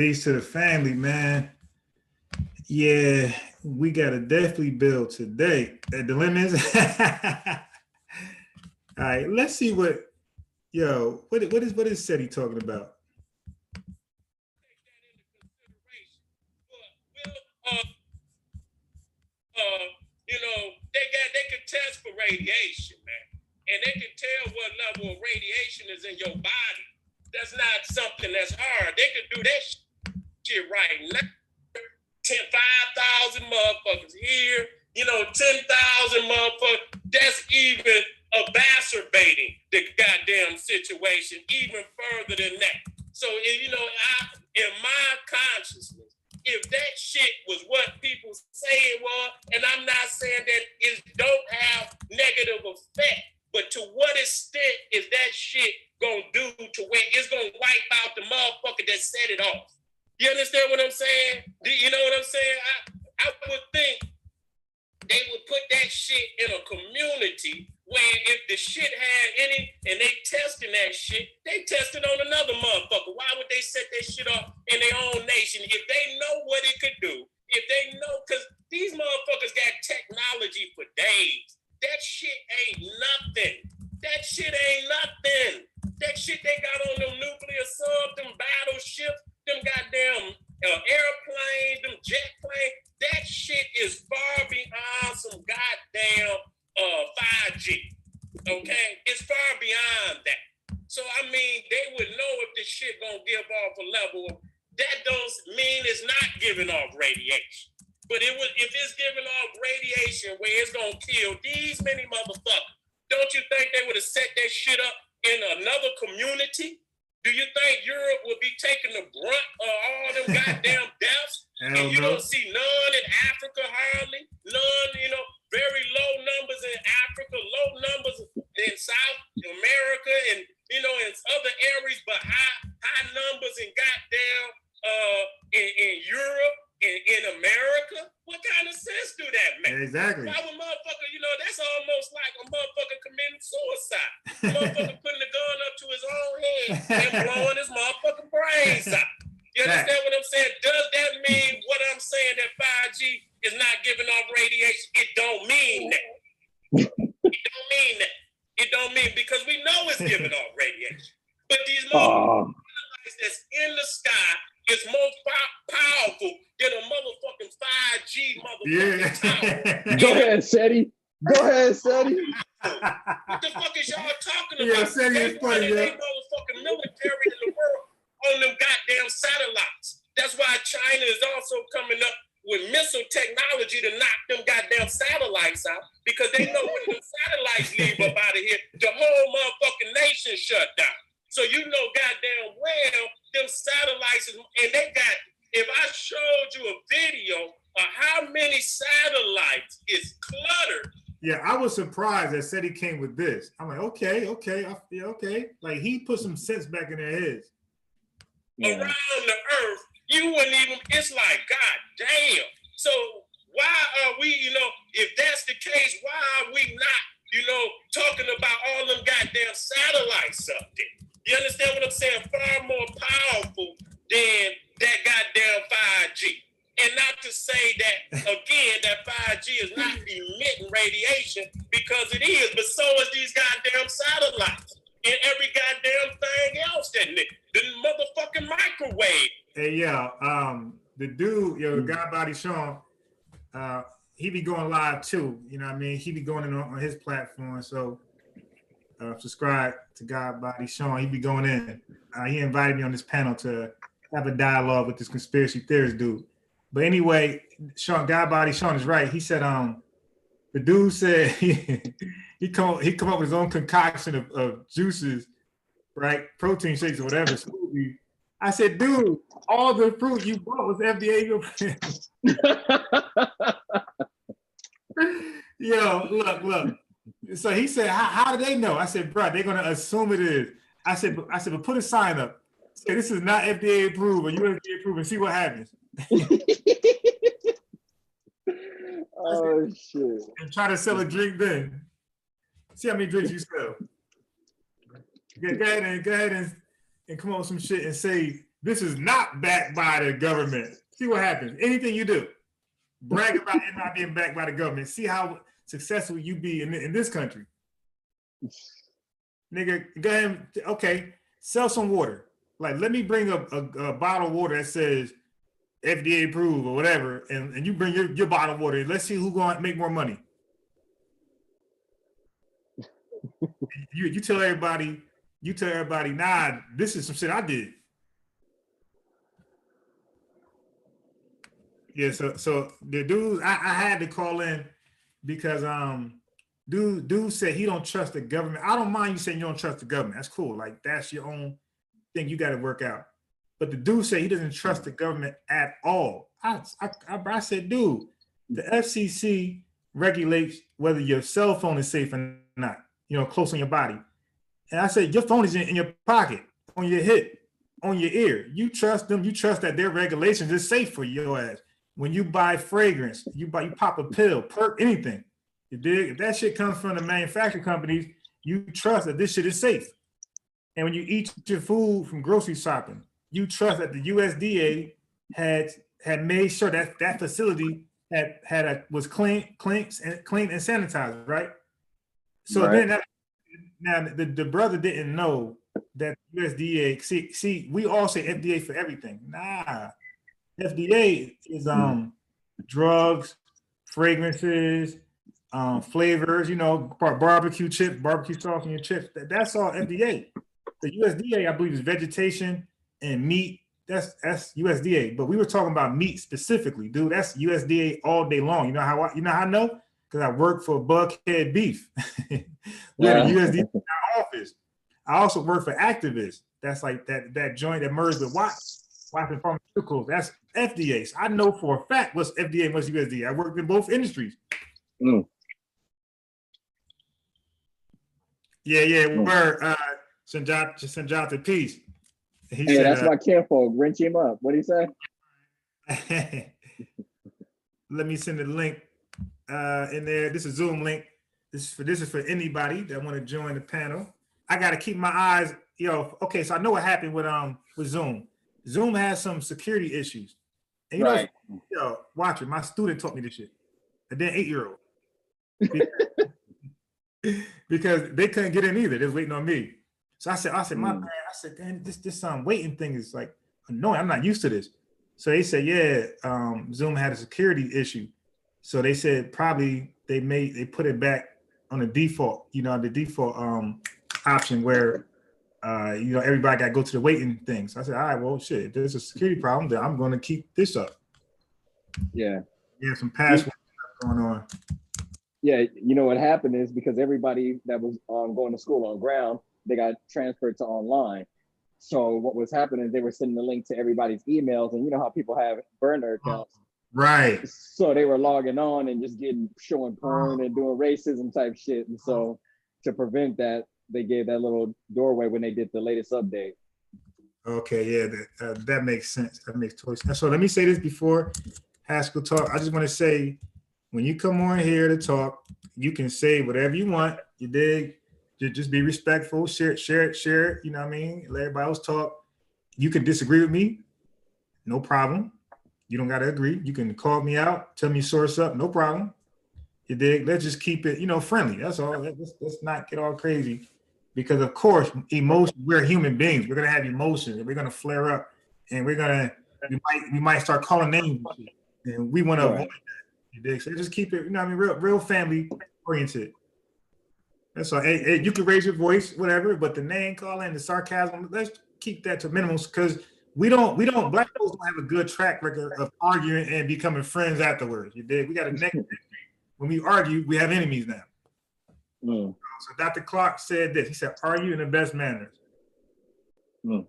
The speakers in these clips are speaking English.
Peace to the family, man. Yeah, we got a deathly bill today. At the limits. All right, let's see what is SETI talking about? They can test for radiation, man, and they can tell what level of radiation is in your body. That's not something that's hard. They can do that shit right now. 5,000 motherfuckers here, 10,000 motherfuckers. That's even exacerbating the goddamn situation even further than that. So, in my consciousness, if that shit was what people say it was, and I'm not saying that it don't have negative effect, but to what extent is that shit gonna do to where it's gonna wipe out the motherfucker that set it off? You understand what I'm saying? Do you know what I'm saying? I would think they would put that shit in a community where if the shit had any and they testing that shit, they tested on another motherfucker. Why would they set that shit up in their own nation if they know what it could do? If they know, because these motherfuckers got technology for days. That shit ain't nothing. That shit ain't nothing. That shit they got on them nuclear subs, them battleships, them goddamn airplanes, them jet planes. That shit is far beyond some goddamn 5G. Okay? It's far beyond that. So, they would know if this shit gonna give off a level of, that don't mean it's not giving off radiation. But if it's giving off radiation where it's gonna kill these many motherfuckers, don't you think they would have set that shit up in another community? Do you think Europe would be taking the brunt of all them goddamn deaths? And you don't see none in Africa hardly, none, very low numbers in Africa, low numbers in South America and, in other areas, but high numbers in goddamn in Europe, in America. What kind of sense do that make? Exactly. Why would motherfucker, that's almost like a motherfucker committing suicide. Motherfucker putting the gun up to his own head and blowing his motherfucking brains out. You understand what I'm saying? Does that mean what I'm saying, that 5G is not giving off radiation? It don't mean that. It don't mean that. It don't mean, because we know it's giving off radiation. But these motherfuckers that's in the sky is more powerful than a motherfucking 5G motherfucking tower. Go ahead, SETI. Go ahead, SETI. What the fuck is y'all talking about? Yeah, SETI is funny, they motherfucking military in the world on them goddamn satellites. That's why China is also coming up with missile technology to knock them goddamn satellites out, because they know when the satellites leave up out of here, the whole motherfucking nation shut down. So goddamn well, them satellites, and they got, if I showed you a video of how many satellites is cluttered. Yeah, I was surprised that SETI came with this. I'm like, okay. Like, he put some sense back in their heads. Around the earth, you wouldn't even, it's like, God damn. So why are we, if that's the case, why are we not, talking about all them goddamn satellites up there? You understand what I'm saying? Far more powerful than that goddamn 5G. And not to say that, again, that 5G is not emitting radiation, because it is, but so is these goddamn satellites and every goddamn thing else that the motherfucking microwave. Hey, the dude, God Body Sean, he be going live too. You know what I mean? He be going in on his platform. So subscribe to God Body Sean. He be going in. He invited me on this panel to have a dialogue with this conspiracy theorist dude. But anyway, God Body Sean is right. He said, the dude said he come up with his own concoction of juices, right? Protein shakes or whatever. Smoothie. I said, dude, all the fruit you bought was FDA. Yo, look. So he said, how do they know? I said, bro, they're gonna assume it is. I said, but put a sign up. Say this is not FDA approved or USDA approved, and see what happens. Oh shit! And try to sell a drink then. See how many drinks you sell. Go ahead and come on with some shit and say This is not backed by the government. See what happens. Anything you do, brag about it not being backed by the government. See how successful you be in this country. Nigga, go ahead. Okay, sell some water. Like, let me bring a bottle of water that says FDA approved or whatever, and you bring your bottle of water. Let's see who's going to make more money. You tell everybody, nah, this is some shit I did. Yeah, so the dude, I had to call in because dude said he don't trust the government. I don't mind you saying you don't trust the government. That's cool. Like, that's your own thing you got to work out. But the dude said he doesn't trust the government at all. I said, dude, the FCC regulates whether your cell phone is safe or not, close on your body. And I said, your phone is in your pocket, on your hip, on your ear. You trust them. You trust that their regulations is safe for your ass. When you buy fragrance, you pop a pill, perk, anything. You dig? If that shit comes from the manufacturing companies, you trust that this shit is safe. And when you eat your food from grocery shopping, you trust that the USDA had made sure that that facility was clean and sanitized, right? So right. Then now the brother didn't know that USDA. See, we all say FDA for everything. Nah, FDA is drugs, fragrances, flavors. Barbecue chips, barbecue sauce on your chips. That's all FDA. The USDA, I believe, is vegetation and meat. That's USDA. But we were talking about meat specifically, dude. That's USDA all day long. You know how I know? Because I work for Buckhead Beef. We had a USDA in our office. I also work for Activists. That's like that joint that merged with Watson Pharmaceuticals. That's FDA. So I know for a fact what's FDA and what's USDA. I worked in both industries. Mm. Yeah. We're Sanjata Peace. Hey, said, that's my kinfolk. Wrench him up. What do you say? Let me send the link in there. This is a Zoom link. This is for anybody that want to join the panel. I got to keep my eyes, okay, so I know what happened with Zoom. Zoom has some security issues. And right. Watch it. My student taught me this shit. And then 8-year-old. Because they couldn't get in either. They was waiting on me. So I said, my bad. I said, damn, this waiting thing is like annoying. I'm not used to this. So they said, yeah, Zoom had a security issue. So they said probably they put it back on the default, the default option where everybody got to go to the waiting thing. So I said, all right, well, shit, if there's a security problem, then I'm going to keep this up. Yeah. Yeah, some password stuff going on. Yeah, what happened is because everybody that was going to school on ground, they got transferred to online. So what was happening, they were sending the link to everybody's emails, and you know how people have burner accounts. Right. So they were logging on and just showing porn and doing racism type shit. And so to prevent that, they gave that little doorway when they did the latest update. Okay, yeah, that makes sense. That makes total sense. So let me say this before Haskell talk. I just want to say, when you come on here to talk, you can say whatever you want. You dig? Just be respectful. Share it. You know what I mean? Let everybody else talk. You can disagree with me. No problem. You don't got to agree. You can call me out, tell me source up. No problem. You dig? Let's just keep it, friendly. That's all. Let's not get all crazy. Because of course, emotion. We're human beings. We're gonna have emotions, and we're gonna flare up, and we might start calling names, and we want to avoid that. You dig? So just keep it, real family oriented. That's all. Hey, you can raise your voice, whatever, but the name calling, the sarcasm, let's keep that to minimums because black folks don't have a good track record of arguing and becoming friends afterwards. You dig? We got a negative history. When we argue, we have enemies now. Mm. So Dr. Clark said this. He said, argue in the best manners. Mm.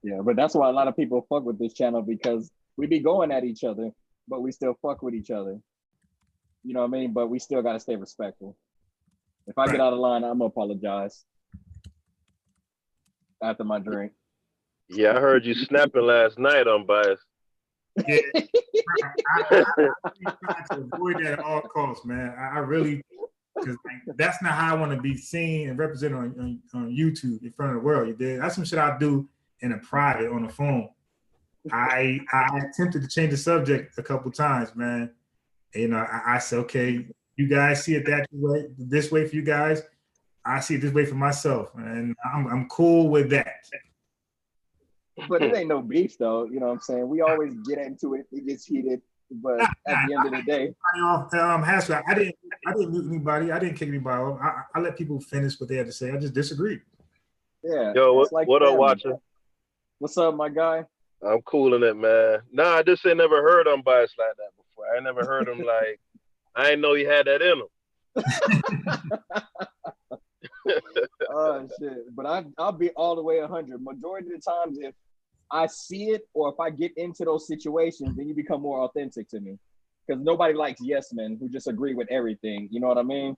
Yeah, but that's why a lot of people fuck with this channel because we be going at each other, but we still fuck with each other. You know what I mean? But we still got to stay respectful. If I get out of line, I'm going to apologize after my drink. Yeah, I heard you snapping last night, Unbiased. Yeah, I try to avoid that at all costs, man. I really, because that's not how I want to be seen and represented on YouTube in front of the world. You did. That's some shit I do in a private on the phone. I attempted to change the subject a couple times, man. You know, I said, okay, you guys see it that way, this way for you guys. I see it this way for myself, and I'm cool with that. But it ain't no beef though. You know what I'm saying? We always get into it. It gets heated, but at the end of the day, Haskell, I didn't mute anybody. I didn't kick anybody off. I let people finish what they had to say. I just disagreed. Yeah. Yo, what up, watcher? What's up, my guy? I'm cooling it, man. Nah, I just ain't never heard unbiased like that before. I ain't never heard him like. I didn't know he had that in him. Oh shit! But I'll be all the way 100. Majority of the times, if I see it or if I get into those situations, then you become more authentic to me. Because nobody likes yes men who just agree with everything. You know what I mean?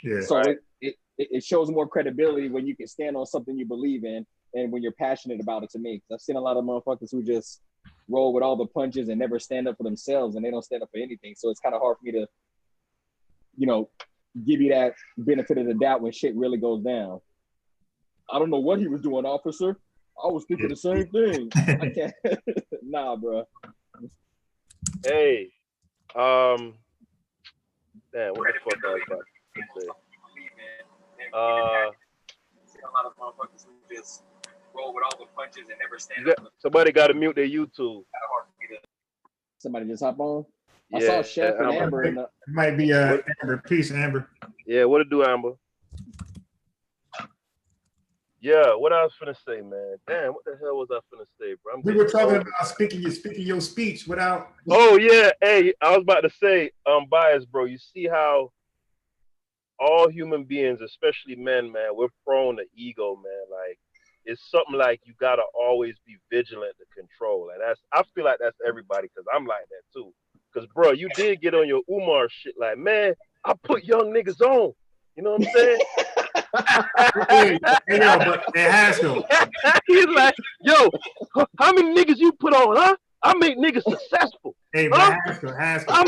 Yeah. So right. it shows more credibility when you can stand on something you believe in and when you're passionate about it. To me, because I've seen a lot of motherfuckers who just roll with all the punches and never stand up for themselves, and they don't stand up for anything. So it's kind of hard for me to, you know, give you that benefit of the doubt when shit really goes down. I don't know what he was doing, officer. I was thinking the same thing. I can't. Nah, bro. Hey, damn, what the fuck I was about to say? A lot of motherfuckers who just roll with all the punches and never stand up. Somebody got to mute their YouTube. Somebody just hop on. I saw Chef and Amber. It might be Amber. Peace, Amber. Yeah, what it do, Amber? Yeah, what I was finna say, man. Damn, what the hell was I finna say, bro? We were talking about speaking your speech without. Oh yeah, hey, I was about to say, biased, bro. You see how all human beings, especially men, man, we're prone to ego, man. Like it's something like you gotta always be vigilant to control, and I feel like that's everybody because I'm like that too. Because, bro, you did get on your Umar shit, like, man, I put young niggas on. You know what I'm saying? Hey, yo, but it has to. He's like, yo, how many niggas you put on, huh? I make niggas successful. Hey, but Haskell.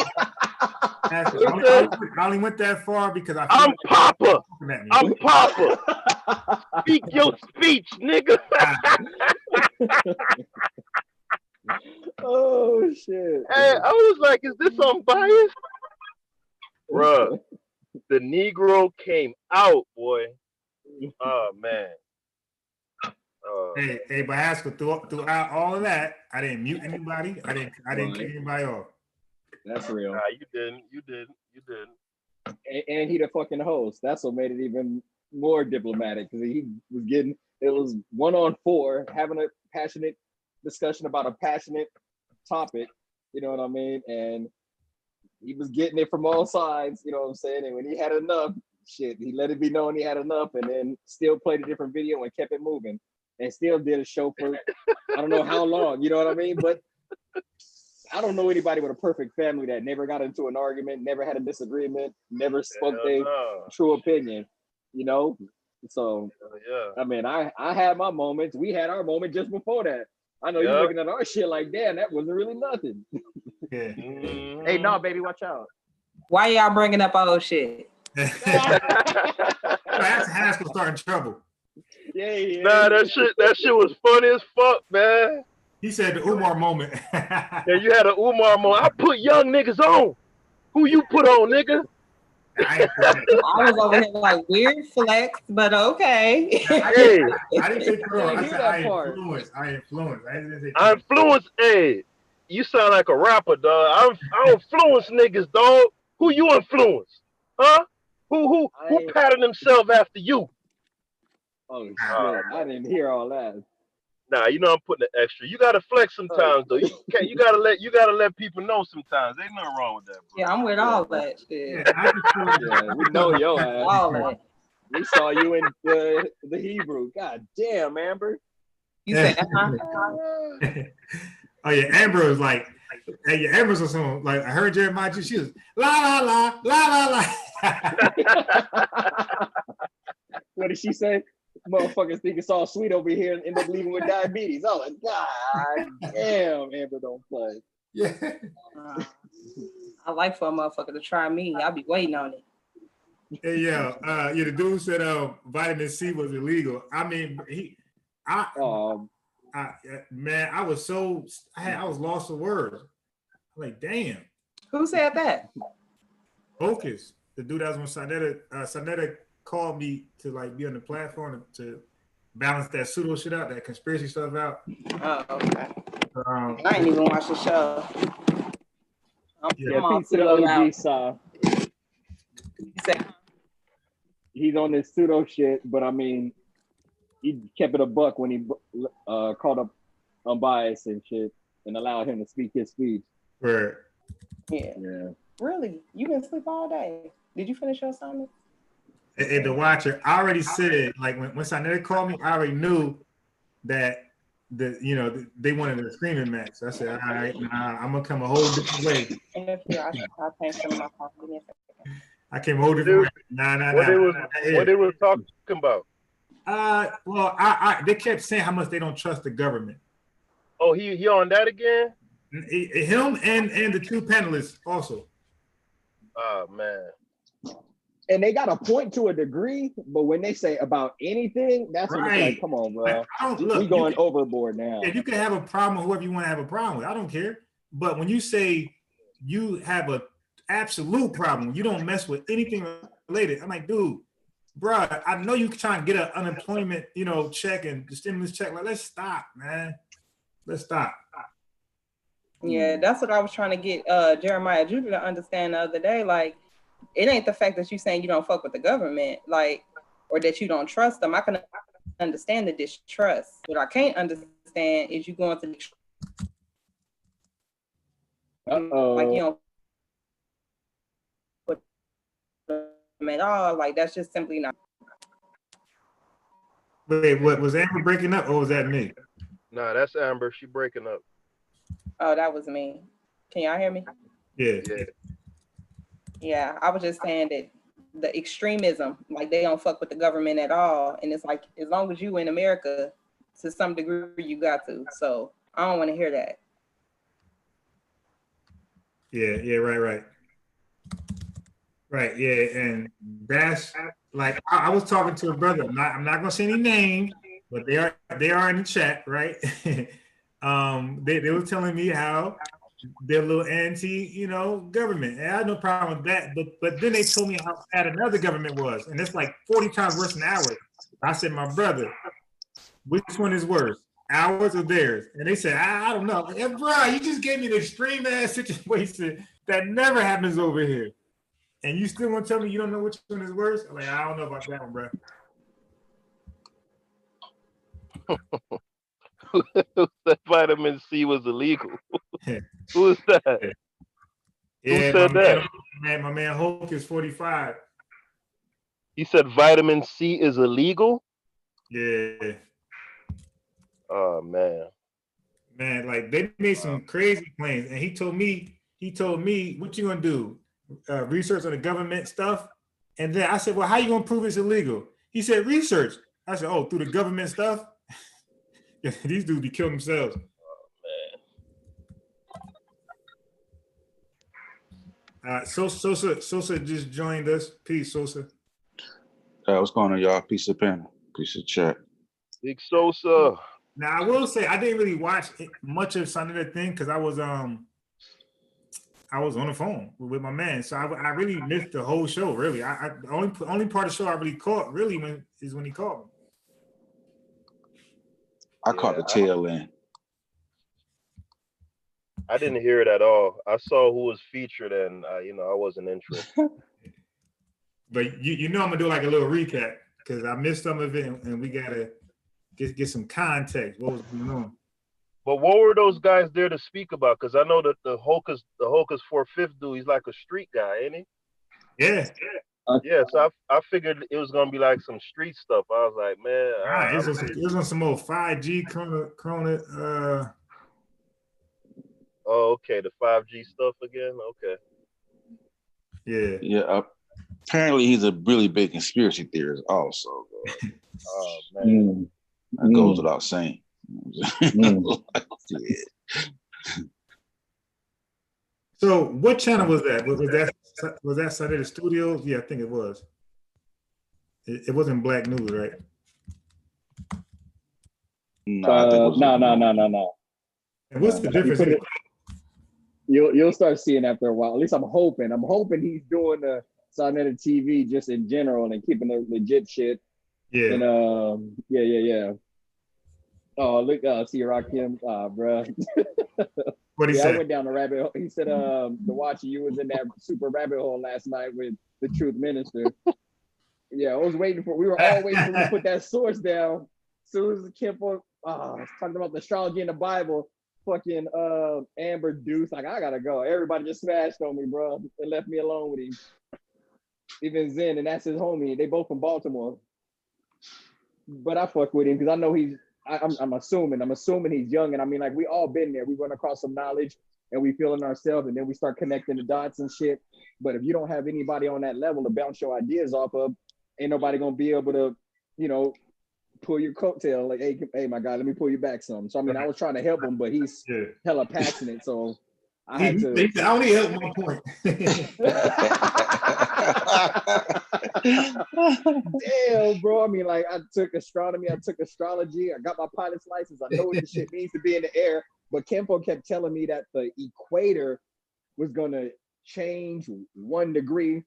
I only went that far because I'm Papa. I'm Papa. Speak your speech, nigga. Oh shit! Hey, I was like, is this unbiased? Bruh, the Negro came out, boy. Oh man. Hey, but Haskell, throughout all of that, I didn't mute anybody. I didn't kick anybody off. That's real. Nah, you didn't. And he the fucking host. That's what made it even more diplomatic because he was getting. It was 1-on-4 having a passionate discussion about a passionate topic, you know what I mean? And he was getting it from all sides, you know what I'm saying? And when he had enough, shit, he let it be known he had enough and then still played a different video and kept it moving and still did a show for I don't know how long, you know what I mean? But I don't know anybody with a perfect family that never got into an argument, never had a disagreement, never spoke their true opinion, you know? So, I mean, I had my moments. We had our moment just before that. I know you're looking at our shit like, damn, that wasn't really nothing. Yeah. Hey, no, baby, watch out. Why y'all bringing up old shit? That's Haskell starting trouble. Yeah. Nah, that shit was funny as fuck, man. He said the Umar moment. Yeah, you had an Umar moment. I put young niggas on. Who you put on, nigga? I was over here like weird flex, but okay. I didn't say put on. I said I influenced. I influenced. Hey, you sound like a rapper, dog. I influence niggas, dog. Who you influence? Huh? Who patterned himself after you? Oh shit! I didn't hear all that. Nah, you know I'm putting the extra. You gotta flex sometimes, though. You gotta let people know sometimes. Ain't nothing wrong with that, bro. Yeah, I'm with all that shit. Yeah, we know your ass. All that. We saw you in the Hebrew. God damn, Amber. You said, Oh yeah, Amber was like, hey, yeah, Amber's on some like I heard Jeremiah. She was la la la la la la. What did she say? Motherfuckers think it's all sweet over here and end up leaving with diabetes. Oh, like, God damn, Amber don't play. Yeah. I like for a motherfucker to try me. I'll be waiting on it. Hey, the dude said vitamin C was illegal. I mean, Man, I was lost for words. I'm like, damn. Who said that? Focus. The dude that was on SANETER, SANETER called me to like be on the platform to balance that pseudo shit out, that conspiracy stuff out. Oh, okay. Um, I ain't even watched the show. Yeah, all peace to the pseudoed OG out. side. You said, He's on this pseudo shit, but I mean, he kept it a buck when he called up unbiased and shit and allowed him to speak his speech. right. yeah. Really? You been asleep all day? Did you finish your assignment? And the watcher, I already said, like when SANETER called me, I already knew that they wanted a screaming match. So I said, all right, I'm gonna come a whole different way. And if you, I'll change some of my phone. Give me a second. I came a whole different way. What they was talking about? Well, they kept saying how much they don't trust the government. Oh, he on that again? Him and the two panelists also. Oh man. And they got a point to a degree, but when they say about anything, that's when it's like, come on, bro. We going overboard now. Yeah, you can have a problem with whoever you want to have a problem with. I don't care. But when you say you have a absolute problem, you don't mess with anything related. I'm like, dude, bro, I know you trying to get an unemployment, check and the stimulus check. Like, let's stop, man. Let's stop. Yeah, that's what I was trying to get Jeremiah Judah to understand the other day. Like, it ain't the fact that you saying you don't fuck with the government, like, or that you don't trust them. I can understand the distrust. What I can't understand is you going to like you don't put them at all. Like, that's just simply not. Wait, what was Amber breaking up, or was that me? Nah, that's Amber. She breaking up. Oh, that was me. Can y'all hear me? Yeah. Yeah, I was just saying that the extremism, like they don't fuck with the government at all. And it's like, as long as you in America, to some degree, you got to. So I don't want to hear that. Yeah, right. Right, yeah, and that's like I was talking to a brother. I'm not gonna say any names, but they are in the chat, right? They were telling me how they're a little anti, government. And I had no problem with that. But then they told me how bad another government was, and it's like 40 times worse than ours. I said, my brother, which one is worse, ours or theirs? And they said, I don't know. Like, bro, you just gave me the extreme ass situation that never happens over here. And you still want to tell me you don't know which one is worse? I'm like, I don't know about that one, bro. That vitamin C was illegal. Who is that? Yeah, who said that? My man Hulk is 45. He said vitamin C is illegal? Yeah. Oh man. Man, like they made some crazy claims. And he told me, what you gonna do? Research on the government stuff? And then I said, well, how you gonna prove it's illegal? He said, research. I said, oh, through the government stuff? Yeah, these dudes be killing themselves. Sosa just joined us. Peace, Sosa. What's going on, y'all? Peace of panel. Peace of chat. Big Sosa. Now I will say I didn't really watch much of SANETER thing because I was on the phone with my man, so I really missed the whole show. Really, I only part of the show I really caught really when he called me. I caught the tail end. I didn't hear it at all. I saw who was featured, and I wasn't interested. But I'm gonna do like a little recap because I missed some of it, and we gotta get some context. What was going on? But what were those guys there to speak about? Because I know that the Hocus 4/5 dude, he's like a street guy, ain't he? Yeah. Yeah, so I figured it was gonna be like some street stuff. I was like, man, it was on some old 5G Corona. Oh, okay, the 5G stuff again. Okay. Yeah. Yeah. Apparently, he's a really big conspiracy theorist, also. Oh man, that goes without saying. So, what channel was that? Was that SANETER Studios? Yeah, I think it was. It wasn't Black News, right? No, I think it was No. And what's the difference? You'll start seeing after a while. At least I'm hoping. I'm hoping he's doing the SANETER TV just in general and keeping the legit shit. Yeah. And yeah. Oh, look, see Rakim, bruh. What he I said? went down the rabbit hole. He said, the watcher, you was in that super rabbit hole last night with the truth minister. Yeah, we were all waiting for him to put that source down. As soon as Kimpo talking about the astrology in the Bible, fucking Amber Deuce, like, I gotta go. Everybody just smashed on me, bro, and left me alone with him. Even Zen, and that's his homie. They both from Baltimore. But I fuck with him because I know I'm assuming he's young. And I mean, like, we all been there. We run across some knowledge and we feeling ourselves, and then we start connecting the dots and shit. But if you don't have anybody on that level to bounce your ideas off of, ain't nobody gonna be able to, pull your coattail. Like, hey, my guy, let me pull you back some. So I mean, I was trying to help him, but he's hella passionate. So I had to. I only help 1 point. Damn, bro. I mean, like, I took astronomy, I took astrology, I got my pilot's license. I know what this shit means to be in the air. But Kempo kept telling me that the equator was gonna change 1 degree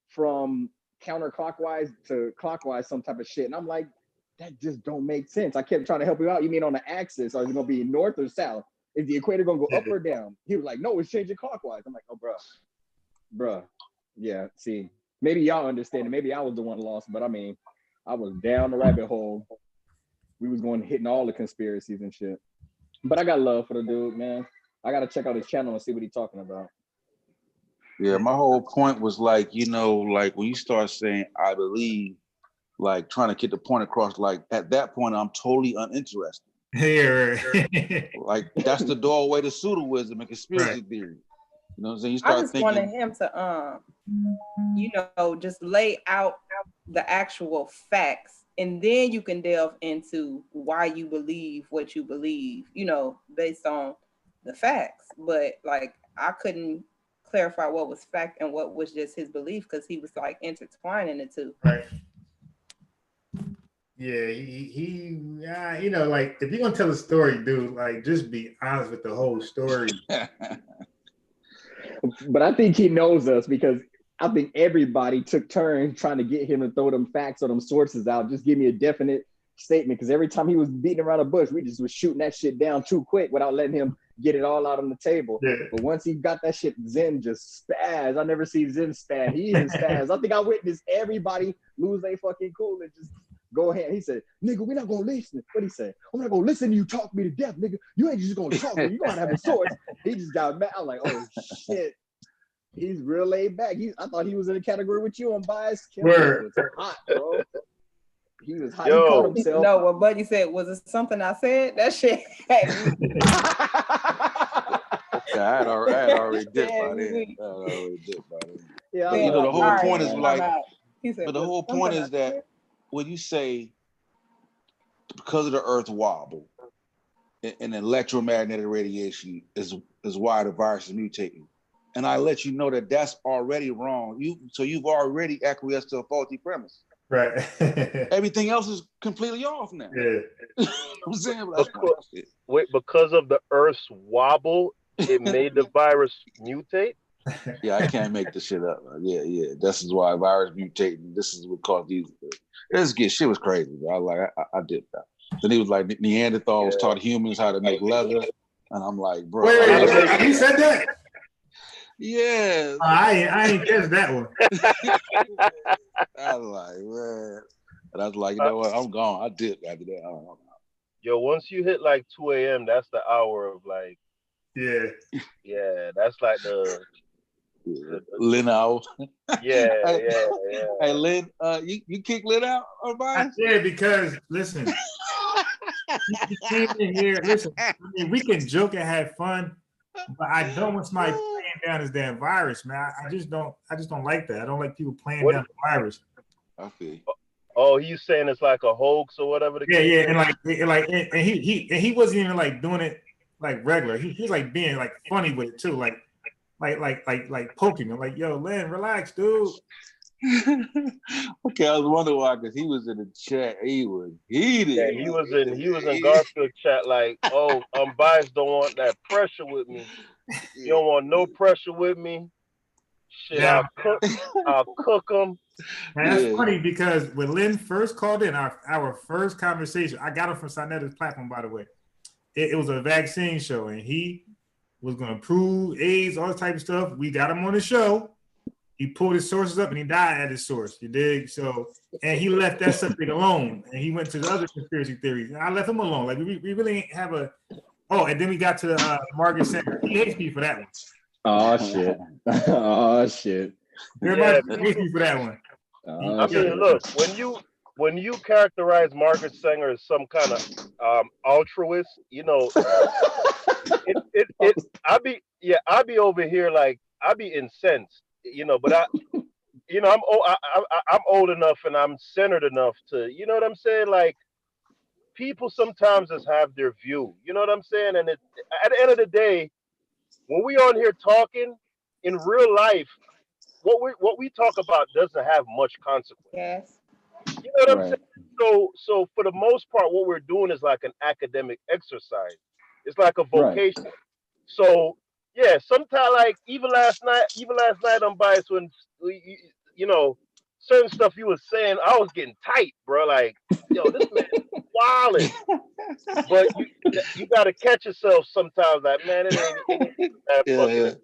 from counterclockwise to clockwise, some type of shit. And I'm like, that just don't make sense. I kept trying to help you out. You mean on the axis, or is it gonna be north or south? Is the equator gonna go up or down? He was like, no, it's changing clockwise. I'm like, oh, bruh. Yeah, see, maybe y'all understand it. Maybe I was the one lost, but I mean, I was down the rabbit hole. We was hitting all the conspiracies and shit. But I got love for the dude, man. I gotta check out his channel and see what he's talking about. Yeah, my whole point was like, like when you start saying I believe, like trying to get the point across, like at that point I'm totally uninterested. Yeah, like that's the doorway to pseudo-wisdom and conspiracy theory. You know what I'm saying? You start I just thinking, wanted him to, just lay out the actual facts, and then you can delve into why you believe what you believe, based on the facts. But like, I couldn't clarify what was fact and what was just his belief, because he was like intertwining the two. Right. Yeah, he like, if you're gonna tell a story, dude, like, just be honest with the whole story. But I think he knows us, because I think everybody took turns trying to get him to throw them facts or them sources out. Just give me a definite statement, because every time he was beating around the bush, we just was shooting that shit down too quick without letting him get it all out on the table. Yeah. But once he got that shit, Zen just spaz. I never see Zen spaz. He even spaz. I think I witnessed everybody lose their fucking cool and just go ahead. He said, nigga, we're not gonna listen. What'd he say? I'm not gonna listen to you talk me to death, nigga. You ain't just gonna talk me. You gotta have a source. He just got mad. I'm like, oh shit. He's real laid back. I thought he was in a category with you on bias. Word. Was hot, bro. He was hot. Yo. He caught himself. No, what Buddy said, was it something I said? That shit. I had already dipped by then. Yeah, the whole point is like, he said, but the whole point is that when you say because of the Earth wobble and electromagnetic radiation is why the virus is mutating, and I let you know that that's already wrong. You've already acquiesced to a faulty premise. Right. Everything else is completely off now. Yeah. You know what I'm saying? Wait, because of the Earth's wobble, it made the virus mutate? Yeah, I can't make this shit up. Yeah. This is why virus mutating. This is what caused these. Shit was crazy, bro. I did that. Then he was like, Neanderthals taught humans how to make leather. And I'm like, bro. Wait, he said that? Yeah. I ain't catch that one. I was like, man. And I was like, you know what? I'm gone. I did after that. I don't know. Yo, once you hit like 2 a.m., that's the hour of like. Yeah, that's like the Lynn out. Yeah. Hey, Lynn, you kick Lynn out or bias? Yeah, because listen, he came in here. Listen, I mean, we can joke and have fun, but I don't want somebody playing down this damn virus, man. I just don't like that. I don't like people playing down the virus. I feel you. Oh, he's saying it's like a hoax or whatever. And he wasn't even like doing it like regular. He's like being like funny with it too, like poking him, like, yo, Lynn, relax, dude. Okay, I was wondering why, because he was in the chat. He was heated. Yeah, he was in Garfield chat like, oh, Bias don't want that pressure with me. You don't want no pressure with me. Shit, Now, I'll cook them. that's funny because when Lynn first called in our first conversation, I got him from SANETER's platform, by the way. It was a vaccine show, and he was going to prove AIDS, all this type of stuff. We got him on the show. He pulled his sources up and he died at his source. You dig? So, and he left that subject alone, and he went to the other conspiracy theories. And I left him alone. Like we really ain't have a. Oh, and then we got to Margaret Sanger. He hates me for that one. Oh shit! Oh shit! Everybody hates me for that one. I mean, look, when you characterize Margaret Sanger as some kind of altruist, you know, I be over here like I be incensed, you know, but I'm old enough and I'm centered enough to, you know what I'm saying? Like people sometimes just have their view, you know what I'm saying? And at the end of the day, when we on here talking in real life, what we talk about doesn't have much consequence. Yes. You know what I'm saying? So for the most part, what we're doing is like an academic exercise. It's like a vocation. Right. So yeah, sometimes like even last night, I'm biased when you know certain stuff you was saying, I was getting tight, bro. Like, yo, this man is wilding. But you gotta catch yourself sometimes. Like, man, it ain't that fucking.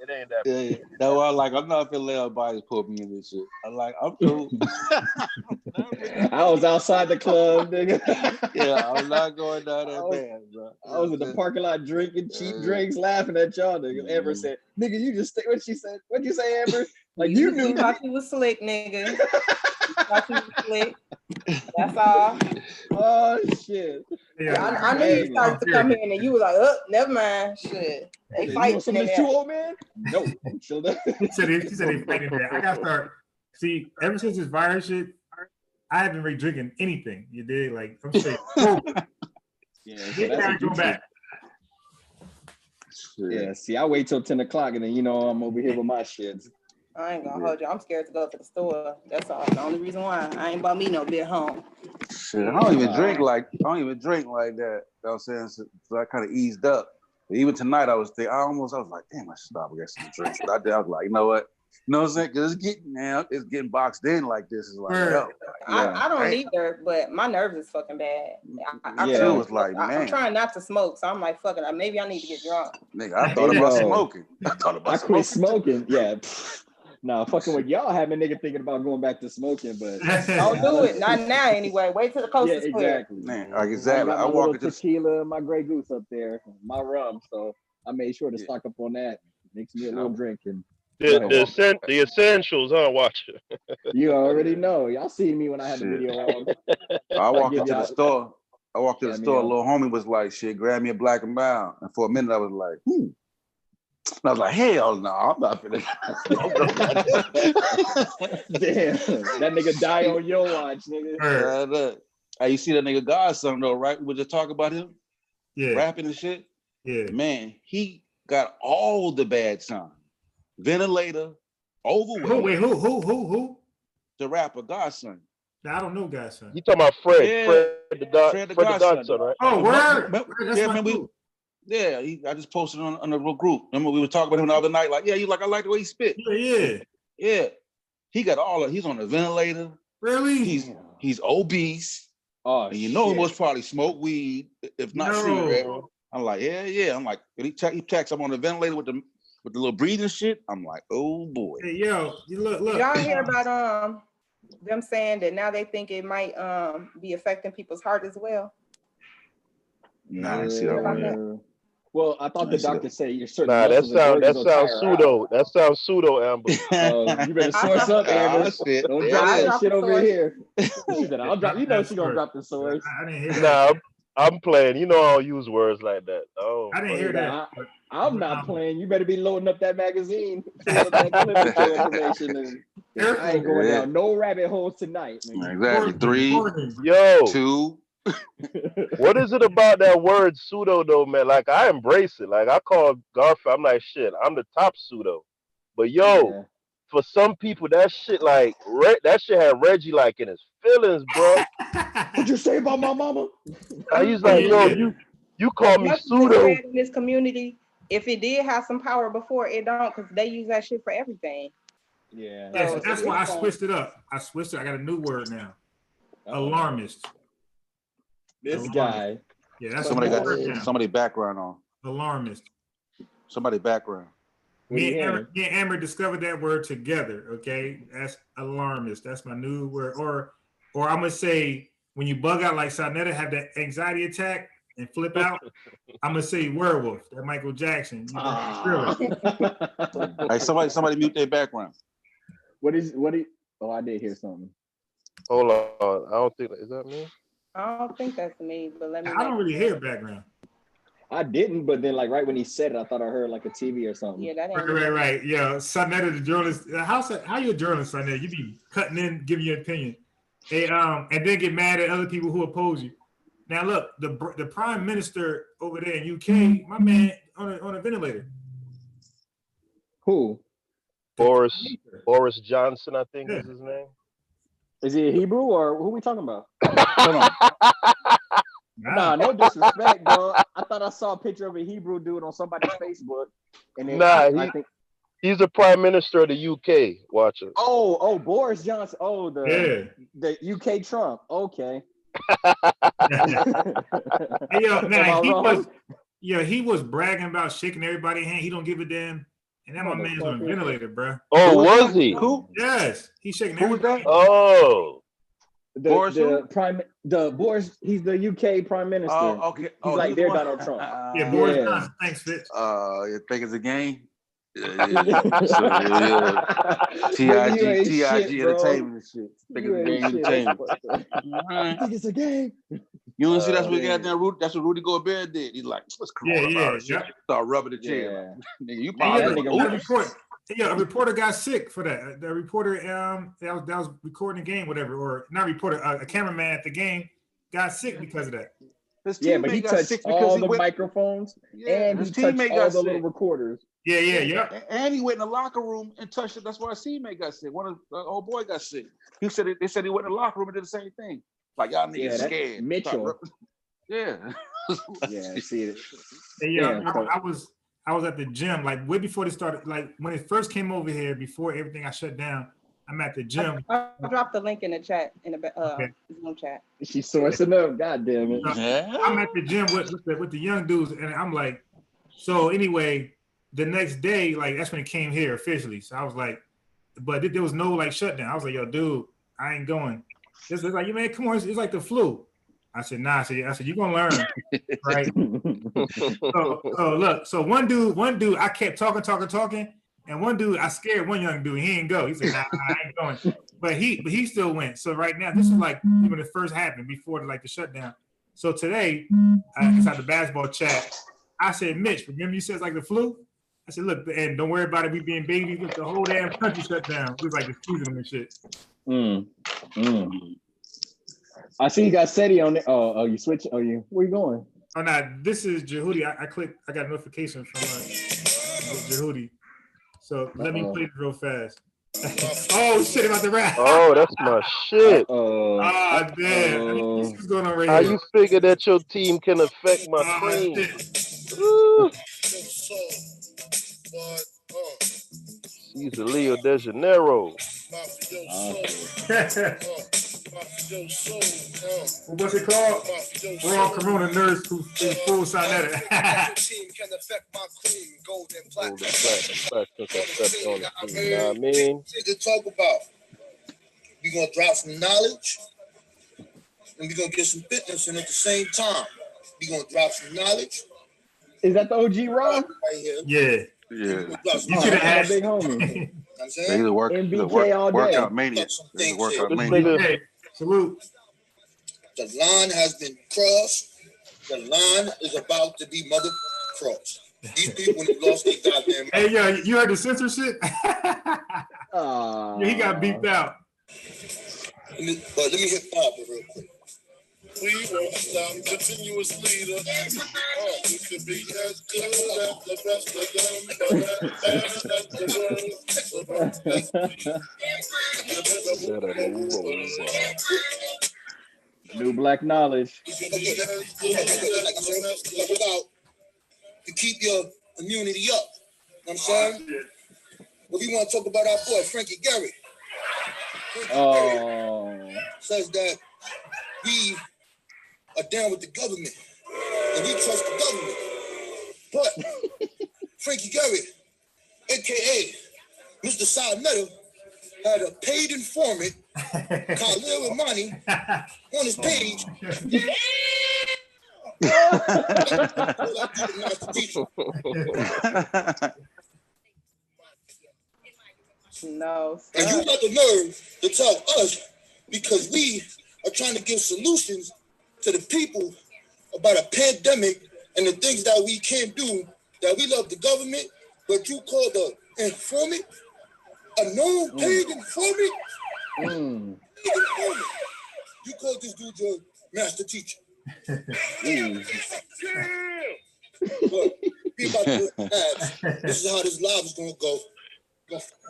It ain't that. Yeah. That's why I'm not gonna let everybody put me in this shit. I'm cool. I was outside the club, nigga. Yeah, I'm not going down that bad, bro. I was in the parking lot drinking cheap drinks, laughing at y'all, nigga. Amber said, "Nigga, you just what she said? What'd you say, Amber? Like you knew." Thought you was slick, nigga. Thought you was slick. That's all. Oh shit! Yeah, I knew you started to come in, and you was like, "Oh, never mind." Shit, they fighting. You want some of this too, old man? No, I'm chill. She said they fighting there. I gotta start. See, ever since this virus shit, I haven't been drinking anything. You did like I'm straight. Yeah, so that's go back. Yeah, see, I wait till 10 o'clock and then I'm over here with my shits. I ain't gonna hold you. I'm scared to go to the store. That's all. The only reason why I ain't bought me no beer home. Shit, I don't even drink like that. You know what I'm saying? So I kind of eased up. But even tonight, I was like, damn, I should stop and get some drinks. But I was like, you know what? You know what I'm saying? Because it's getting boxed in like this. Is like, I don't either, but my nerves is fucking bad. I'm trying not to smoke, so I'm like, fuck it. Maybe I need to get drunk. Nigga, I thought about smoking. I quit smoking. Yeah. No, fucking with y'all have a nigga thinking about going back to smoking, but don't do it. Not now anyway. Wait till the coast is clear. Man, exactly. I walk into tequila, my Grey Goose up there, my rum. So I made sure to stock up on that. Makes me a little drink and the essentials, huh? Watch it. You already know. Y'all seen me when I had the video on. I walked into the store. A little homie was like, shit, grab me a Black and Mild. And for a minute I was like, I was like, hell no, I'm not finna. Damn, that nigga die on your watch, nigga. Hey, you see that nigga Godson though, right? We were just talking about him, rapping and shit. Yeah, man, he got all the bad signs. Ventilator, overweight. Wait, who? The rapper Godson. I don't know Godson. You talking about Fred? Yeah. Fred the Godson, right? Oh, word. I just posted on the little group. Remember we were talking about him the other night? Like, I like the way he spit. Yeah. He got he's on the ventilator. Really? He's obese. Oh, and he must probably smoke weed, if not cigarette. I'm like, yeah. I'm like, he checks. I'm on the ventilator with the little breathing shit. I'm like, oh boy. Hey, yo, look. Y'all hear about them saying that now they think it might be affecting people's heart as well? Nah, I didn't see that one. Well, I thought the doctor said you're certain. Nah, that sounds pseudo. That sounds pseudo, Amber. You better source up, Amber. Don't drop that shit over here. She said, I'll drop. You know she gonna drop the source. I didn't hear that. Nah, I'm playing. You know I don't use words like that. Oh, I didn't hear that. I'm not playing. You better be loading up that magazine. Information. I ain't going down no rabbit holes tonight. Man. Exactly. 3, 2. What is it about that word pseudo though, man? Like I embrace it. Like I call Garfield, I'm like shit, I'm the top pseudo. But for some people, that shit like that shit had Reggie like in his feelings, bro. What'd you say about my mama? He's like, yo, you call me That's pseudo. in this community. If it did have some power before, it don't, because they use that shit for everything. Yeah. Yes, So that's why I switched it up. I switched it. I got a new word now. Alarmist. This guy. Yeah, that's somebody got word now. somebody background on. Alarmist. Somebody background. Me and Amber discovered that word together. Okay, that's alarmist. That's my new word. Or I'm gonna say when you bug out like SANETER, have that anxiety attack and flip out. I'm gonna say werewolf. That Michael Jackson. Hey, somebody mute their background. What? Oh, I did hear something. Hold on. I don't think is that me. I don't think that's me, but let me. I don't really hear background. I didn't, but then like right when he said it, I thought I heard like a TV or something. Yeah, that ain't right. Yeah, SANETER, the journalist. How you a journalist, SANETER? You be cutting in, giving your opinion, and then get mad at other people who oppose you. Now look, the prime minister over there in UK, my man on a ventilator. Who? Boris Johnson, I think is his name. Is he a Hebrew or who we talking about? Nah, no disrespect, bro. I thought I saw a picture of a Hebrew dude on somebody's Facebook. And then I think he's the prime minister of the UK. Watch it. Oh, Boris Johnson. Oh, the UK Trump. Okay. He was bragging about shaking everybody's hand. He don't give a damn. And then my man's on a ventilator, bro. Oh, was he? Who? Yes, he's shaking. Who was that? Oh. Boris, he's the UK prime minister. Oh, okay. He's like their Donald Trump. Boris Johnson. Thanks, Fitz. You think it's a game? TIG Entertainment and shit. Think it's a game entertainment. I think it's a game. You don't see that's what that's what Rudy Gobert did. He's like, let's start rubbing the chair. Nigga, you probably a reporter got sick for that. The reporter that was recording the game, whatever, or not a reporter, a cameraman at the game got sick because of that. But he touched all the microphones and he touched all the little recorders. Yeah. And he went in the locker room and touched it. That's why his teammate got sick. One of the old boy got sick. They said he went in the locker room and did the same thing. Like y'all niggas scared. Mitchell. Yeah. I see it. I was at the gym like way before they started. Like when it first came over here, before everything got shut down. I'm at the gym. I'll drop the link in the chat in the Zoom chat. She's sourcing up. God damn it. I'm at the gym with the young dudes, and I'm like, so anyway, the next day, like that's when it came here officially. So I was like, but there was no like shutdown. I was like, yo, dude, I ain't going. It's like, you man, come on, it's like the flu. I said, nah. I said, you're gonna learn, right? so look, so one dude, I kept talking. And one dude, I scared one young dude. He didn't go. He said, "Nah, I ain't going." But he still went. So right now, this is like when it first happened before the shutdown. So today, inside the basketball chat, I said, "Mitch, remember you said it's like the flu?" I said, "Look, and don't worry about it. We being babies. Look, the whole damn country shut down. It was like excusing them and shit." I see you got SETI on it. Oh, you switch. Where you going? Oh no, this is Jehudi. I clicked. I got a notification from Jehudi. So let me play it real fast. Oh shit! About the rap. Oh, that's my shit. Damn. What's going on right How here? you figure that your team can affect my cream? He's a Leo de Janeiro. What's it called? We're all Corona nerds who full SANETER. Team can affect my cream, golden Golden platinum. platinum. You know what I mean? To talk about. We're gonna drop some knowledge and we're gonna get some fitness in at the same time. We're gonna drop some knowledge. Is that the OG Ron? Right here. Yeah. Yeah. You should have asked. Big homie. He's a workout mania. He's a workout mania. Hey, salute. The line has been crossed. The line is about to be mother crossed. These people have lost their goddamn. Hey, yo, you heard the censorship? Yeah, he got beeped out. Let me hit Barbara real quick. We won't stop, continuous leader. We could be as good as the best of them, but as bad as the worst. New black knowledge. To keep your immunity up. You know what I'm saying? But we want to talk about our boy, Frankie Gary. Says that we are down with the government and we trust the government. But Frankie Gary, aka Mr. SANETER, had a paid informant called Lil Imani on his page. No. And you got the nerve to tell us, because we are trying to give solutions to the people about a pandemic and the things that we can't do, that we love the government, but you call the informant a known paid informant? Paid informant. You call this dude your master teacher. Look, be about to ads. This is how this live is gonna go.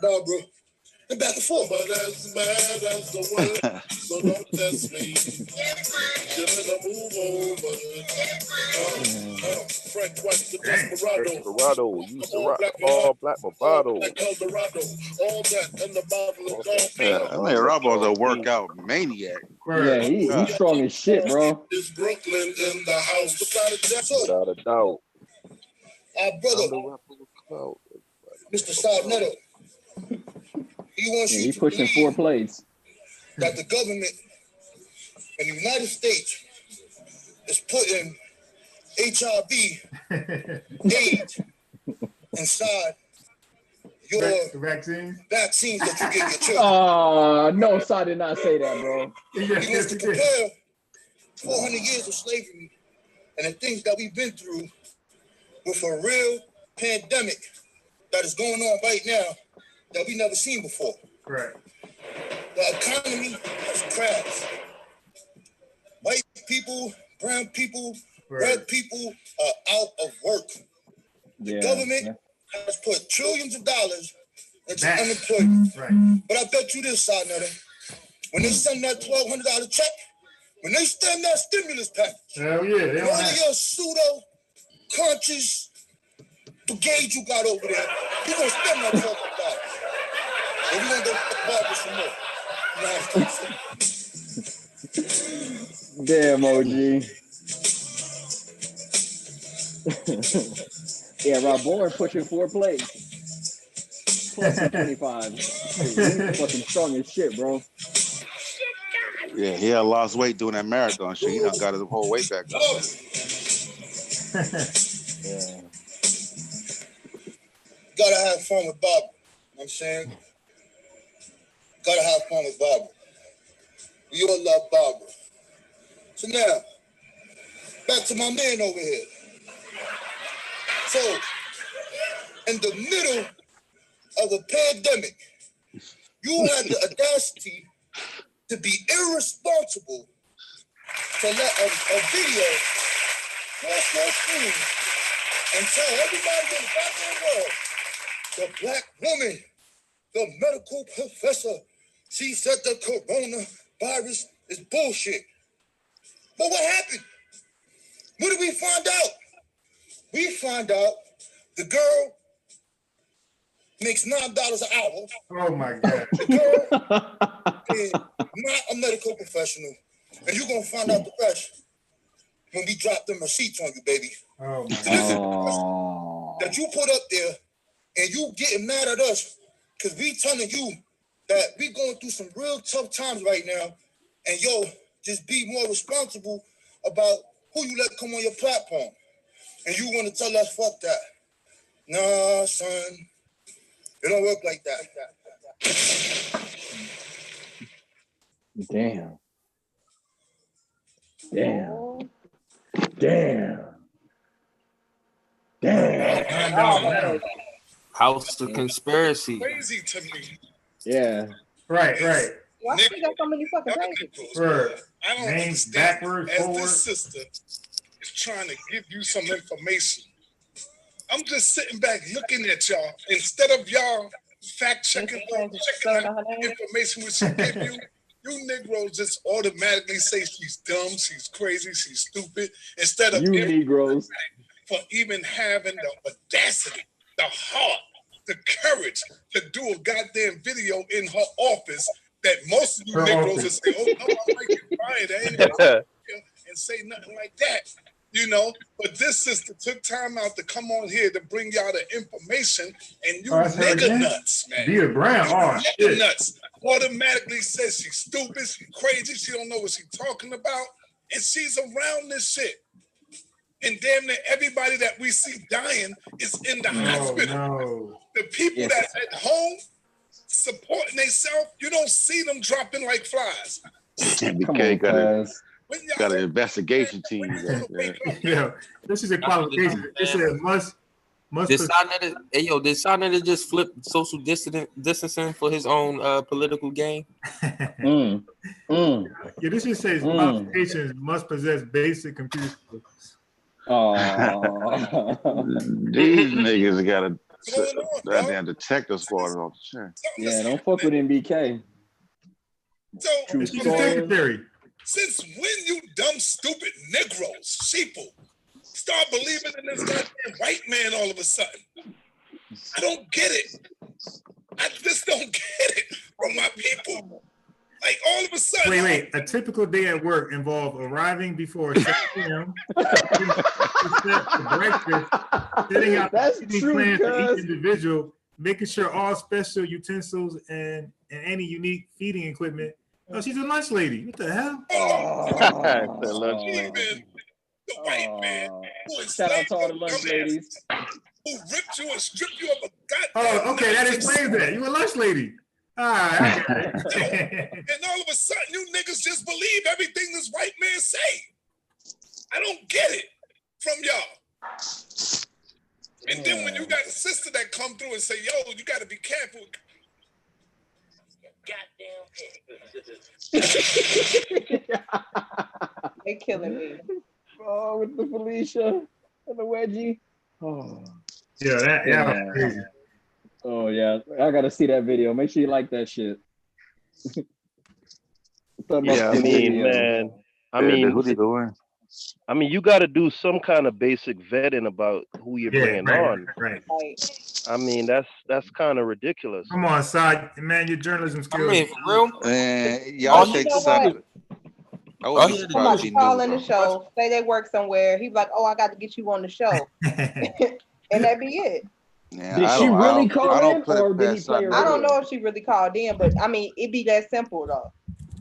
Barbara, and back and forth. But as bad as the word, so don't test me. Give it a move over. Frank White, the Desperado, used to rock all black bravado. Like Eldorado, all that and the bottle of Yeah, I mean, Robo's a workout maniac. Yeah, he's strong as shit, bro. Is Brooklyn in the house? Without a doubt. Our brother, Mr. SANETER, he wants you He's to pushing 4 plates. that the government in the United States is putting HIV, AIDS inside your vaccines that you give your children. No, Sa did not say that, bro. He wants to compare 400 years of slavery and the things that we've been through with a real pandemic that is going on right now that we never seen before. Right. The economy has crashed. White people, brown people, red people are out of work. The government has put trillions of dollars into unemployment. Right. But I bet you this, SANETER, when they send that $1,200 check, when they send that stimulus package, hell yeah, they all of your pseudo-conscious brigade you got over there, you're going to spend that $1,200. And we're going to go Barbara some more. Damn, OG. Yeah, Rob Bourne pushing 4 plates. Plus 25. He's fucking strong as shit, bro. Yeah, he had lost weight doing that marathon shit. He done got his whole weight back up. Yeah. Gotta have fun with Bob. You know what I'm saying? Gotta have fun with Barbara. We all love Barbara. So now, back to my man over here. So, in the middle of a pandemic, you had the audacity to be irresponsible to let a video cross your screen and tell everybody in the goddamn world, the black woman, the medical professor, she said the coronavirus is bullshit. But what happened? What did we find out? We find out the girl makes $9 an hour. Oh my God. The girl is not a medical professional. And you're going to find out the rest when we drop them receipts on you, baby. Oh my God. That you put up there and you getting mad at us because we telling you that we going through some real tough times right now. And yo, just be more responsible about who you let come on your platform. And you want to tell us, fuck that. Nah, son. It don't work like that. Damn. Damn. Damn. Damn. House of conspiracy. Crazy to me. Yeah. Right. Why she got so many fucking pages? I don't Names understand. backward, As forward. this sister is trying to give you some information, I'm just sitting back looking at y'all. Instead of y'all fact checking information which she give you, you Negroes just automatically say she's dumb, she's crazy, she's stupid. Instead of you Negroes for even having the audacity, the heart, the courage to do a goddamn video in her office that most of you Negroes will say, oh, no, I like it, Brian, I ain't gonna and say nothing like that. You know, but this sister took time out to come on here to bring y'all the information, and you nigga nuts, man. Be a Brown, nigga nuts automatically says she's stupid, she's crazy, she don't know what she's talking about, and she's around this shit. And damn near everybody that we see dying is in the hospital. No. The people that's at home supporting themselves, you don't see them dropping like flies. Got an investigation team. Yeah, this is a qualification. This is must. Did SANETER just flip social distancing for his own political gain? Yeah, this just says qualifications must possess basic computer skills. These niggas got a goddamn detective squad on the chair. Yeah, don't fuck with MBK. So, secretary. Since when you dumb, stupid Negroes, sheeple, start believing in this goddamn white man all of a sudden? I don't get it. I just don't get it from my people. Like all of a sudden. Wait. A typical day at work involves arriving before 7 p.m. breakfast, setting out the plans for each individual, making sure all special utensils and any unique feeding equipment. Oh, she's a lunch lady. What the hell? The white man who shout out to all the lunch ladies who ripped you and stripped you of a goddamn. Oh, okay, that explains that. You a lunch lady. All right, I get it. And all of a sudden, you niggas just believe everything this white man say. I don't get it from y'all. And then when you got a sister that come through and say, yo, you got to be careful. They killing me. Oh, with the Felicia and the wedgie. Oh. Yeah, that was crazy. Oh yeah, I gotta see that video. Make sure you like that shit. Yeah, I mean, man. I mean, who they doing? I mean, you got to do some kind of basic vetting about who you're bringing on. Right. I mean, that's kind of ridiculous. Come on, Side, man, your journalism skills. I mean, for real? Y'all take the side. Somebody call in the show, say they work somewhere. He be like, "Oh, I got to get you on the show," and that be it. Yeah, did she really call in, or did he play her? I don't know if she really called in, but I mean, it be that simple though.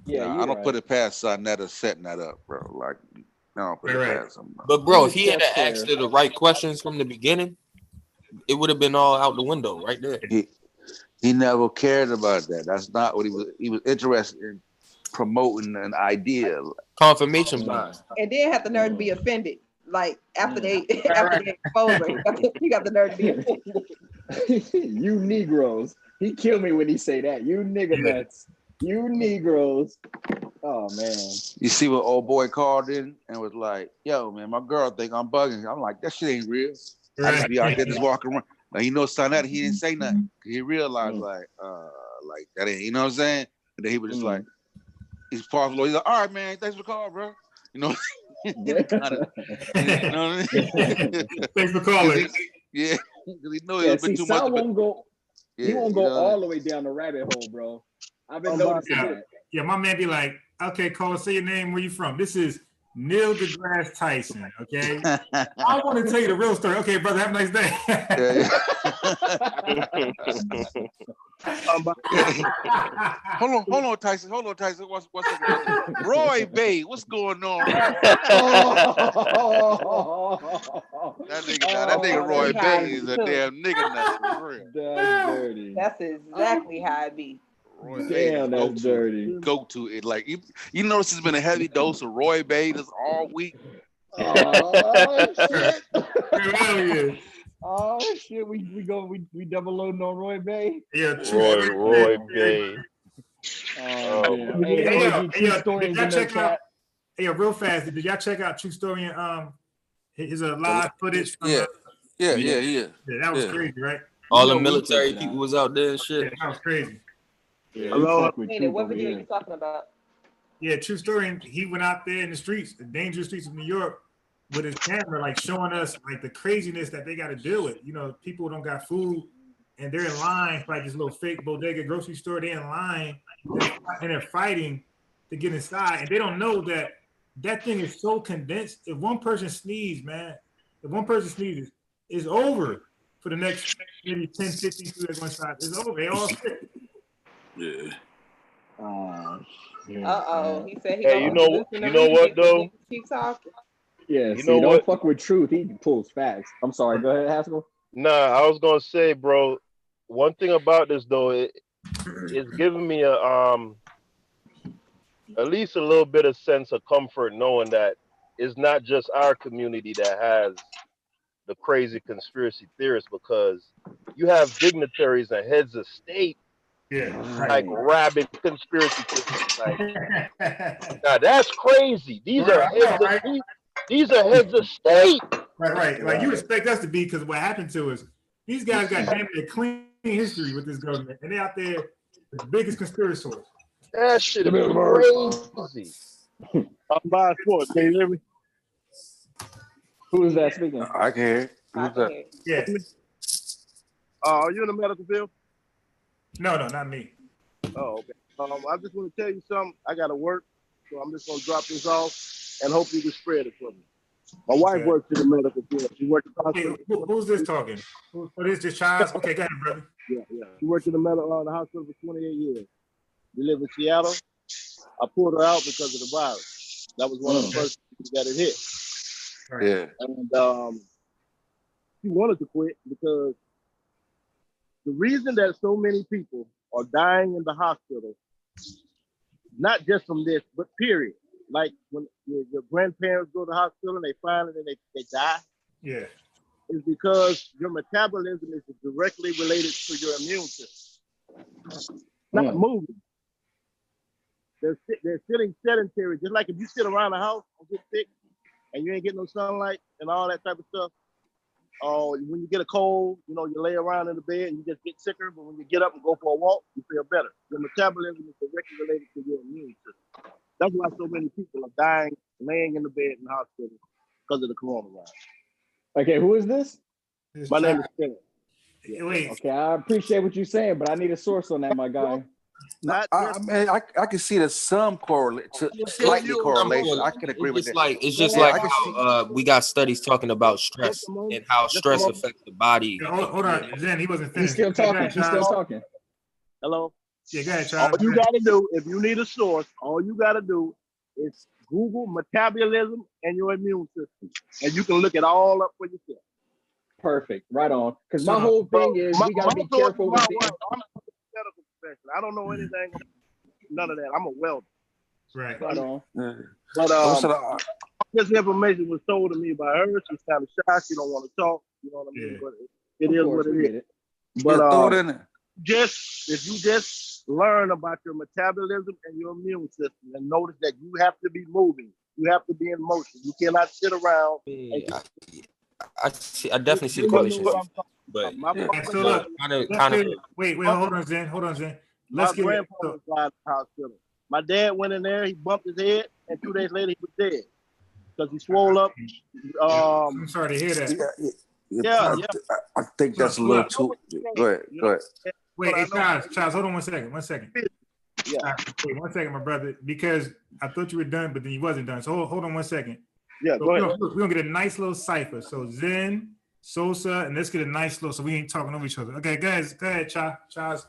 Yeah, I don't put it past SANETER setting that up, bro. Like, no, put it past him. But bro, if he had asked her the right questions from the beginning, it would have been all out the window right there. He never cared about that. That's not what he was. He was interested in promoting an idea. Confirmation bias. And then have the nerve to be offended. Like after they expose her, you got the nerve to be offended. You Negroes. He killed me when he say that. You nigga nuts. You Negroes. Oh man. You see what old boy called in and was like, yo, man, my girl think I'm bugging. I'm like, that shit ain't real. I just be out there just walking around. Now, you know, SANETER, he didn't say nothing. He realized like that ain't, you know what I'm saying? And then he was just like, he's paused. He's like, all right, man, thanks for the call, bro. You know, you know what I mean? Thanks for calling. Yeah, because he knows it's been too much. He won't go all the way down the rabbit hole, bro. I've been noticing that. Yeah, my man be like, okay, call, say your name, where you from? This is Neil deGrasse Tyson, okay? I want to tell you the real story. Okay, brother, have a nice day. Hold on, Tyson. What's Roy Bay? What's going on? That nigga Roy Bay is a damn nigga nut for real. That's dirty. That's exactly how it be. Roy Damn, that's dirty. Go to it. Like you notice it's been a heavy dose of Roy Bay this all week. Oh shit. Hell yeah. Oh shit, we double loading on Roy Bay. Yeah, Roy Bay. Oh wild, Yeah. bro. Hey, Hey, any true did stories y'all in the check out? chat? Hey, real fast, did y'all check out True Story and his live footage from? Yeah, Yeah, yeah. that was crazy, right? All You the know, we military checked it people out. was out there and Yeah, shit. that was crazy. Yeah, we Hello? fuck with Truth What over video here. you talking about? Yeah, True Story. And he went out there in the streets, the dangerous streets of New York, with his camera, like showing us like the craziness that they got to deal with. You know, people don't got food, and they're in line for like this little fake bodega grocery store. They're in line and they're fighting to get inside, and they don't know that that thing is so condensed. If one person sneezes, man, if one person sneezes, it's over for the next maybe 10, 15 people that go inside. It's over. They all sick. Yeah. Uh-oh. He said he Hey, gonna listen to you know what remix though? and keep talking. Yeah, You see, know don't what? fuck with Truth. He pulls facts. I'm sorry. Go ahead, Haskell. Nah, I was gonna say, bro. One thing about this though, it's giving me a at least a little bit of sense of comfort knowing that it's not just our community that has the crazy conspiracy theorists, because you have dignitaries and heads of state Yeah, like rabid conspiracy theorists. Like, now that's crazy. These are right, heads of right, these are heads of state. right. Like you expect us to be, because what happened to us, these guys got damn near clean history with this government, and they out there the biggest conspiracy. That shit is crazy. I'm by sports. Can you hear me? Who is that speaking? I can hear. I Who's can that? hear you. Yeah. Are you in the medical field? No, not me. Oh, okay. I just want to tell you something. I got to work, so I'm just going to drop this off and hope you can spread it for me. My wife works in the medical field. She works in the Okay, hospital. who's this talking? Who is this Charles? Okay, go ahead, brother. Yeah. She worked in the the hospital for 28 years. We live in Seattle. I pulled her out because of the virus. That was one of the first things that it hit. Right. Yeah. And she wanted to quit because the reason that so many people are dying in the hospital, not just from this, but period. Like when your grandparents go to the hospital and they find it and they die, Yeah. is because your metabolism is directly related to your immune system. Not moving. They're sitting sedentary. Just like if you sit around the house and get sick and you ain't getting no sunlight and all that type of stuff. When you get a cold, you lay around in the bed and you just get sicker. But when you get up and go for a walk, you feel better. Your metabolism is directly related to your immune system. That's why so many people are dying, laying in the bed in the hospital because of the coronavirus. Okay, who is this? My name is Ken. Wait. Okay, I appreciate what you're saying, but I need a source on that, my guy. I can see there's some slightly correlation. I can agree with that. It's just like how we got studies talking about stress and how stress affects the body. Hold on, Zen, he wasn't finished. He's still talking. He's still talking. Hello? Yeah, go ahead, Charles. All you got to do, if you need a source, all you got to do is Google metabolism and your immune system. And you can look it all up for yourself. Perfect. Right on. Because my whole thing is we got to be careful with the... I'm a medical professional. I don't know anything, none of that. I'm a welder. Right. Right on. But this information was told to me by her. She's kind of shy. She don't want to talk. You know what I mean? Yeah. But it is what it is. But throw it in there. If you just learn about your metabolism and your immune system and notice that you have to be moving, you have to be in motion. You cannot sit around. I definitely see the correlation. But so look, kind of. Wait, hold on, Zen. My grandfather died in the hospital. My dad went in there, he bumped his head, and 2 days later he was dead because he swole up. I'm sorry to hear that. Yeah. I think that's a little too. Go ahead. Wait, hey, Charles, hold on 1 second. Yeah. Wait 1 second, my brother, because I thought you were done, but then you wasn't done. So hold on 1 second. Yeah, so go ahead. We're gonna get a nice little cipher. So Zen, Sosa, and let's get a nice little, so we ain't talking over each other. Okay, guys, go ahead, Charles.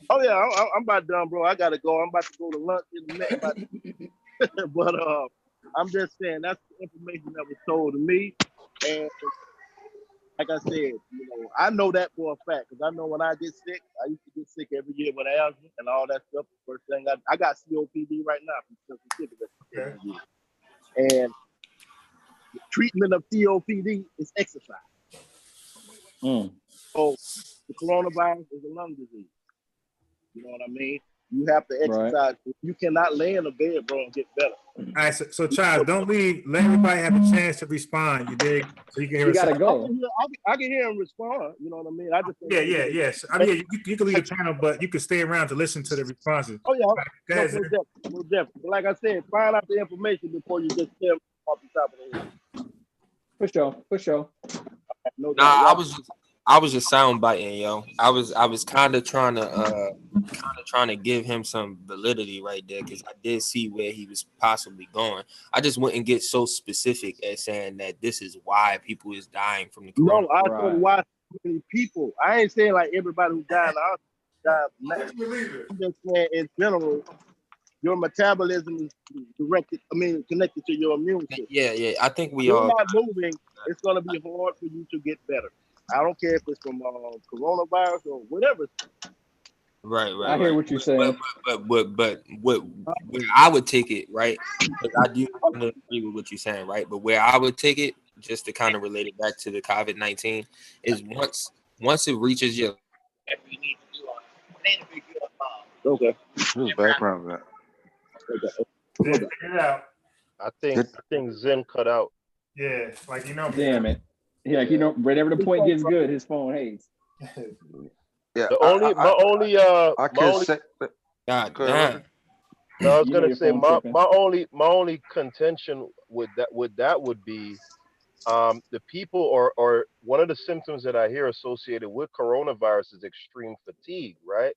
Oh yeah, I'm about done, bro. I gotta go. I'm about to go to lunch in a minute. But I'm just saying that's the information that was told to me, and like I said, I know that for a fact because I know when I get sick, I used to get sick every year with asthma and all that stuff. First thing I got COPD right now from cigarettes. Okay. And the treatment of COPD is exercise. So the coronavirus is a lung disease. You know what I mean? You have to exercise. You cannot lay in a bed, bro, and get better. All right, so Charles, don't leave. Let everybody have a chance to respond. You dig? So you can hear. You gotta go. I can hear him respond. You know what I mean? I just yes. I mean, you can leave the panel, but you can stay around to listen to the responses. Oh yeah, Go ahead, most definitely. But like I said, find out the information before you just tell off the top of the head. For sure. No doubt. I was just sound biting, yo. I was kind of trying to give him some validity right there because I did see where he was possibly going. I just wouldn't get so specific as saying that this is why people is dying from the corona. No, I said why so many people. I ain't saying like everybody who died in the hospital died. I'm just saying in general, your metabolism is connected to your immune system. Yeah. I think You're not moving. It's gonna be hard for you to get better. I don't care if it's from coronavirus or whatever. Right. I hear what you're saying. But where I would take it, right? Because I do agree with what you're saying, right? But where I would take it, just to kind of relate it back to the COVID-19, is once it reaches your. Okay. Who's background that? Figure it out. I think Zen cut out. Yeah, like you know. Damn it. Yeah, you know, whenever the point gets good, his phone hates. Yeah. I was gonna say my only contention with that would be the people or one of the symptoms that I hear associated with coronavirus is extreme fatigue, right?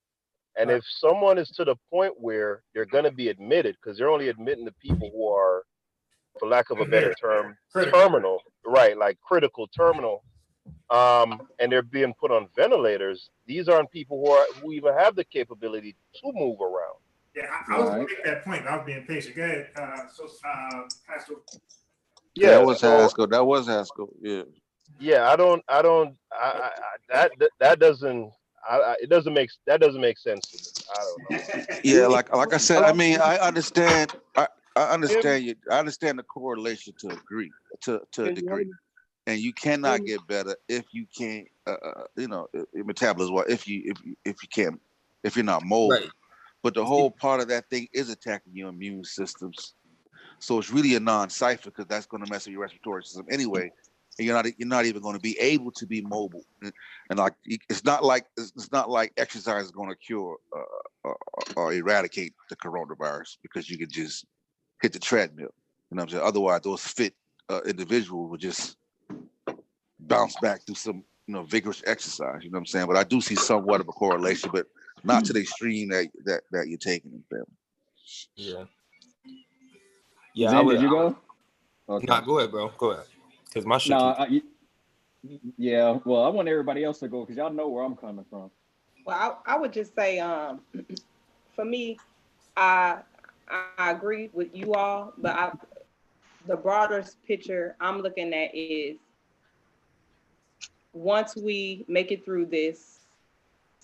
And if someone is to the point where they're gonna be admitted, because they're only admitting the people who are, for lack of a better term, terminal, right? Like critical terminal. And they're being put on ventilators. These aren't people who even have the capability to move around. Yeah, I was going to make that point. I was being patient. Go ahead, Haskell. Yeah, that was Haskell. That was Haskell. Yeah. Yeah, that doesn't make sense to me. I don't know. Yeah, like I said, I mean, I understand. I understand you. I understand the correlation to a degree. And you cannot get better if you can't, your metabolism. If you're not mobile. Right. But the whole part of that thing is attacking your immune systems. So it's really a non-cipher because that's going to mess with your respiratory system anyway. And you're not even going to be able to be mobile. And like it's not like exercise is going to cure or eradicate the coronavirus because you could just hit the treadmill. You know what I'm saying? Otherwise, those fit individuals would just bounce back through some vigorous exercise. You know what I'm saying? But I do see somewhat of a correlation, but not to the extreme that you're taking in family. Yeah. Zen, did you go? Okay. Nah, go ahead, bro. Go ahead. Because my shit. Yeah. Well, I want everybody else to go because y'all know where I'm coming from. Well, I would just say, for me, I agree with you all, but the broader picture I'm looking at is once we make it through this,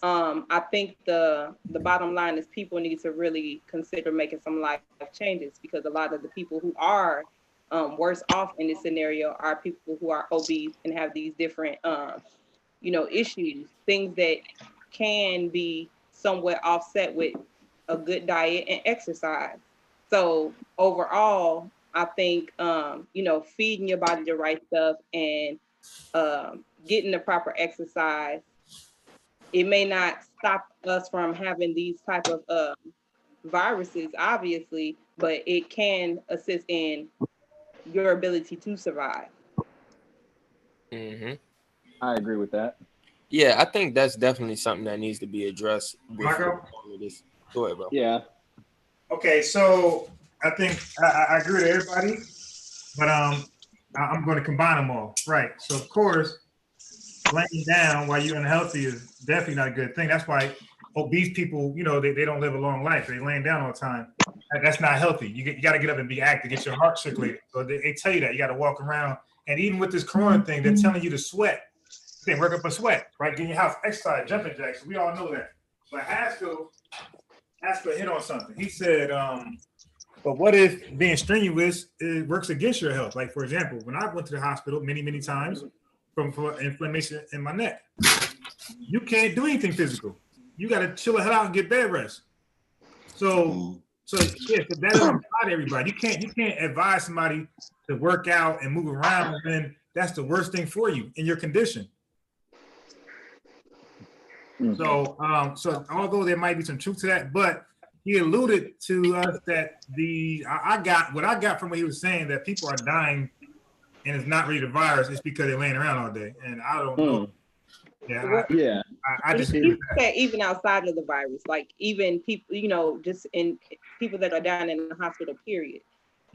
I think the bottom line is people need to really consider making some life changes because a lot of the people who are worse off in this scenario are people who are obese and have these different, issues, things that can be somewhat offset with a good diet and exercise. So overall, I think, feeding your body the right stuff and getting the proper exercise, it may not stop us from having these type of viruses, obviously, but it can assist in your ability to survive. Mm-hmm. I agree with that. Yeah, I think that's definitely something that needs to be addressed. Marco? Go ahead, bro. Yeah. Okay, so I think I agree with everybody, but I'm going to combine them all. Right. So of course, laying down while you're unhealthy is definitely not a good thing. That's why obese people, they don't live a long life. They're laying down all the time. That's not healthy. You got to get up and be active, get your heart circulated. So they tell you that you got to walk around. And even with this corona thing, they're telling you to sweat. They work up a sweat, right? Get in your house, exercise, jumping jacks. We all know that. But Haskell hit on something. He said, but what if being strenuous it works against your health? Like, for example, when I went to the hospital many times for inflammation in my neck, you can't do anything physical. You got to chill the hell out and get bed rest. So yeah, so that doesn't apply to everybody. You can't advise somebody to work out and move around, and then that's the worst thing for you in your condition. So so although there might be some truth to that, but he alluded to us that I got from what he was saying, that people are dying and it's not really the virus, it's because they're laying around all day. And I don't know. Yeah, I just he said even outside of the virus, like even people, you know, just in people that are down in the hospital, period.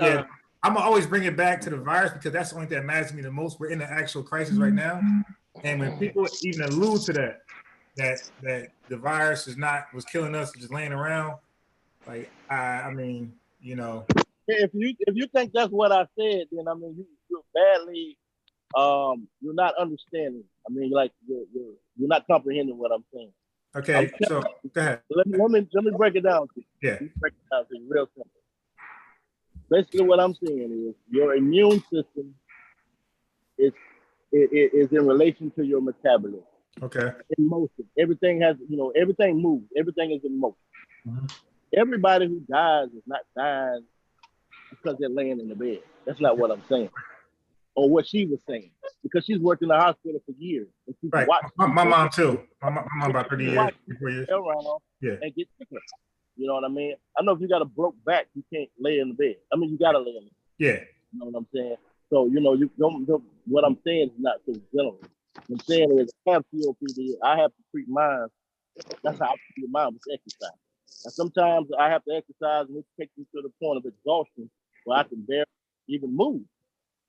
Yeah, I'm gonna always bring it back to the virus because that's the only thing that matters to me the most. We're in the actual crisis right now, and when people even allude to that the virus was killing us, just laying around, like I mean, you know. If you think that's what I said, then I mean you're badly you're not understanding. I mean, like you're not comprehending what I'm saying. Okay, so go ahead. Let me break it down to you. Yeah. Let me break it down to you real simple. Basically, what I'm saying is your immune system is in relation to your metabolism. Okay. In motion, everything has, you know, everything moves. Everything is in motion. Mm-hmm. Everybody who dies is not dying because they're laying in the bed. That's not what I'm saying. Or what she was saying, because she's worked in the hospital for years. And she's right. My mom too. My mom about 30 years, 4 years. Around yeah. And get sicker. You know what I mean? I know if you got a broke back, you can't lay in the bed. I mean, you got to lay in the bed. Yeah. You know what I'm saying? So, you know, you don't, what I'm saying is not so general. What I'm saying is I have COPD. I have to treat mine. That's how I treat mine with exercise. And sometimes I have to exercise and it takes me to the point of exhaustion where I can barely even move.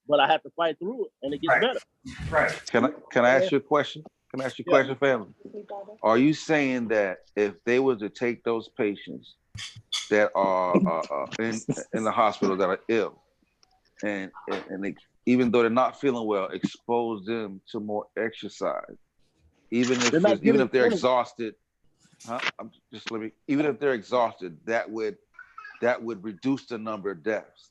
But I have to fight through it, and it gets better. Right. Can I ask you a question? Can I ask you a question, family? Are you saying that if they were to take those patients that are in the hospital that are ill, and they, even though they're not feeling well, expose them to more exercise, even if they're exhausted, even if they're exhausted, that would reduce the number of deaths?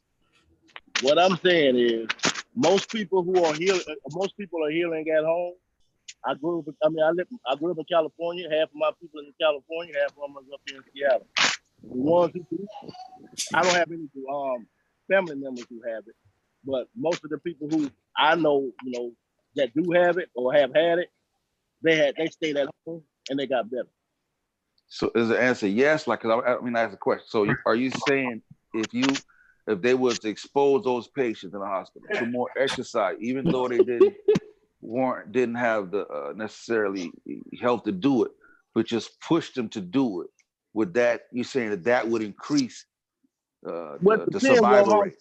What I'm saying is, most people are healing at home. I grew up in California. Half of my people in California, half of them are up here in Seattle. The ones who do, I don't have any family members who have it, but most of the people who I know, you know, that do have it or have had it, they stayed at home and they got better. So is the answer yes? Like, I mean, I asked a question. So are you saying if they were to expose those patients in the hospital to more exercise, even though they didn't have the necessarily health to do it, but just push them to do it, you saying that would increase the survival rate?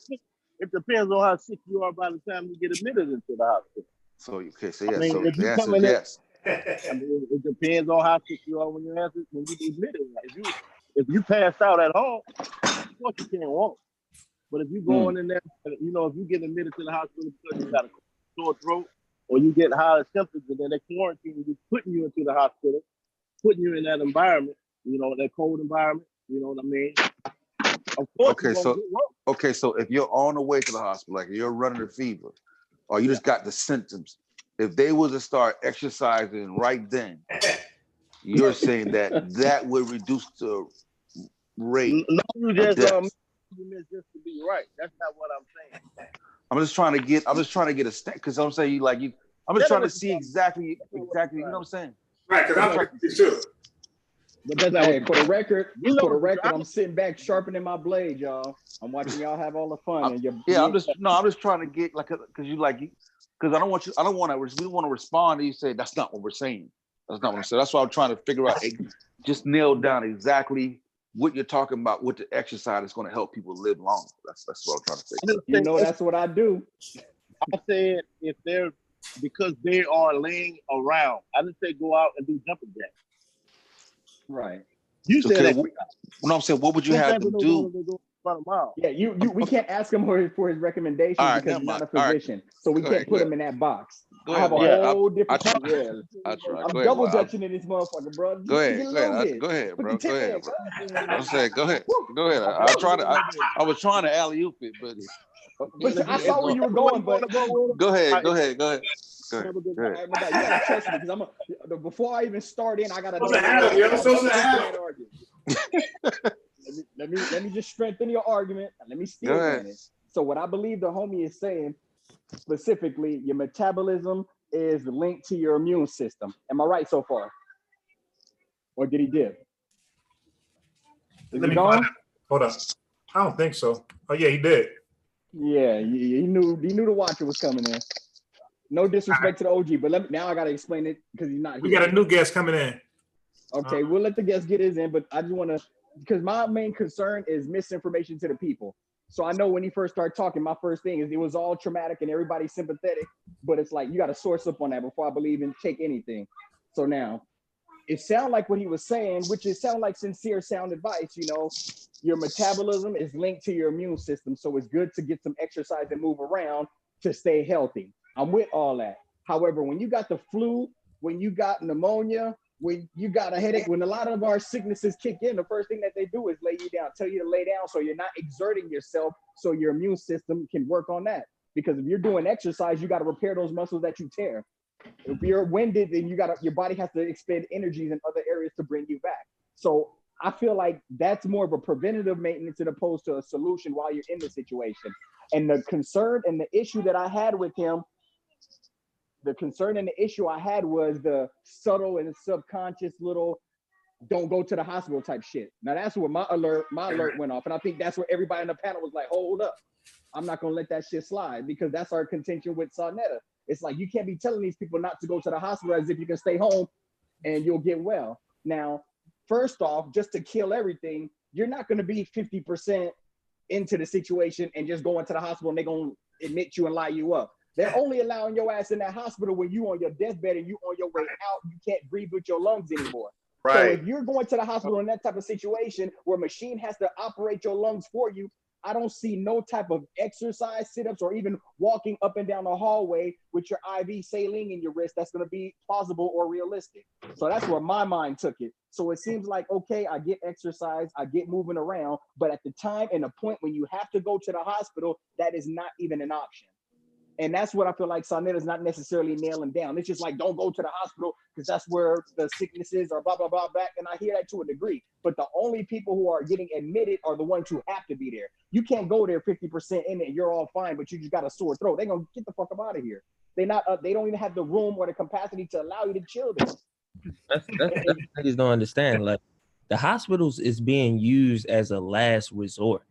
It depends on how sick you are by the time you get admitted into the hospital. So okay, so yes, I mean, so the answer is yes. I mean, it depends on how sick you are when you get admitted. If you pass out at home, of course you can't walk. But if you go in there, you know, if you get admitted to the hospital because you got a sore throat or you get high symptoms and then they quarantine you, putting you into the hospital, putting you in that environment, you know, that cold environment, you know what I mean? Of course. So if you're on the way to the hospital, like you're running a fever, or you just got the symptoms, if they were to start exercising right then, you're saying that would reduce the rate. No, you just just to be right. That's not what I'm saying. I'm just trying to get a step, because I'm saying I'm just trying to see exactly, you know what I'm saying? Right, because I'm sure. But that's for the record, I'm sitting back sharpening my blade, y'all. I'm watching y'all have all the fun. I'm just trying to get because we don't want to respond and you say that's not what we're saying. That's not what I'm saying. That's why I'm trying to figure out, just nail down exactly what you're talking about, what the exercise is going to help people live longer. That's what I'm trying to figure out. You know, that's what I do. I said because they are laying around. I didn't say go out and do jumping jacks. Right. You said that. No, I'm saying, what would you have them do? Yeah, we can't ask him for his recommendations because he's not a physician. So we can't put him in that box. I have a whole different. I'm double dutching in this motherfucker, bro. Go ahead, bro. Go ahead. I'm saying, go ahead. I was trying to alley-oop it, but I saw where you were going. But go ahead. You gotta trust me because before I even start in, I gotta know. let me just strengthen your argument. Let me steal on it. So what I believe the homie is saying specifically, your metabolism is linked to your immune system. Am I right so far? Or did he dip? Let me find out. Hold up. I don't think so. Oh yeah, he did. Yeah, he knew the watcher was coming in. No disrespect to the OG, but now I gotta explain it because he's not here. We got a new guest coming in. Okay, we'll let the guest get his in, but I just want to, because my main concern is misinformation to the people. So I know when he first started talking, my first thing is it was all traumatic and everybody's sympathetic, but it's like you got to source up on that before I believe in take anything. So now, it sounded like what he was saying, which is sound like sincere sound advice. You know, your metabolism is linked to your immune system, so it's good to get some exercise and move around to stay healthy. I'm with all that. However, when you got the flu, when you got pneumonia, when you got a headache, when a lot of our sicknesses kick in, the first thing that they do is lay you down, tell you to lay down so you're not exerting yourself, so your immune system can work on that. Because if you're doing exercise, you got to repair those muscles that you tear. If you're winded, then your body has to expend energies in other areas to bring you back. So I feel like that's more of a preventative maintenance as opposed to a solution while you're in the situation. And the concern and the issue that I had with him, the concern and the issue I had was the subtle and subconscious little don't go to the hospital type shit. Now that's where my alert went off. And I think that's where everybody in the panel was like, hold up. I'm not gonna let that shit slide, because that's our contention with SANETER. It's like, you can't be telling these people not to go to the hospital as if you can stay home and you'll get well. Now, first off, just to kill everything, you're not gonna be 50% into the situation and just go into the hospital and they're gonna admit you and lie you up. They're only allowing your ass in that hospital when you on your deathbed and you on your way out, you can't breathe with your lungs anymore. Right. So if you're going to the hospital in that type of situation where a machine has to operate your lungs for you, I don't see no type of exercise, sit-ups, or even walking up and down the hallway with your IV saline in your wrist that's going to be plausible or realistic. So that's where my mind took it. So it seems like, okay, I get exercise, I get moving around, but at the time and the point when you have to go to the hospital, that is not even an option. And that's what I feel like SANETER is not necessarily nailing down. It's just like, don't go to the hospital because that's where the sicknesses are, blah, blah, blah, back. And I hear that to a degree. But the only people who are getting admitted are the ones who have to be there. You can't go there 50% in it, you're all fine, but you just got a sore throat. They're going to get the fuck up out of here. They don't even have the room or the capacity to allow you to chill there. That's what niggas don't understand. Like, the hospitals is being used as a last resort.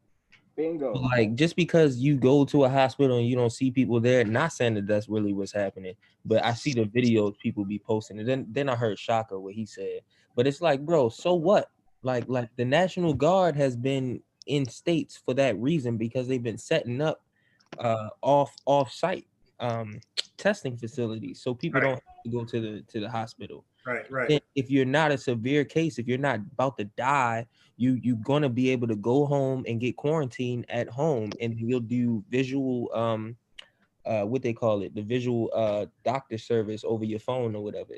Bingo. Like, just because you go to a hospital and you don't see people there, not saying that that's really what's happening, but I see the videos people be posting. And then I heard Shaka what he said. But it's like, bro, so what? Like the National Guard has been in states for that reason, because they've been setting up off-site testing facilities so people don't have to go to the hospital. Right. And if you're not a severe case, if you're not about to die, you're gonna be able to go home and get quarantined at home, and you'll do visual what they call it, the visual doctor service over your phone or whatever,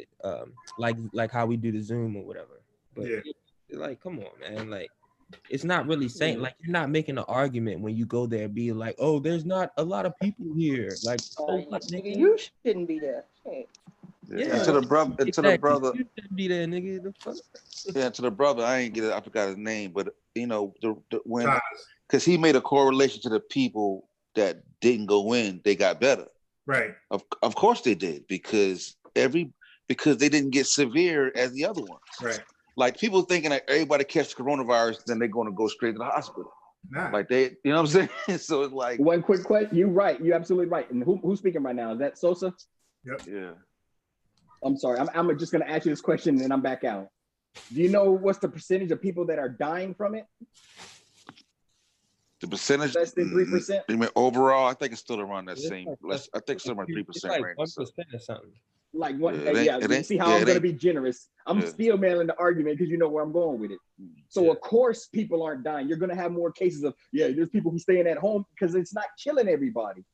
like how we do the Zoom or whatever. But like, come on, man, like, it's not really saying, like, you're not making an argument when you go there and be like, oh, there's not a lot of people here. Like, nigga, you shouldn't be there. Shit. Yeah, and to the brother, you shouldn't be there, nigga. The fuck? Yeah, to the brother, I forgot his name, but you know, when, because he made a correlation to the people that didn't go in, they got better. Right. Of course they did, because they didn't get severe as the other ones. Right. Like, people thinking that everybody catches coronavirus, then they're going to go straight to the hospital. Nah. Like, they, you know what I'm saying? So it's like, one quick question. You're right. You're absolutely right. And who's speaking right now? Is that Sosa? Yep. Yeah. I'm sorry. I'm just going to ask you this question and then I'm back out. Do you know what's the percentage of people that are dying from it? The percentage? Less than 3%? I mean, overall, I think it's still around that same. I think it's still around 3% like range. 1% or something. Like one, you see how I'm going to be generous. I'm still mailing the argument because you know where I'm going with it. So of course people aren't dying. You're going to have more cases of, there's people who staying at home because it's not killing everybody.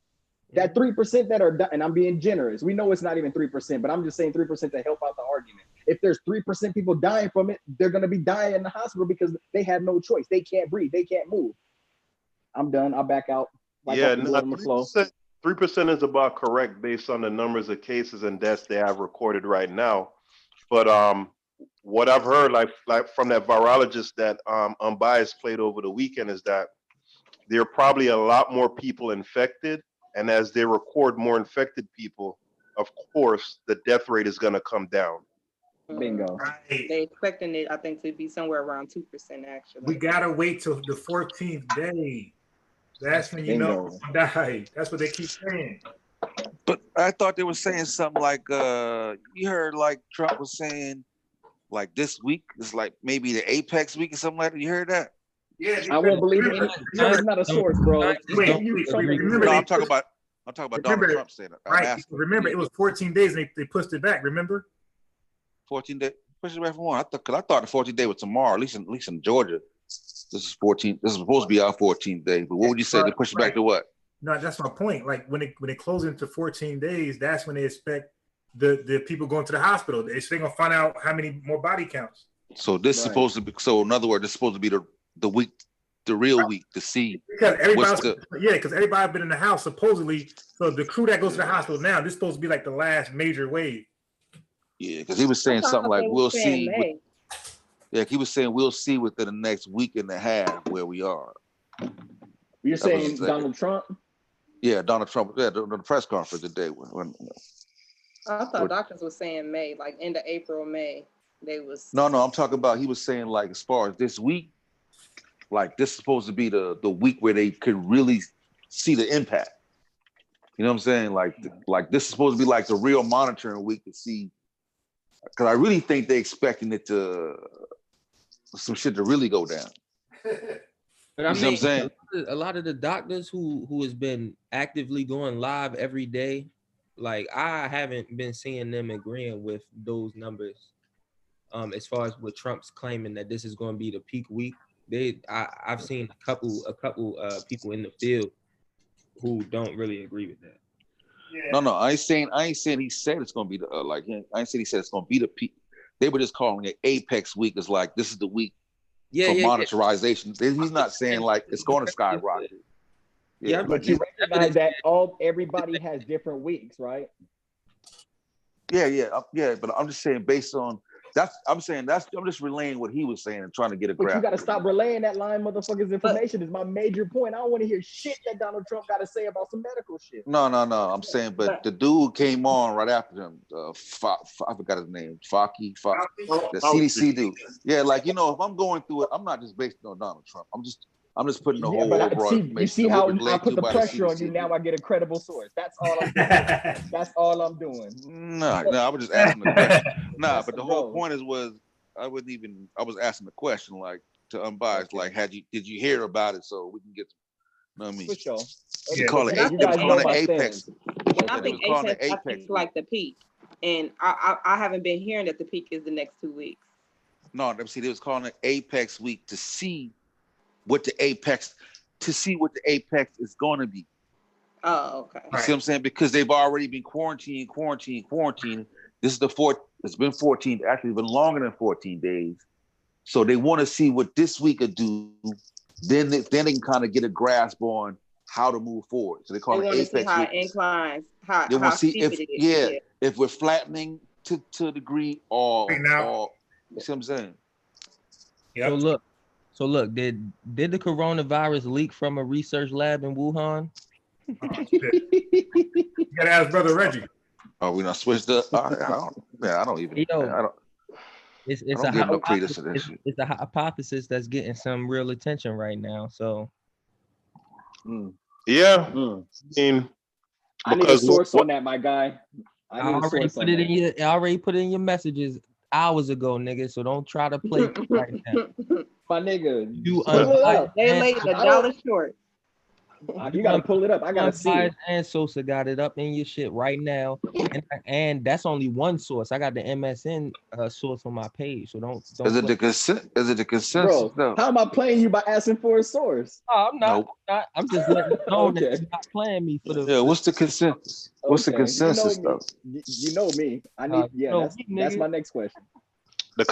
That 3% that are dying, and I'm being generous. We know it's not even 3%, but I'm just saying 3% to help out the argument. If there's 3% people dying from it, they're going to be dying in the hospital because they have no choice. They can't breathe. They can't move. I'm done. I'll back out. 3% is about correct based on the numbers of cases and deaths they have recorded right now. But what I've heard, like from that virologist that Unbiased played over the weekend, is that there are probably a lot more people infected, and as they record more infected people, of course, the death rate is going to come down. Bingo. Right. They expecting it, I think, to be somewhere around 2% actually. We gotta wait till the 14th day. That's when you know Bingo. die. That's what they keep saying. But I thought they were saying something like you heard like Trump was saying like this week is like maybe the apex week or something like that. You heard that? Yeah, I won't believe it. It's not a source, bro. remember, No, I'm talking about Donald Trump saying it. Right. Remember, it was 14 days and they pushed it back, remember? 14 days. Push it back for one. I thought the 14th day was tomorrow, at least in Georgia. This is 14. This is supposed to be our 14th day. But what would you say? They push it back to what? No, that's my point. Like when they close into 14 days, that's when they expect the people going to the hospital. They're gonna find out how many more body counts. So this is supposed to be. So in other words, this is supposed to be the week, the real week to see. Because everybody's been in the house supposedly. So the crew that goes to the hospital now, this is supposed to be like the last major wave. Yeah, because he was saying something like we'll see. He was saying we'll see within the next week and a half where we are. You're saying Donald Trump? Yeah, Donald Trump. Yeah, the press conference today. I thought doctors were saying May, like end of April, May. They was No, I'm talking about. He was saying like as far as this week, like this is supposed to be the week where they could really see the impact. You know what I'm saying? Like this is supposed to be like the real monitoring week to see. Because I really think they're expecting it to some shit to really go down. But I mean, what I'm saying? A lot of the doctors who has been actively going live every day, like I haven't been seeing them agreeing with those numbers. As far as what Trump's claiming that this is going to be the peak week, I've seen a couple people in the field who don't really agree with that. Yeah. No, I ain't saying he said it's gonna be the I ain't saying he said it's gonna be the peak. They were just calling it Apex Week. It's like this is the week for monetarization. He's not saying like it's going to skyrocket. But you recognize that everybody has different weeks, right? Yeah. But I'm just saying based on I'm just relaying what he was saying and trying to get a grasp. But you got to stop relaying that line motherfuckers information is my major point. I don't want to hear shit that Donald Trump got to say about some medical shit. No. I'm saying, but the dude came on right after him. I forgot his name. Fauci, the CDC dude. Yeah, like, you know, if I'm going through it, I'm not just based on Donald Trump. I'm just putting the whole overall information. You see how I put the pressure on you. Now I get a credible source. That's all I'm doing. That's all I'm doing. No, I was just asking the question. But the whole point was I was asking the question like to Unbiased, like did you hear about it so we can get, you know what I mean? For sure. They call it Apex. And I think Apex is like the peak. And I haven't been hearing that the peak is the next 2 weeks. No, they was calling it Apex Week to see what the apex is going to be. Oh, okay. You see what I'm saying? Because they've already been quarantined. This is the fourth. It's been 14. Actually, it's been longer than 14 days. So they want to see what this week will do. Then they can kind of get a grasp on how to move forward. So they call it Apex Week. How it inclines. They want to see if we're flattening to a degree or you see what I'm saying? Yep. So look, did the coronavirus leak from a research lab in Wuhan? You gotta ask Brother Reggie. Oh, we not switched up. I don't even. It's a hypothesis. It's a hypothesis that's getting some real attention right now. So, yeah. I need a source on that, my guy. I already put it in your messages hours ago, nigga. So don't try to play right now. My nigga, they laid $1 short. You gotta pull it up. I gotta see it. And Sosa got it up in your shit right now, and that's only one source. I got the MSN source on my page, so don't. Is it the consensus? Bro, how am I playing you by asking for a source? Oh, I'm not. I'm just letting you know that you're not playing me for the. Yeah, what's the consensus? What's the consensus though? You know me. I need. That's my next question. The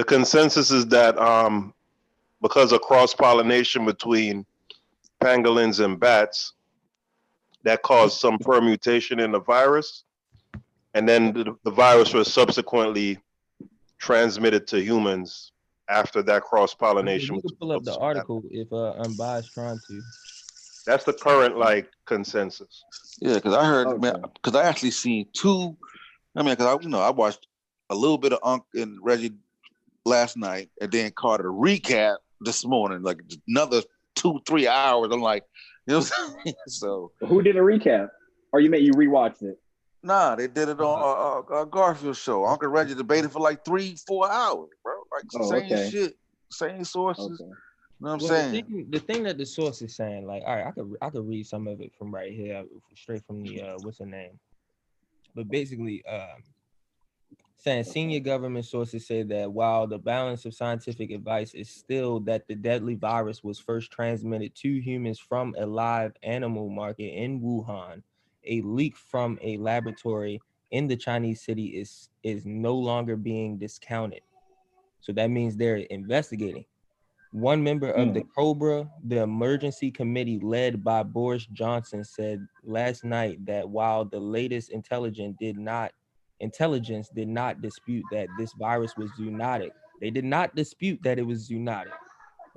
consensus is that because of cross-pollination between pangolins and bats, that caused some permutation in the virus, and then the virus was subsequently transmitted to humans after that cross pollination. You can pull up the article if Unbiased trying to. That's the current like consensus. Yeah, because I heard, man, because I actually seen two. I mean, because I watched a little bit of Unc and Reggie last night, and then caught a recap this morning, like another 2-3 hours. I'm like, you know, so who did a recap? Or you rewatched it? Nah, they did it on Garfield show. Uncle Reggie debated for like 3-4 hours, bro. Like same shit, same sources. Okay. You know what I'm saying? The thing that the source is saying, like, all right, I could read some of it from right here, straight from the what's her name. But basically, saying senior government sources say that while the balance of scientific advice is still that the deadly virus was first transmitted to humans from a live animal market in Wuhan, a leak from a laboratory in the Chinese city is no longer being discounted. So that means they're investigating. One member of the COBRA, the emergency committee led by Boris Johnson, said last night that while the latest intelligence did not dispute that this virus was zoonotic, they did not dispute that it was zoonotic,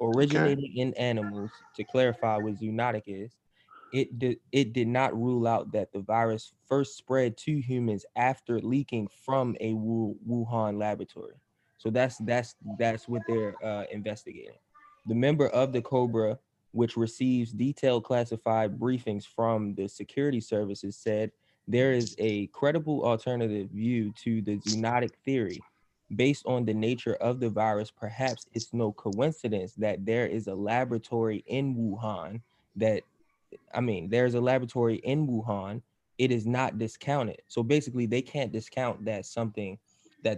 originating in animals. To clarify what zoonotic is, it did not rule out that the virus first spread to humans after leaking from a Wuhan laboratory. So that's what they're investigating. The member of the COBRA, which receives detailed classified briefings from the security services, said there is a credible alternative view to the zoonotic theory. Based on the nature of the virus, perhaps it's no coincidence that there is a laboratory in Wuhan there's a laboratory in Wuhan. It is not discounted. So basically, they can't discount that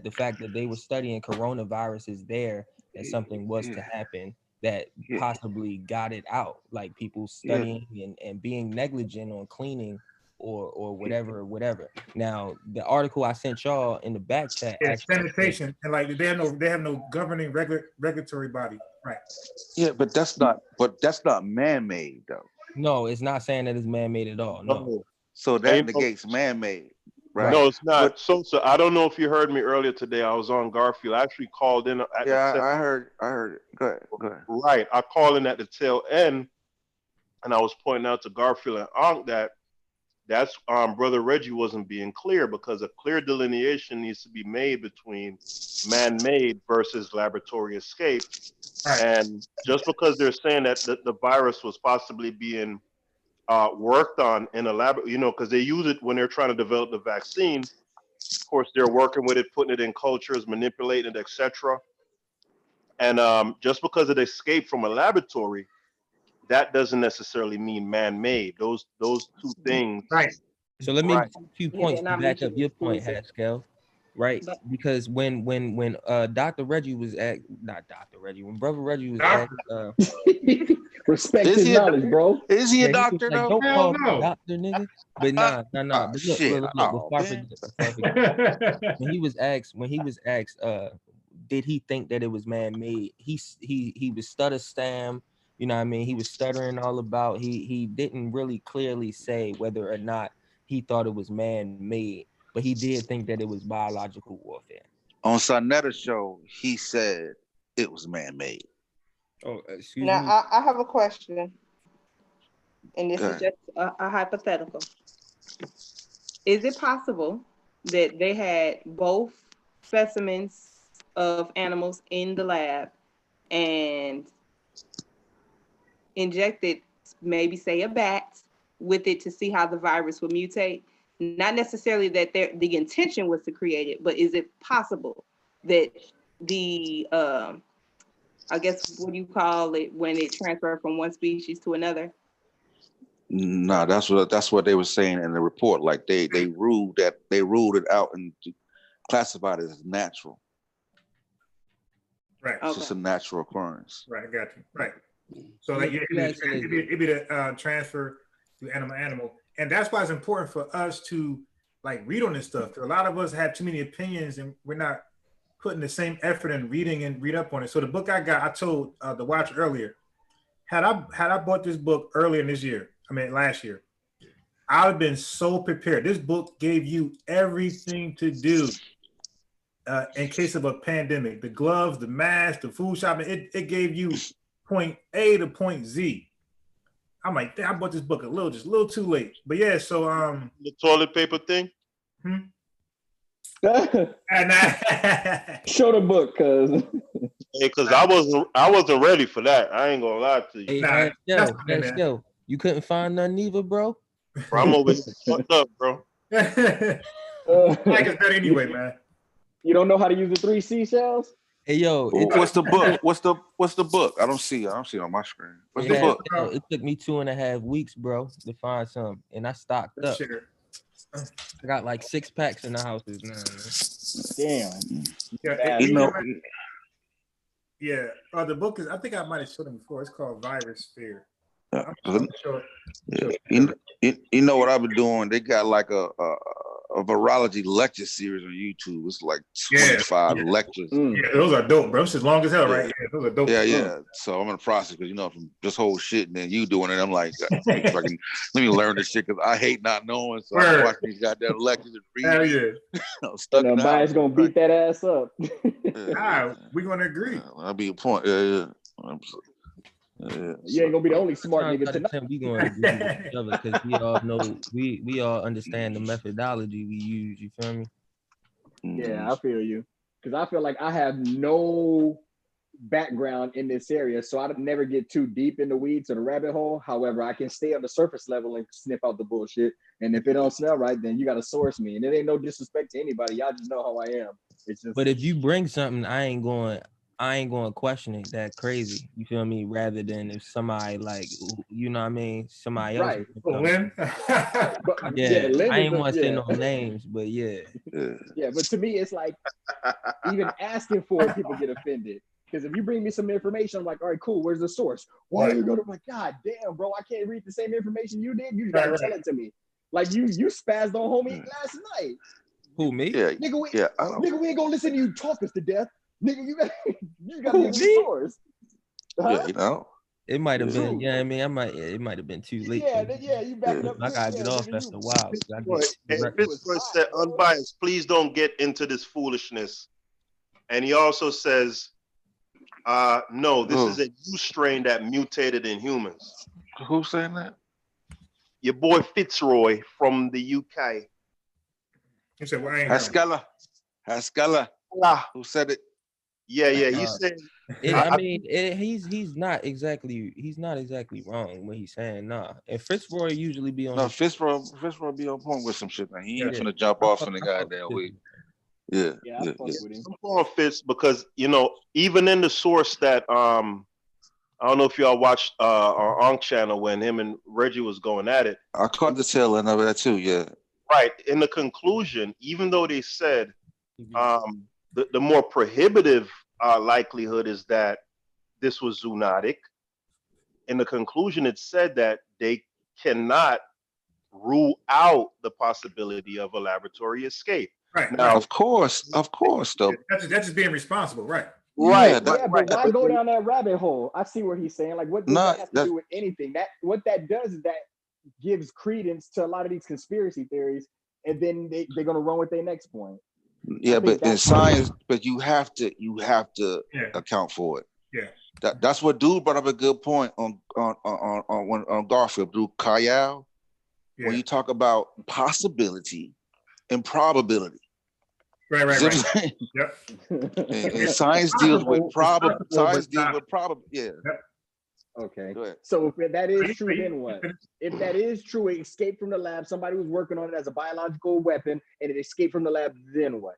the fact that they were studying coronaviruses there, that something was to happen that possibly got it out, like people studying and being negligent on cleaning or whatever. Now, the article I sent y'all in the back chat, sanitation, and like they have no governing regulatory body, right? Yeah, but that's not man-made though. No, it's not saying that it's man-made at all. No. So that negates man-made, right? No, it's not. So I don't know if you heard me earlier today. I was on Garfield. I actually called in. I heard it. Go ahead. Right. I called in at the tail end, and I was pointing out to Garfield and Ankh that's Brother Reggie wasn't being clear, because a clear delineation needs to be made between man-made versus laboratory escape. Right. And just because they're saying that the virus was possibly being worked on in a lab, because they use it when they're trying to develop the vaccine. Of course, they're working with it, putting it in cultures, manipulating it, etc. And just because it escaped from a laboratory, that doesn't necessarily mean man-made. Those two things. Right. So let me make 2 points to back up your point, Haskell. Right, because when Dr. Reggie was when Brother Reggie was asked, respect his knowledge, bro. Is he a doctor? Like, don't call him a doctor, nigga. But nah. But look, before I forget, when he was asked, did he think that it was man-made? He was stutter stam. You know what I mean? He was stuttering all about. He didn't really clearly say whether or not he thought it was man-made, but he did think that it was biological warfare. On SANETER show, he said it was man-made. Oh, excuse me. Now, I have a question, and this is just a hypothetical. Is it possible that they had both specimens of animals in the lab and injected, maybe say a bat, with it to see how the virus would mutate? Not necessarily that the intention was to create it, but is it possible that the I guess, what do you call it when it transferred from one species to another? No, that's what they were saying in the report. Like they ruled it out and classified it as natural. Right. It's just a natural occurrence. Right, I got you. Right. So like it'd be the transfer to animal. And that's why it's important for us to like read on this stuff. A lot of us have too many opinions and we're not putting the same effort in reading and read up on it. So the book I told the watch earlier, had I bought this book earlier in this year, last year, I would have been so prepared. This book gave you everything to do in case of a pandemic. The gloves, the mask, the food shopping, it gave you point A to point Z. I'm like, damn, I bought this book a little too late. But yeah, so The toilet paper thing. and Show the book, cuz. Hey, cause I wasn't ready for that. I ain't gonna lie to you. Hey, yo, you couldn't find none either, bro. Bro, I'm over here fucked up, bro. Like it's better anyway, man. You don't know how to use the 3 seashells? Hey, yo, What's the book? What's the book? I don't see it on my screen. What's the book? It took me 2.5 weeks, bro, to find some, and I stocked up. I got like 6 packs in the houses now. Damn. Yeah, the book is. I think I might have showed them before. It's called Virus Fear. You know what I've been doing? They got like a virology lecture series on YouTube. It's like 25 lectures. Yeah, those are dope, bro. It's as long as hell, right? Yeah, those are dope. Yeah. So I'm in the process because from this whole shit and then you doing it. I'm like, let me learn this shit because I hate not knowing. So I'm watching these goddamn lectures and reading. Hell yeah. I'm stuck in the Bias gonna beat that ass up. We're gonna agree. That'll be a point. Yeah. You ain't gonna be the only smart nigga tonight. We gonna agree with each other because we all know we all understand the methodology we use. You feel me? Yeah, I feel you. Because I feel like I have no background in this area, so I never get too deep in the weeds or the rabbit hole. However, I can stay on the surface level and sniff out the bullshit. And if it don't smell right, then you gotta source me. And it ain't no disrespect to anybody. Y'all just know how I am. It's just. But if you bring something, I ain't going to question it that crazy. You feel me? Rather than if somebody like, you know what I mean? Somebody else. Right. Lynn? I ain't want to say no names, but yeah. Yeah, but to me, it's like even asking for it, people get offended. Because if you bring me some information, I'm like, all right, cool. Where's the source? Why are you going to like, God damn, bro, I can't read the same information you did. You got to tell it to me. Like you spazzed on homie last night. Who, me? Yeah. Nigga, we ain't gonna listen to you talk us to death. Nigga, you gotta get the source. Yeah, It might have been, I mean, it might have been too late. You back it up. I gotta get off after a while. Fitzroy said, unbiased, please don't get into this foolishness. And he also says, no, this is a new strain that mutated in humans. Who's saying that? Your boy Fitzroy from the UK. He said, well, Haskella. Who said it? Yeah. He said. He's not exactly wrong when he's saying nah. And Fitzroy usually be on. No, Fitzroy be on point with some shit. Man. He ain't finna jump off on the goddamn week. Yeah. I fuck with him. I'm going Fitz because even in the source that I don't know if y'all watched our Onk channel when him and Reggie was going at it. I caught the tail end of that too. Yeah. Right. In the conclusion, even though they said the more prohibitive likelihood is that this was zoonotic, in the conclusion it said that they cannot rule out the possibility of a laboratory escape. Right. Now, of course, though. That's just being responsible, right? Right. But why go down that rabbit hole? I see what he's saying. Like, what does that have to do with anything? What that does is that gives credence to a lot of these conspiracy theories, and then they're gonna run with their next point. Yeah, but in science, you have to account for it. Yeah. That's what dude brought up a good point on Garfield, dude Kyle. Yeah. When you talk about possibility and probability. Right. Yep. And science deals with yeah. Yep. Okay. So if that is true, then what? If that is true, it escaped from the lab, somebody was working on it as a biological weapon, and it escaped from the lab, then what?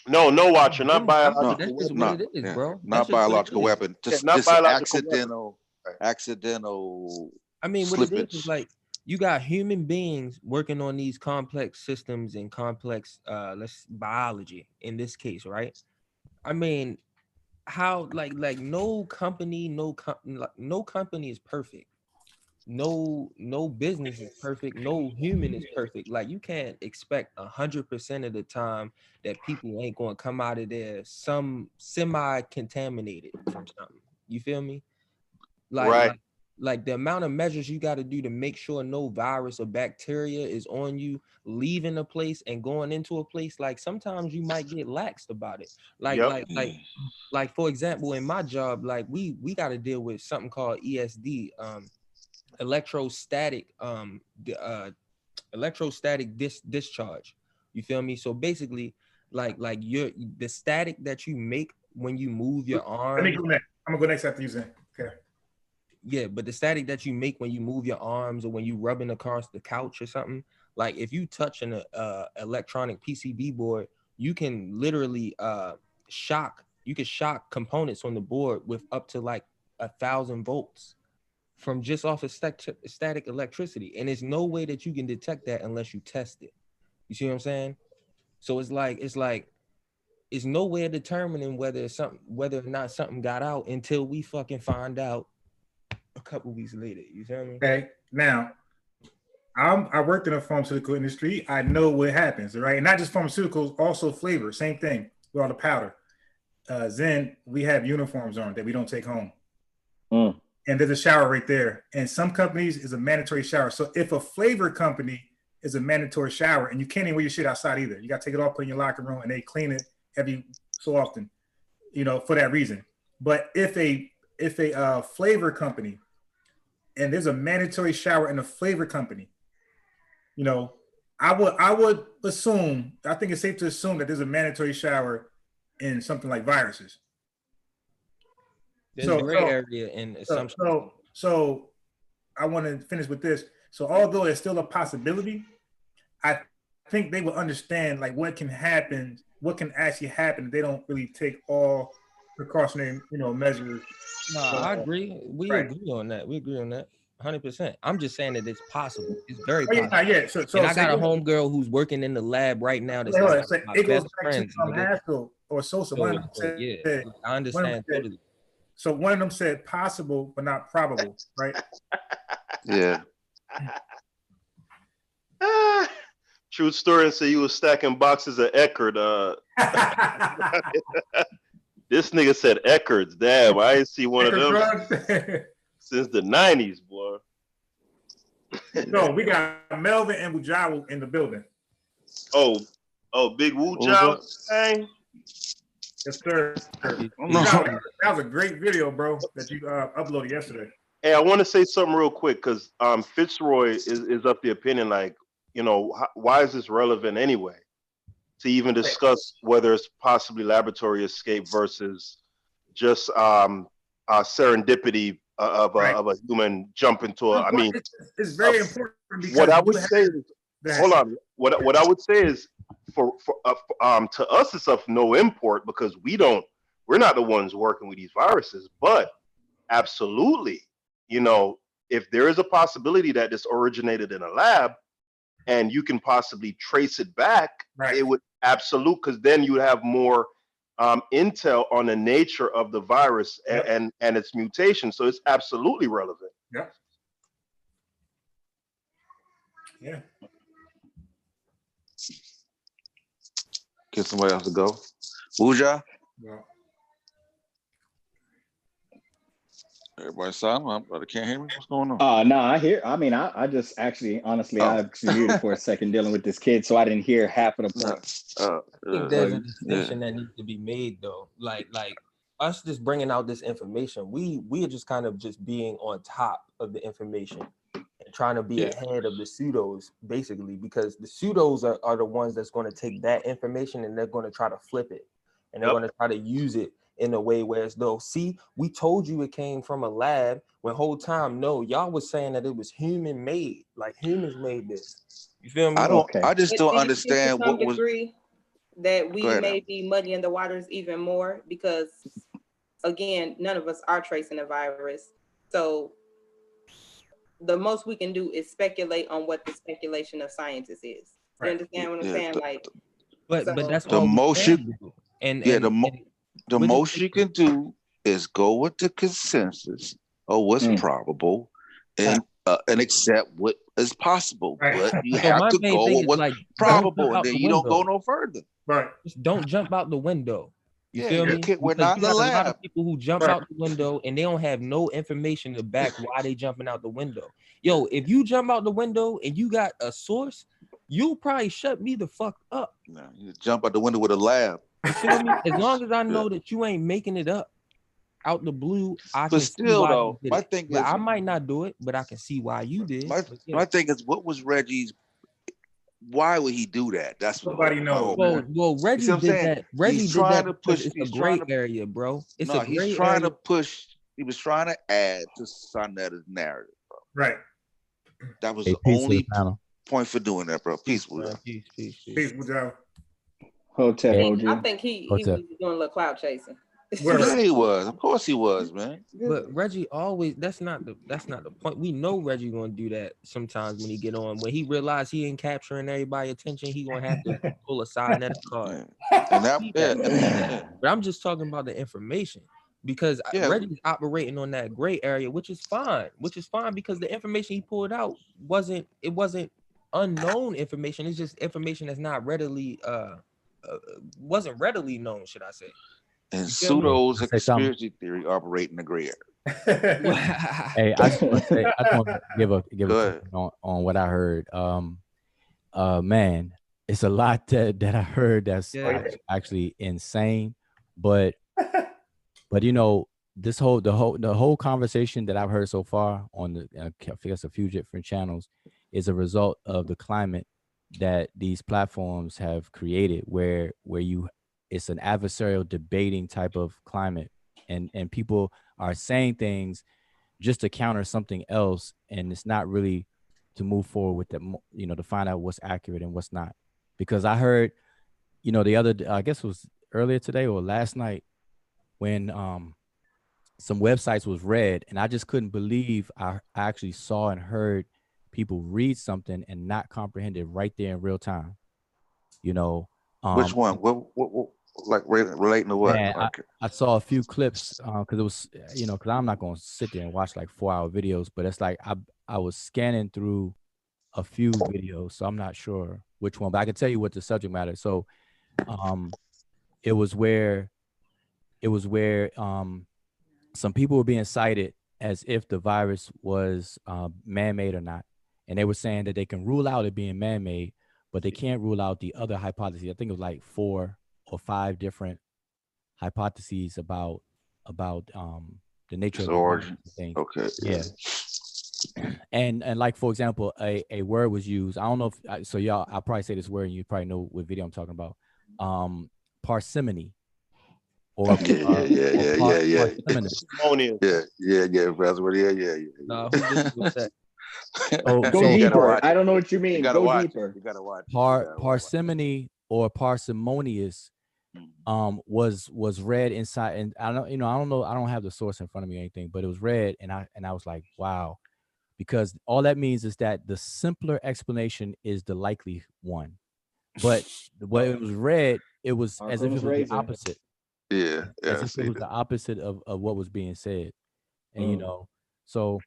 No, Watcher, not biological. That's just what it is, bro. Not biological weapon. Just accidental. I mean, what it is like you got human beings working on these complex systems and complex biology in this case, right? I mean, how like no company is perfect. No business is perfect. No human is perfect. Like you can't expect 100% of the time that people ain't going to come out of there some semi-contaminated from something. You feel me? Like like the amount of measures you got to do to make sure no virus or bacteria is on you leaving a place and going into a place, like sometimes you might get laxed about it. Like for example, in my job, like we got to deal with something called ESD, electrostatic discharge. You feel me? So basically, like the static that you make when you move your arm. Let me go next. I'm gonna go next after you, Zen. Okay. Yeah, but the static that you make when you move your arms or when you rubbing across the couch or something, like if you touch an electronic PCB board, you can literally shock components on the board with up to like 1,000 volts from just off of static electricity. And there's no way that you can detect that unless you test it. You see what I'm saying? So it's like it's no way of determining whether or not something got out until we fucking find out a couple weeks later. You feel me? Okay. Now, I worked in the pharmaceutical industry. I know what happens, right? And not just pharmaceuticals, also flavor. Same thing with all the powder. Zen, we have uniforms on that we don't take home. And there's a shower right there. And some companies is a mandatory shower. So if a flavor company is a mandatory shower, and you can't even wear your shit outside either. You got to take it off, put it in your locker room, and they clean it every so often, for that reason. But if a flavor company, and there's a mandatory shower in a flavor company, I would assume, I think it's safe to assume that there's a mandatory shower in something like viruses. There's a gray area in assumption. So I want to finish with this. So although it's still a possibility, I think they will understand like what can happen, what can actually happen if they don't really take all precautionary, measures. No, I agree. We agree on that. 100%. I'm just saying that it's possible. It's very possible. Yeah. So and I got a homegirl who's working in the lab right now. That's like it goes back to Haskell or Sosa. One of them said, yeah, I understand totally. So one of them said possible, but not probable, right? Yeah. True story. And say you was stacking boxes of Eckerd. This nigga said Eckards. Damn, I ain't see one of them since the 90s, boy. No, we got Melvin and Wujawu in the building. Oh, Big Wujawu. Yes, sir. That was a great video, bro, that you uploaded yesterday. Hey, I want to say something real quick because Fitzroy is of the opinion, like, why is this relevant anyway? To even discuss whether it's possibly laboratory escape versus just serendipity of a human jump into a. I mean, it's very important. Because what I would say is, hold on. What I would say is, for to us, it's of no import because we're not the ones working with these viruses. But absolutely, if there is a possibility that this originated in a lab, and you can possibly trace it back, it would because then you would have more intel on the nature of the virus and its mutation. So it's absolutely relevant. Yeah. Get somebody else to go. Wuja? Yeah. Everybody silent? I can't hear me. What's going on? No, I hear. I mean, I just actually, honestly, I muted for a second dealing with this kid, so I didn't hear half of the parts. I think there's a distinction that needs to be made, though. Like us just bringing out this information, we are just kind of just being on top of the information and trying to be ahead of the pseudos, basically, because the pseudos are the ones that's going to take that information and they're going to try to flip it, and they're going to try to use it in a way where as though, see, we told you it came from a lab when whole time, no, y'all was saying that it was human made, like humans made this. You feel me? I just don't understand what was. That we may be muddying the waters even more because, again, none of us are tracing the virus. So the most we can do is speculate on what the speculation of scientists is. You understand what I'm saying? But that's the most you do. The most you can do is go with the consensus of what's probable and accept what is possible. But you have to go with what's probable, and then you don't go no further. Right. Just don't jump out the window. You Yeah, feel me? we're Because not you in the got a lot lab. of people who jump out the window and they don't have no information to back why they jumping out the window. Yo, if you jump out the window and you got a source, you'll probably shut me the fuck up. No, you jump out the window with a lab. You feel me? As long as I know that you ain't making it up out the blue, I But can see still, why though, you did my it. thing But is, I might not do it, but I can see why you did. my thing is, what was Reggie's? Why would he do that? That's what Nobody knows. Well, Reggie what I'm did saying? that. Reggie He's did trying that to because push. it's a He's gray trying to. area, bro. It's No, a gray he's trying area. to push. He was trying to add to Soneta's narrative, bro. Right. That was Hey, the peace to the only panel. point for doing that, bro. Peaceful. Man, peace. Peace, Joe. Hotep, Hey. OG. I think he was doing a little cloud chasing. Yeah, he was. Of course, he was, man. But Reggie always that's not the point. We know Reggie gonna do that sometimes when he get on. When he realize he ain't capturing everybody's attention, he gonna have to pull a SANETER card. And that, But I'm just talking about the information because Reggie's operating on that gray area, which is fine because the information he pulled out wasn't unknown information. It's just information that's not readily wasn't readily known, should I say? And pseudo's a Say something. conspiracy theory operate in the gray area. Hey, I just want to give a Go on what I heard. Man, it's a lot that I heard that's actually insane, but you know, the whole conversation that I've heard so far on the I guess a few different channels is a result of the climate that these platforms have created, where it's an adversarial debating type of climate, and people are saying things just to counter something else, and it's not really to move forward with them, you know, to find out what's accurate and what's not. Because I heard, you know, the other, I guess it was earlier today or last night, when some websites was read, and I just couldn't believe I actually saw and heard people read something and not comprehend it right there in real time. You know, Which one? What like relating to what? Man, I saw a few clips because it was, you know, because I'm not going to sit there and watch like 4-hour videos, but it's like I was scanning through a few videos, so I'm not sure which one, but I can tell you what the subject matter. So it was where some people were being cited as if the virus was man-made or not, and they were saying that they can rule out it being man-made, but they can't rule out the other hypothesis. I think it was like 4 or 5 different hypotheses about the nature of the origin thing. Okay. Yeah. And like, for example, a word was used. I don't know if so y'all, I'll probably say this word and you probably know what video I'm talking about. Parsimony. Or parsimonious. No, who did that? Go deeper. I don't know what you mean. Go deeper. You gotta watch. Parsimony or parsimonious was read inside, and I don't know, I don't have the source in front of me or anything, but it was read, and I was like, wow, because all that means is that the simpler explanation is the likely one, but when it was read, it was as if it was the opposite. Yeah, as if it was the opposite of what was being said, and you know, so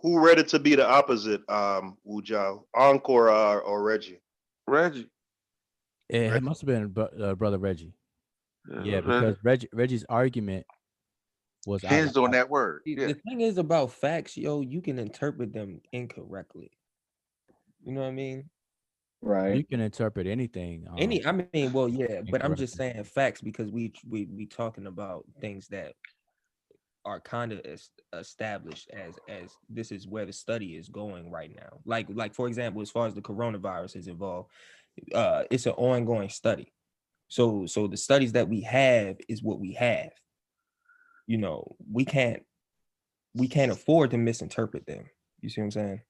who read it to be the opposite? Wujao, Encore or Reggie? Reggie. It must have been brother Reggie. Yeah, because Reggie's argument was hinged on that word. The thing is about facts, yo, you can interpret them incorrectly. You know what I mean? Right. You can interpret anything. Well, yeah, but I'm just saying facts because we talking about things that are kind of established as this is where the study is going right now. Like for example, as far as the coronavirus is involved, it's an ongoing study. So the studies that we have is what we have. You know, we can't afford to misinterpret them. You see what I'm saying?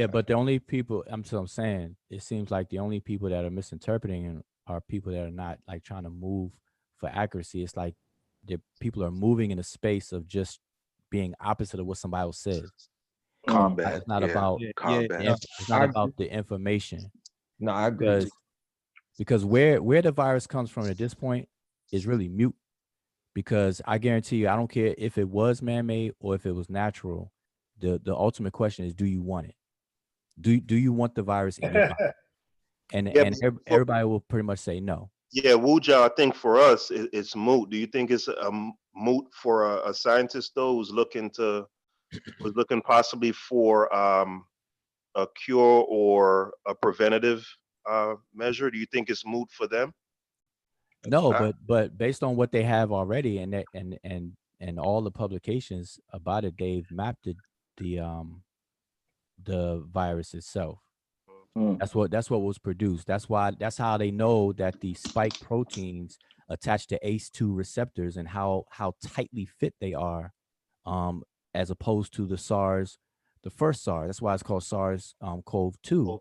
But the only people I'm saying, it seems like the only people that are misinterpreting are people that are not like trying to move for accuracy. It's like the people are moving in a space of just being opposite of what somebody else says. Combat. It's not about combat. It's not about the information. No, I agree. Because where the virus comes from at this point is really mute. Because I guarantee you, I don't care if it was man-made or if it was natural. The ultimate question is, do you want it? Do you want the virus in your body? And everybody will pretty much say no. Yeah, Wuja, I think for us it's moot. Do you think it's a moot for a scientist though who's looking possibly for a cure or a preventative measure? Do you think it's moot for them? No, but based on what they have already and that and all the publications about it, they've mapped the virus itself. That's what was produced. That's how they know that the spike proteins attached to ACE2 receptors and how tightly fit they are, as opposed to the first SARS. That's why it's called SARS-CoV-2,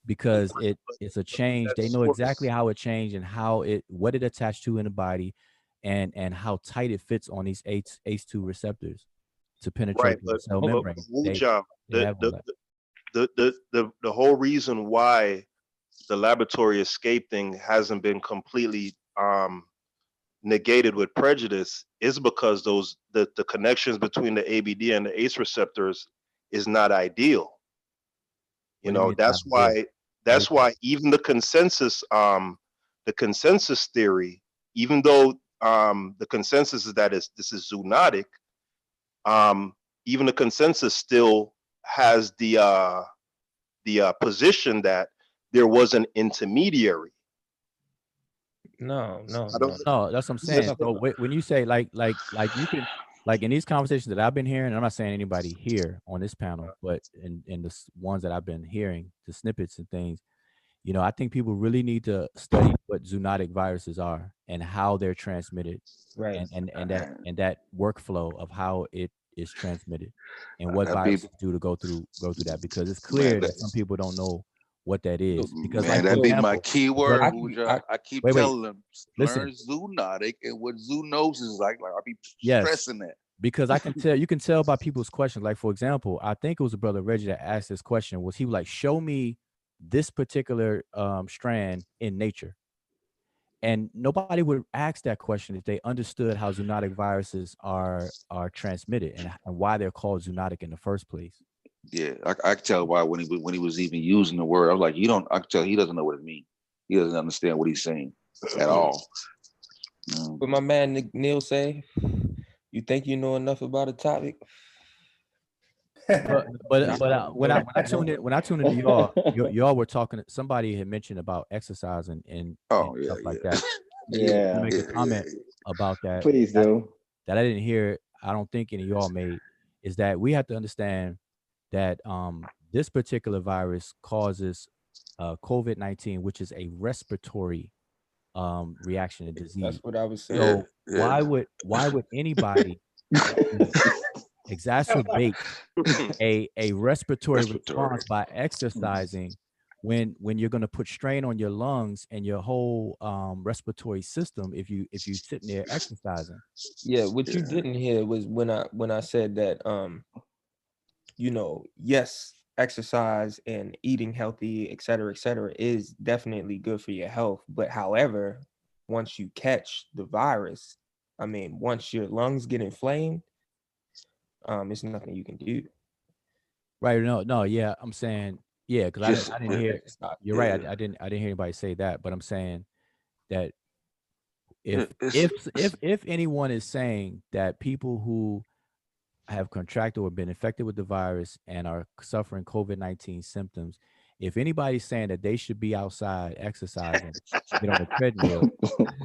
because it's a change. They know exactly how it changed and what it attached to in the body, and how tight it fits on these ACE2 receptors to penetrate the cell membrane. The whole reason why the laboratory escape thing hasn't been completely negated with prejudice is because the connections between the ABD and the ACE receptors is not ideal. You know, that's why even the consensus theory, even though the consensus is that this is zoonotic, even the consensus still has the position that there was an intermediary. No. That's what I'm saying. So when you say like you can, like in these conversations that I've been hearing, I'm not saying anybody here on this panel, but in the ones that I've been hearing, the snippets and things, you know, I think people really need to study what zoonotic viruses are and how they're transmitted, right? And that workflow of how it is transmitted and what viruses do to go through that, because it's clear that some people don't know what that is. Because man, that be my key word. I keep telling them, listen, learn zoonotic and what zoonosis is like. I be stressing that. Because you can tell by people's questions. Like, for example, I think it was a brother Reggie that asked this question. He was like, show me this particular strand in nature. And nobody would ask that question if they understood how zoonotic viruses are transmitted and why they're called zoonotic in the first place. Yeah, I can tell why when he was even using the word. I was like, I can tell he doesn't know what it means. He doesn't understand what he's saying at all. But my man Neil say, you think you know enough about a topic? But when I tuned into y'all were talking. Somebody had mentioned about exercise and stuff like that. Yeah, make a comment about that. Please do. That I didn't hear. I don't think any of y'all made, is that we have to understand that this particular virus causes COVID-19, which is a respiratory reaction and disease. That's what I was saying. So why would anybody exacerbate a respiratory response by exercising when you're going to put strain on your lungs and your whole respiratory system if you sitting there exercising? Yeah, what you didn't hear was when I said that you know, yes, exercise and eating healthy, et cetera, is definitely good for your health. But however, once you catch the virus, I mean, once your lungs get inflamed, it's nothing you can do. Right? No, yeah, I'm saying, yeah, because I didn't hear. You're right. I didn't hear anybody say that, but I'm saying that if anyone is saying that people who have contracted or been infected with the virus and are suffering COVID-19 symptoms, if anybody's saying that they should be outside exercising, get on the treadmill,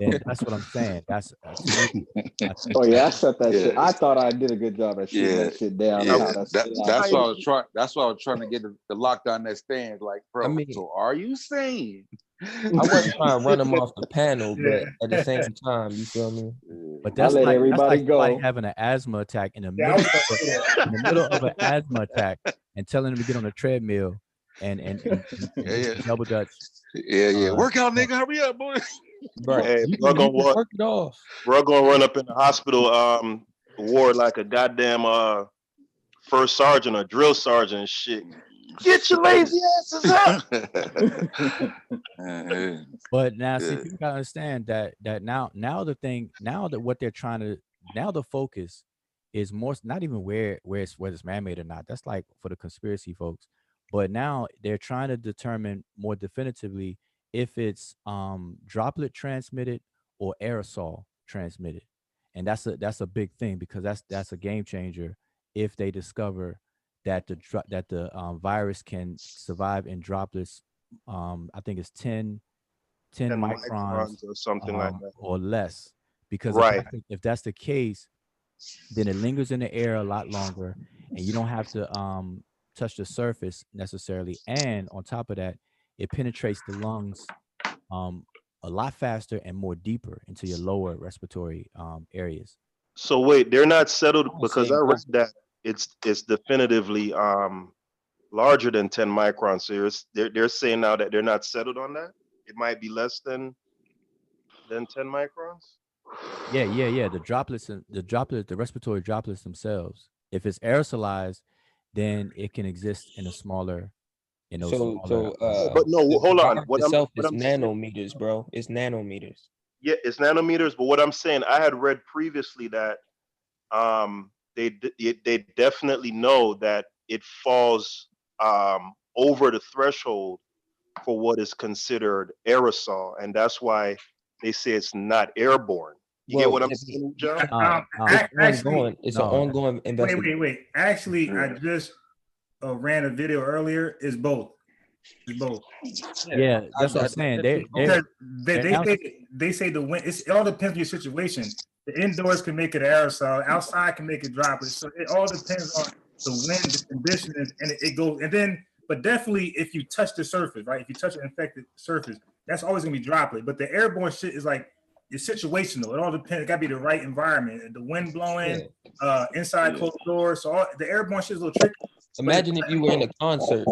then that's what I'm saying. That's to me. Oh yeah, I shut that shit. I thought I did a good job at shutting that shit down. Yeah. That's why I was trying. That's why I was trying to get the lockdown that stands. Like, bro. I mean, so are you saying? I wasn't trying to run them off the panel, but at the same time, you feel me? But that's like everybody somebody having an asthma attack in the middle of an asthma attack and telling them to get on a treadmill and double dutch. Yeah. Work out, nigga. Hurry up, boy. Bro, hey, we're gonna work it off. We're gonna run up in the hospital ward like a goddamn first sergeant or drill sergeant and shit. Get your lazy asses up. But now, see, people gotta understand that now that what they're trying to, now the focus is more not even whether it's man-made or not. That's like for the conspiracy folks. But now they're trying to determine more definitively if it's droplet transmitted or aerosol transmitted. And that's a big thing, because that's a game changer if they discover that the virus can survive in droplets. I think it's 10 10 microns microns or something like that. or less. Because Right. if that's the case, then it lingers in the air a lot longer, and you don't have to touch the surface necessarily. And on top of that, it penetrates the lungs a lot faster and more deeper into your lower respiratory areas. So wait, they're not settled I'm because I saying, read that it's definitively larger than 10 microns. So they're saying now that they're not settled on that. It might be less than 10 microns. Yeah. The respiratory droplets themselves. If it's aerosolized, then it can exist in a smaller, But no, the hold on. virus itself What is I'm saying, nanometers, bro. It's nanometers. yeah, it's nanometers. But what I'm saying, I had read previously that they definitely know that it falls over the threshold for what is considered aerosol, and that's why they say it's not airborne. You get what I'm saying, John? Actually, It's an ongoing investigation. wait. Actually, I just ran a video earlier. It's both. It's both. Yeah, that's what I'm saying. Because they say the wind. It all depends on your situation. The indoors can make it aerosol. Outside can make it droplets. So it all depends on the wind, the conditions, and it goes. And then, but definitely, if you touch the surface, right? If you touch an infected surface, that's always gonna be droplet. But the airborne shit is like it's situational. It all depends. It gotta be the right environment, the wind blowing, inside closed doors. So the airborne shit is a little tricky. Imagine if you were in a concert.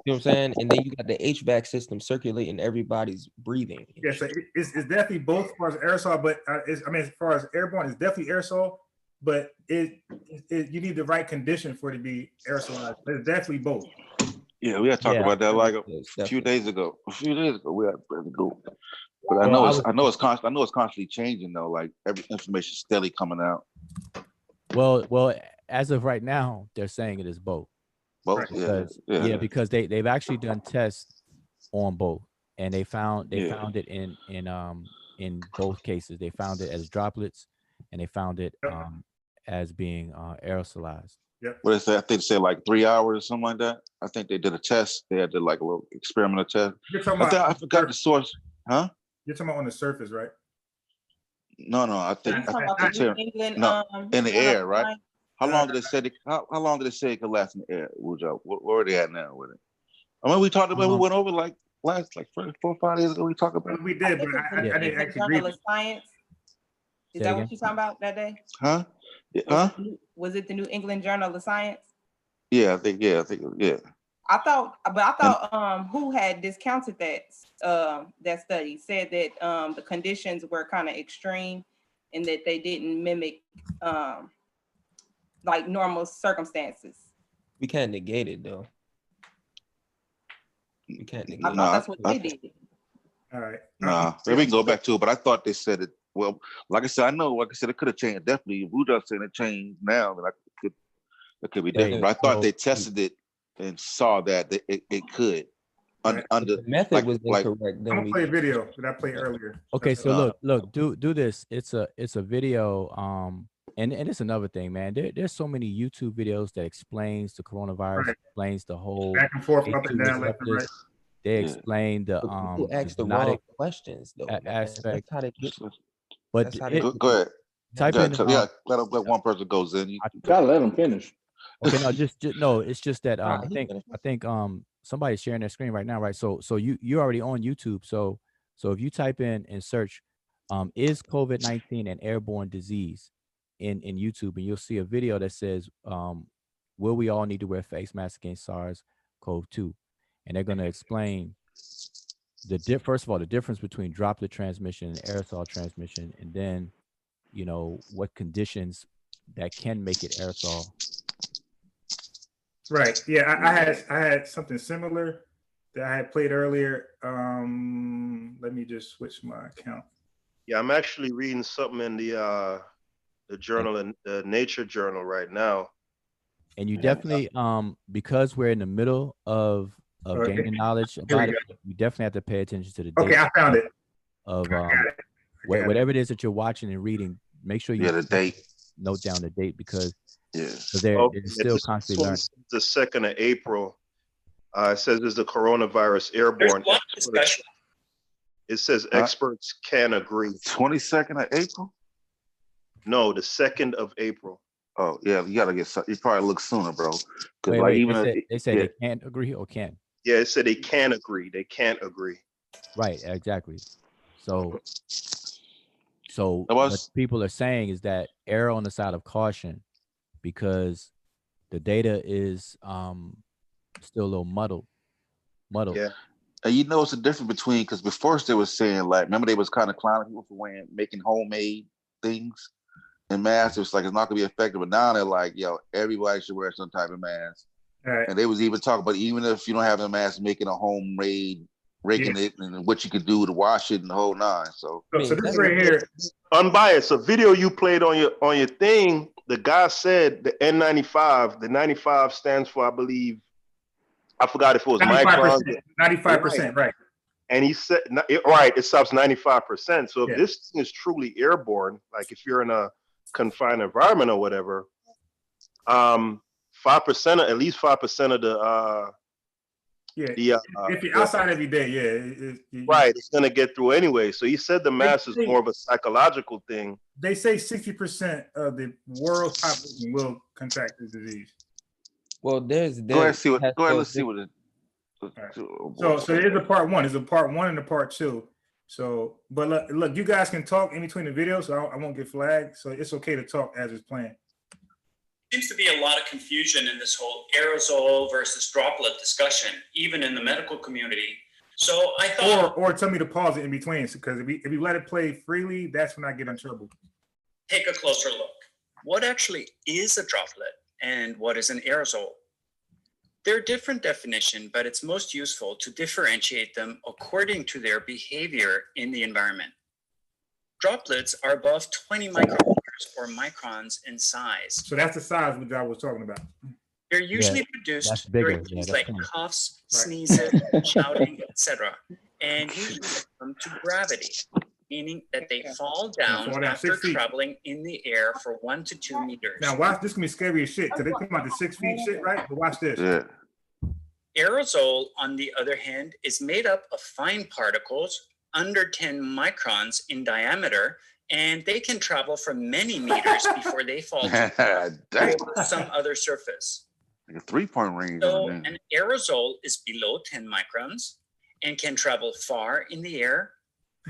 You know what I'm saying? And then you got the HVAC system circulating everybody's breathing. Yeah, so it's definitely both as far as aerosol, but as far as airborne, it's definitely aerosol, but it you need the right condition for it to be aerosolized. But it's definitely both. Yeah, we had talked about that like a few days ago. We had to go. But I know it's constantly changing though. Like every information steadily coming out. Well, as of right now, they're saying it is both. Both, because they've actually done tests on both, and they found it in both cases. They found it as droplets, and they found it as being aerosolized. Yep. What is that? I think they said like 3 hours or something like that. I think they did a test. They had to like a little experimental test. You're talking about, I forgot the source. Huh? You're talking about on the surface, right? No. I think in the air, right? How long did they say? How long did they say it could last in the air? Where are they at now with it? I mean, we talked about. We went over like 4 or 5 days ago. We talked about. We did, but I didn't actually agree. Journal of Science. Is that what you're talking about that day? Huh? Was it the New England Journal of Science? Yeah, I think. I thought who had discounted that study, said that the conditions were kind of extreme and that they didn't mimic like normal circumstances. We can't negate it though. We can't negate it. I thought that's what they did. All right. Maybe we can go back to it, but I thought they said it. Well, like I said, it could have changed. Definitely, if we just saying it changed now, then it could be different. But I thought they tested it and saw that it could. Under the method was incorrect. I'm gonna play a video that I played earlier. Okay, so look, do this. It's a video. And it's another thing, man. There's so many YouTube videos that explains the coronavirus, explains the whole back and forth, up and down, left and right. They explain the people ask the wrong questions though. Aspect. That's how they get. But go ahead. Type in. Let one person goes in. Gotta let them finish. Okay, no, just no. It's just that I think somebody's sharing their screen right now, right? So you're already on YouTube. So if you type in and search, is COVID-19 an airborne disease in YouTube, and you'll see a video that says, will we all need to wear face masks against SARS-CoV-2? And they're going to explain first of all, the difference between droplet transmission and aerosol transmission, and then, what conditions that can make it aerosol. Right. Yeah, I had something similar that I had played earlier. Let me just switch my account. Yeah, I'm actually reading something in the journal, in the Nature journal right now. And you definitely, because we're in the middle of of gaining knowledge about it, you definitely have to pay attention to the date. Okay, I found it. Of whatever it is that you're watching and reading, make sure you the date. Note down the date because yeah, they're still constantly learning. The 2nd of April. It says is the coronavirus airborne. It says experts can agree. 22nd of April? No, the 2nd of April. Oh yeah, you gotta get. You probably look sooner, bro. Wait, like even they said they can't agree or can. Yeah, it said they can agree. They can't agree. Right, exactly. So what people are saying is that err on the side of caution because the data is still a little muddled. Yeah. And you know, it's a difference between, because before they was saying, like, remember they was kind of clowning people for making homemade things and masks. It was like, it's not gonna be effective. But now they're like, yo, everybody should wear some type of mask. Right. And they was even talking about, even if you don't have a mask, making a homemade, raking it, and what you could do to wash it and the whole nine. So this right here, unbiased. A video you played on your thing. The guy said the N95. The 95 stands for, I believe, I forgot if it was 95%. 95%, right? And he said, it stops 95%. So if this thing is truly airborne, like if you're in a confined environment or whatever, 5%, at least 5% of the if you're outside every day, right, it's gonna get through anyway. So he said the mask is more of a psychological thing. They say 60% of the world's population will contract the disease. Well, there's go ahead, let's see what it. Right. So there's a part one. There's a part one and a part two. So, but look, you guys can talk in between the videos, so I won't get flagged. So it's okay to talk as it's playing. Seems to be a lot of confusion in this whole aerosol versus droplet discussion, even in the medical community. So I thought, or tell me to pause it in between, because if we let it play freely, that's when I get in trouble. Take a closer look. What actually is a droplet and what is an aerosol? They're different definition, but it's most useful to differentiate them according to their behavior in the environment. Droplets are above 20 micrometers or microns in size. So that's the size that I was talking about. They're usually produced during things like coughs, sneezes, shouting, etc. And usually come to gravity, meaning that they fall down after traveling in the air for 1 to 2 meters. Now watch, this can be scary as shit, because they talking about the 6 feet shit, right? But watch this. Yeah. Aerosol, on the other hand, is made up of fine particles under 10 microns in diameter, and they can travel for many meters before they fall to some other surface. Like a 3-point range. So an aerosol is below 10 microns and can travel far in the air.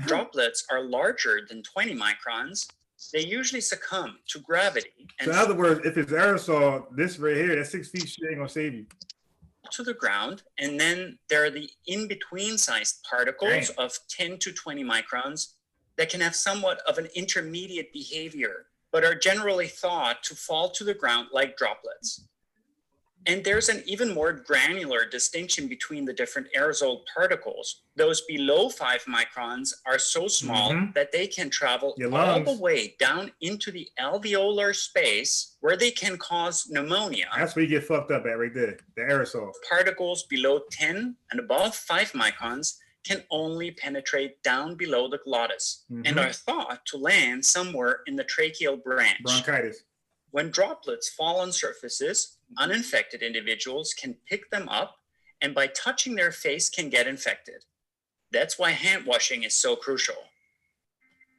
Droplets are larger than 20 microns. They usually succumb to gravity. So in other words, if it's aerosol, this right here, that 6 feet shit ain't gonna save you. To the ground, and then there are the in-between sized particles of 10 to 20 microns that can have somewhat of an intermediate behavior, but are generally thought to fall to the ground like droplets. And there's an even more granular distinction between the different aerosol particles. Those below 5 microns are so small that they can travel all the way down into the alveolar space where they can cause pneumonia. That's where you get fucked up at right there, the aerosol. Particles below 10 and above 5 microns can only penetrate down below the glottis and are thought to land somewhere in the tracheal branch. Bronchitis. When droplets fall on surfaces, uninfected individuals can pick them up and by touching their face can get infected. That's why hand washing is so crucial.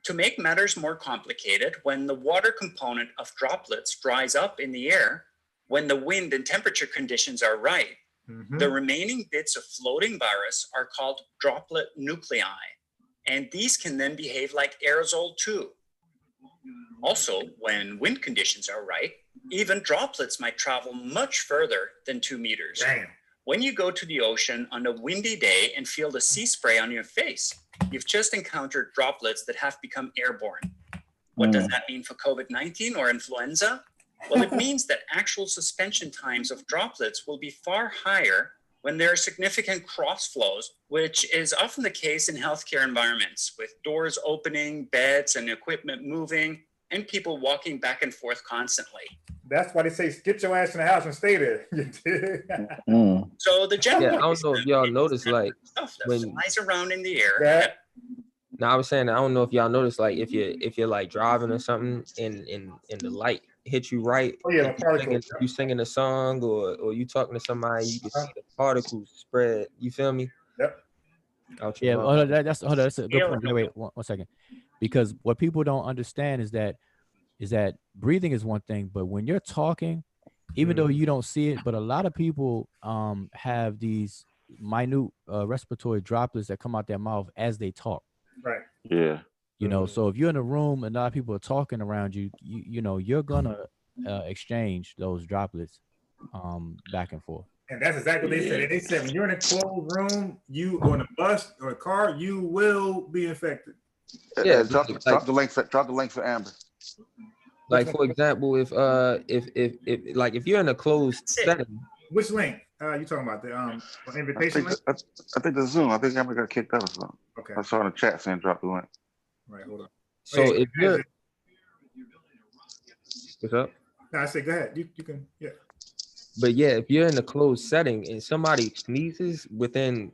To make matters more complicated, when the water component of droplets dries up in the air, when the wind and temperature conditions are right, the remaining bits of floating virus are called droplet nuclei, and these can then behave like aerosol too. Also, when wind conditions are right, even droplets might travel much further than 2 meters. Damn. When you go to the ocean on a windy day and feel the sea spray on your face, you've just encountered droplets that have become airborne. What does that mean for COVID-19 or influenza? Well, it means that actual suspension times of droplets will be far higher when there are significant cross flows, which is often the case in healthcare environments with doors opening, beds and equipment moving, and people walking back and forth constantly. That's why they say get your ass in the house and stay there. So the general Yeah, I don't know if y'all noticed, like, stuff that when flies around in the air. That- Now I was saying I don't know if y'all noticed, like, if you're like driving or something and the light hits you right, Oh yeah, if you singing a song or you talking to somebody, you can see the particles spread. You feel me? Yep. Out your Yeah, mouth. that's a good point. Wait, one second. Because what people don't understand is that breathing is one thing, but when you're talking, even though you don't see it, but a lot of people have these minute respiratory droplets that come out their mouth as they talk. Right. Yeah. You know, so if you're in a room and a lot of people are talking around you, you know, you're gonna exchange those droplets back and forth. And that's exactly what they said. They said when you're in a closed room, you on a bus or a car, you will be infected. Yeah, drop the link for Amber. Like, for example, if you're in a closed setting. Which link you talking about? The invitation link? I think the Zoom. I think Amber got kicked out or something. Okay. I saw in the chat saying drop the link. Right, hold on. So if you're what's up? No, I said go ahead. You can, yeah. But yeah, if you're in a closed setting and somebody sneezes within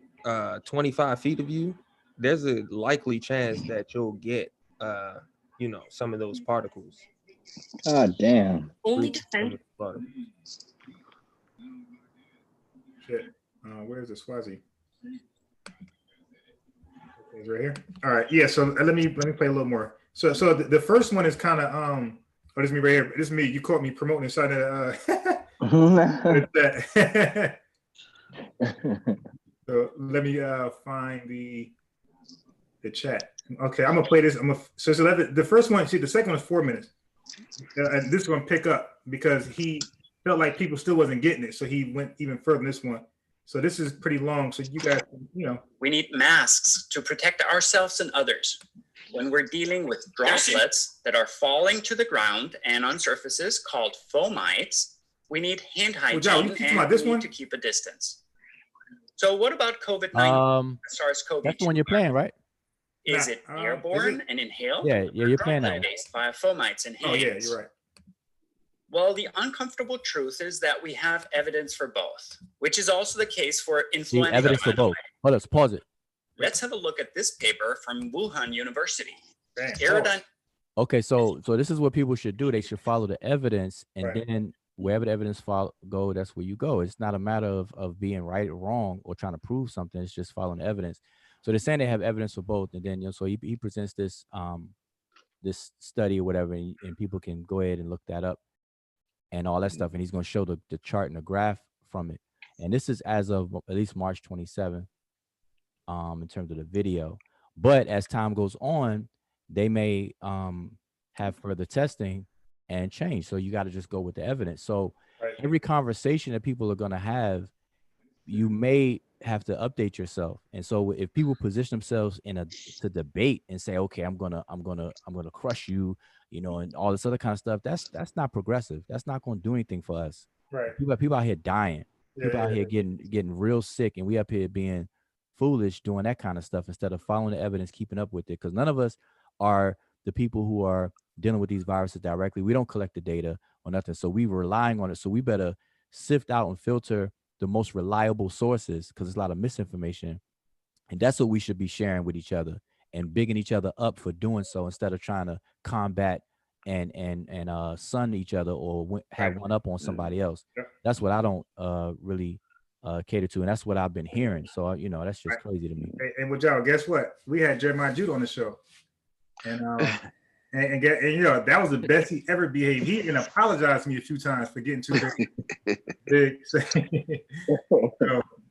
25 feet of you, there's a likely chance that you'll get you know, some of those particles. God damn. Only defend. Shit. Where's the Swazi? It's right here. All right. Yeah. So let me play a little more. So the first one is kind of oh, this is me right here. This is me. You caught me promoting inside of So let me find the chat. Okay, I'm gonna play this. So the first one. See, the second one is 4 minutes. And this one pick up because he felt like people still wasn't getting it, so he went even further than this one. So this is pretty long. So you guys, you know, We need masks to protect ourselves and others. When we're dealing with droplets that are falling to the ground and on surfaces called fomites, we need hand hygiene John, you and this we need one? to keep a distance. So what about COVID-19, SARS-CoV-2? That's the one you're playing, right? Is it airborne and inhaled? Yeah, you're playing that one. Based via fomites and hands. Oh yeah, you're right. Well, the uncomfortable truth is that we have evidence for both, which is also the case for See, influenza. evidence for both. Hold up, pause it. Let's have a look at this paper from Wuhan University. Okay, so this is what people should do. They should follow the evidence, and Right. then wherever the evidence go, that's where you go. It's not a matter of being right or wrong or trying to prove something. It's just following the evidence. So they're saying they have evidence for both, and then so he presents this this study or whatever, and people can go ahead and look that up and all that stuff, and he's going to show the chart and the graph from it. And this is as of at least March 27th in terms of the video. But as time goes on, they may have further testing and change. So you got to just go with the evidence. So every conversation that people are going to have, you may have to update yourself. And so if people position themselves to debate and say, okay, I'm gonna crush you, you know, and all this other kind of stuff, that's not progressive. That's not going to do anything for us. Right. People out here dying. People out here getting real sick, and we up here being foolish doing that kind of stuff instead of following the evidence, keeping up with it. Because none of us are the people who are dealing with these viruses directly. We don't collect the data or nothing. So we relying on it. So we better sift out and filter the most reliable sources, because there's a lot of misinformation. And that's what we should be sharing with each other and bigging each other up for doing so, instead of trying to combat and sun each other or have one up on somebody else. That's what I don't really cater to. And that's what I've been hearing. So, you know, that's just crazy to me. And with y'all, guess what? We had Jeremiah Jude on the show. And and you know, that was the best he ever behaved. He even apologized to me a few times for getting too big. So,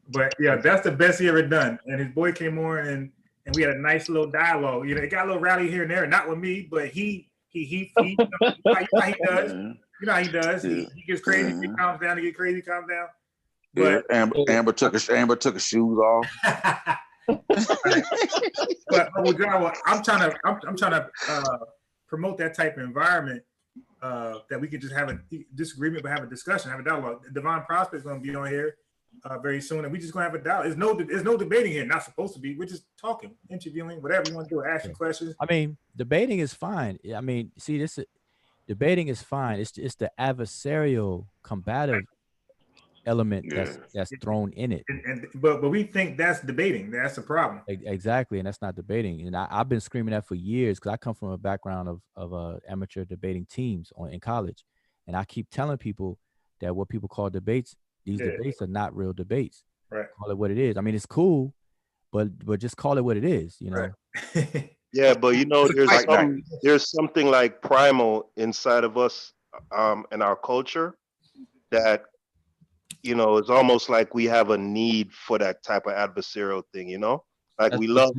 but yeah, that's the best he ever done. And his boy came on and we had a nice little dialogue. You know, it got a little rowdy here and there, not with me, but he you know how he does. You know how he does. He gets crazy, he calms down, he gets crazy, calms down. But Amber took her shoes off. But I'm trying to promote that type of environment that we can just have a disagreement, but have a discussion, have a dialogue. Divine Prospect is going to be on here very soon, and we just going to have a dialogue. There's no debating here. Not supposed to be. We're just talking, interviewing, whatever you want to do, asking questions. I mean, debating is fine. I mean, see, debating is fine. It's the adversarial, combative element that's thrown in it. But we think that's debating. That's the problem. Exactly, and that's not debating. And I've been screaming that for years because I come from a background of amateur debating teams in college, and I keep telling people that what people call debates, these debates are not real debates. Right. Call it what it is. I mean, it's cool, but just call it what it is. You know. Right. Yeah, but you know, there's something like primal inside of us, in our culture, that, you know, it's almost like we have a need for that type of adversarial thing. You know, like we love,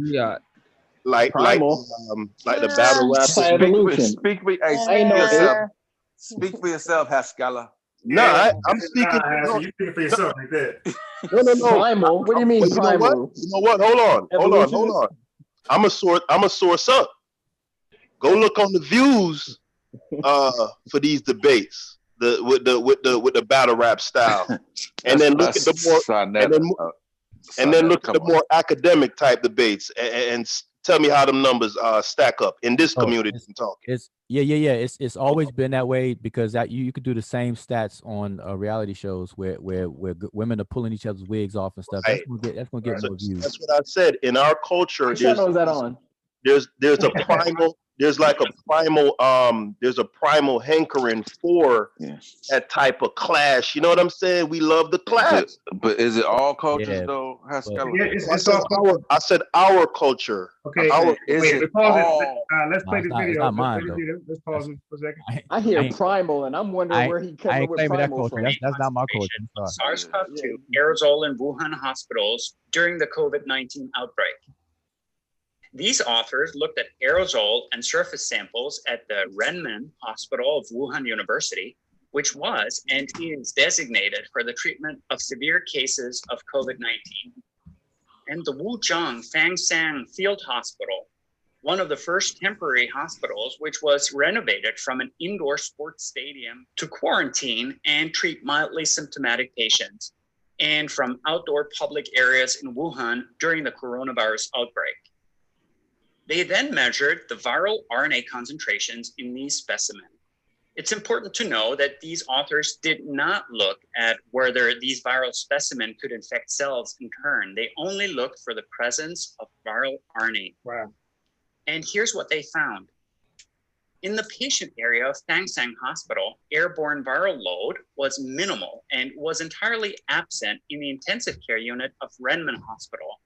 like the battle rap. Speak for yourself, Haskala. No, I'm speaking. You speak for yourself like that. No. Primal. What do you mean primal? You know what? Hold on. I'm a source up. Go look on the views for these debates, with the battle rap style, and then look at the more academic type debates, and tell me how them numbers stack up in this community. It's It's always been that way because that you could do the same stats on reality shows where women are pulling each other's wigs off and stuff. Right. That's gonna get more views. That's what I said. In our culture, What channel is that on? There's a primal. There's like a primal. There's a primal hankering for that type of clash. You know what I'm saying? We love the clash. But is it all cultures though? I said our culture. Okay. Let's play this video. Not mine, though. Let's pause it for a second. I hear primal, and I'm wondering where he came up with primal from. That's not my culture. SARS-CoV-2 aerosol in Wuhan hospitals during the COVID-19 outbreak. These authors looked at aerosol and surface samples at the Renmin Hospital of Wuhan University, which was and is designated for the treatment of severe cases of COVID-19. And the Wujiang Fangsang Field Hospital, one of the first temporary hospitals, which was renovated from an indoor sports stadium to quarantine and treat mildly symptomatic patients, and from outdoor public areas in Wuhan during the coronavirus outbreak. They then measured the viral RNA concentrations in these specimens. It's important to know that these authors did not look at whether these viral specimens could infect cells in turn. They only looked for the presence of viral RNA. Wow. And here's what they found. In the patient area of Fangsang Hospital, airborne viral load was minimal and was entirely absent in the intensive care unit of Renmin Hospital.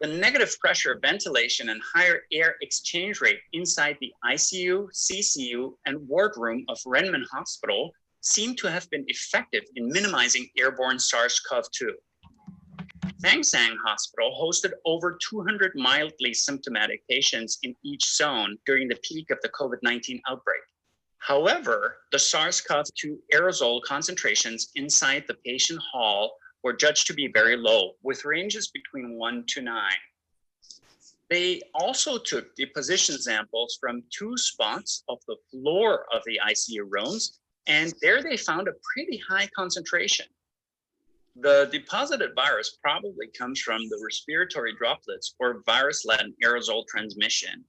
The negative pressure ventilation and higher air exchange rate inside the ICU, CCU, and wardroom of Renmin Hospital seem to have been effective in minimizing airborne SARS-CoV-2. Fangsang Hospital hosted over 200 mildly symptomatic patients in each zone during the peak of the COVID-19 outbreak. However, the SARS-CoV-2 aerosol concentrations inside the patient hall were judged to be very low, with ranges between 1 to 9. They also took deposition samples from 2 spots of the floor of the ICU rooms, and there they found a pretty high concentration. The deposited virus probably comes from the respiratory droplets or virus-laden aerosol transmission.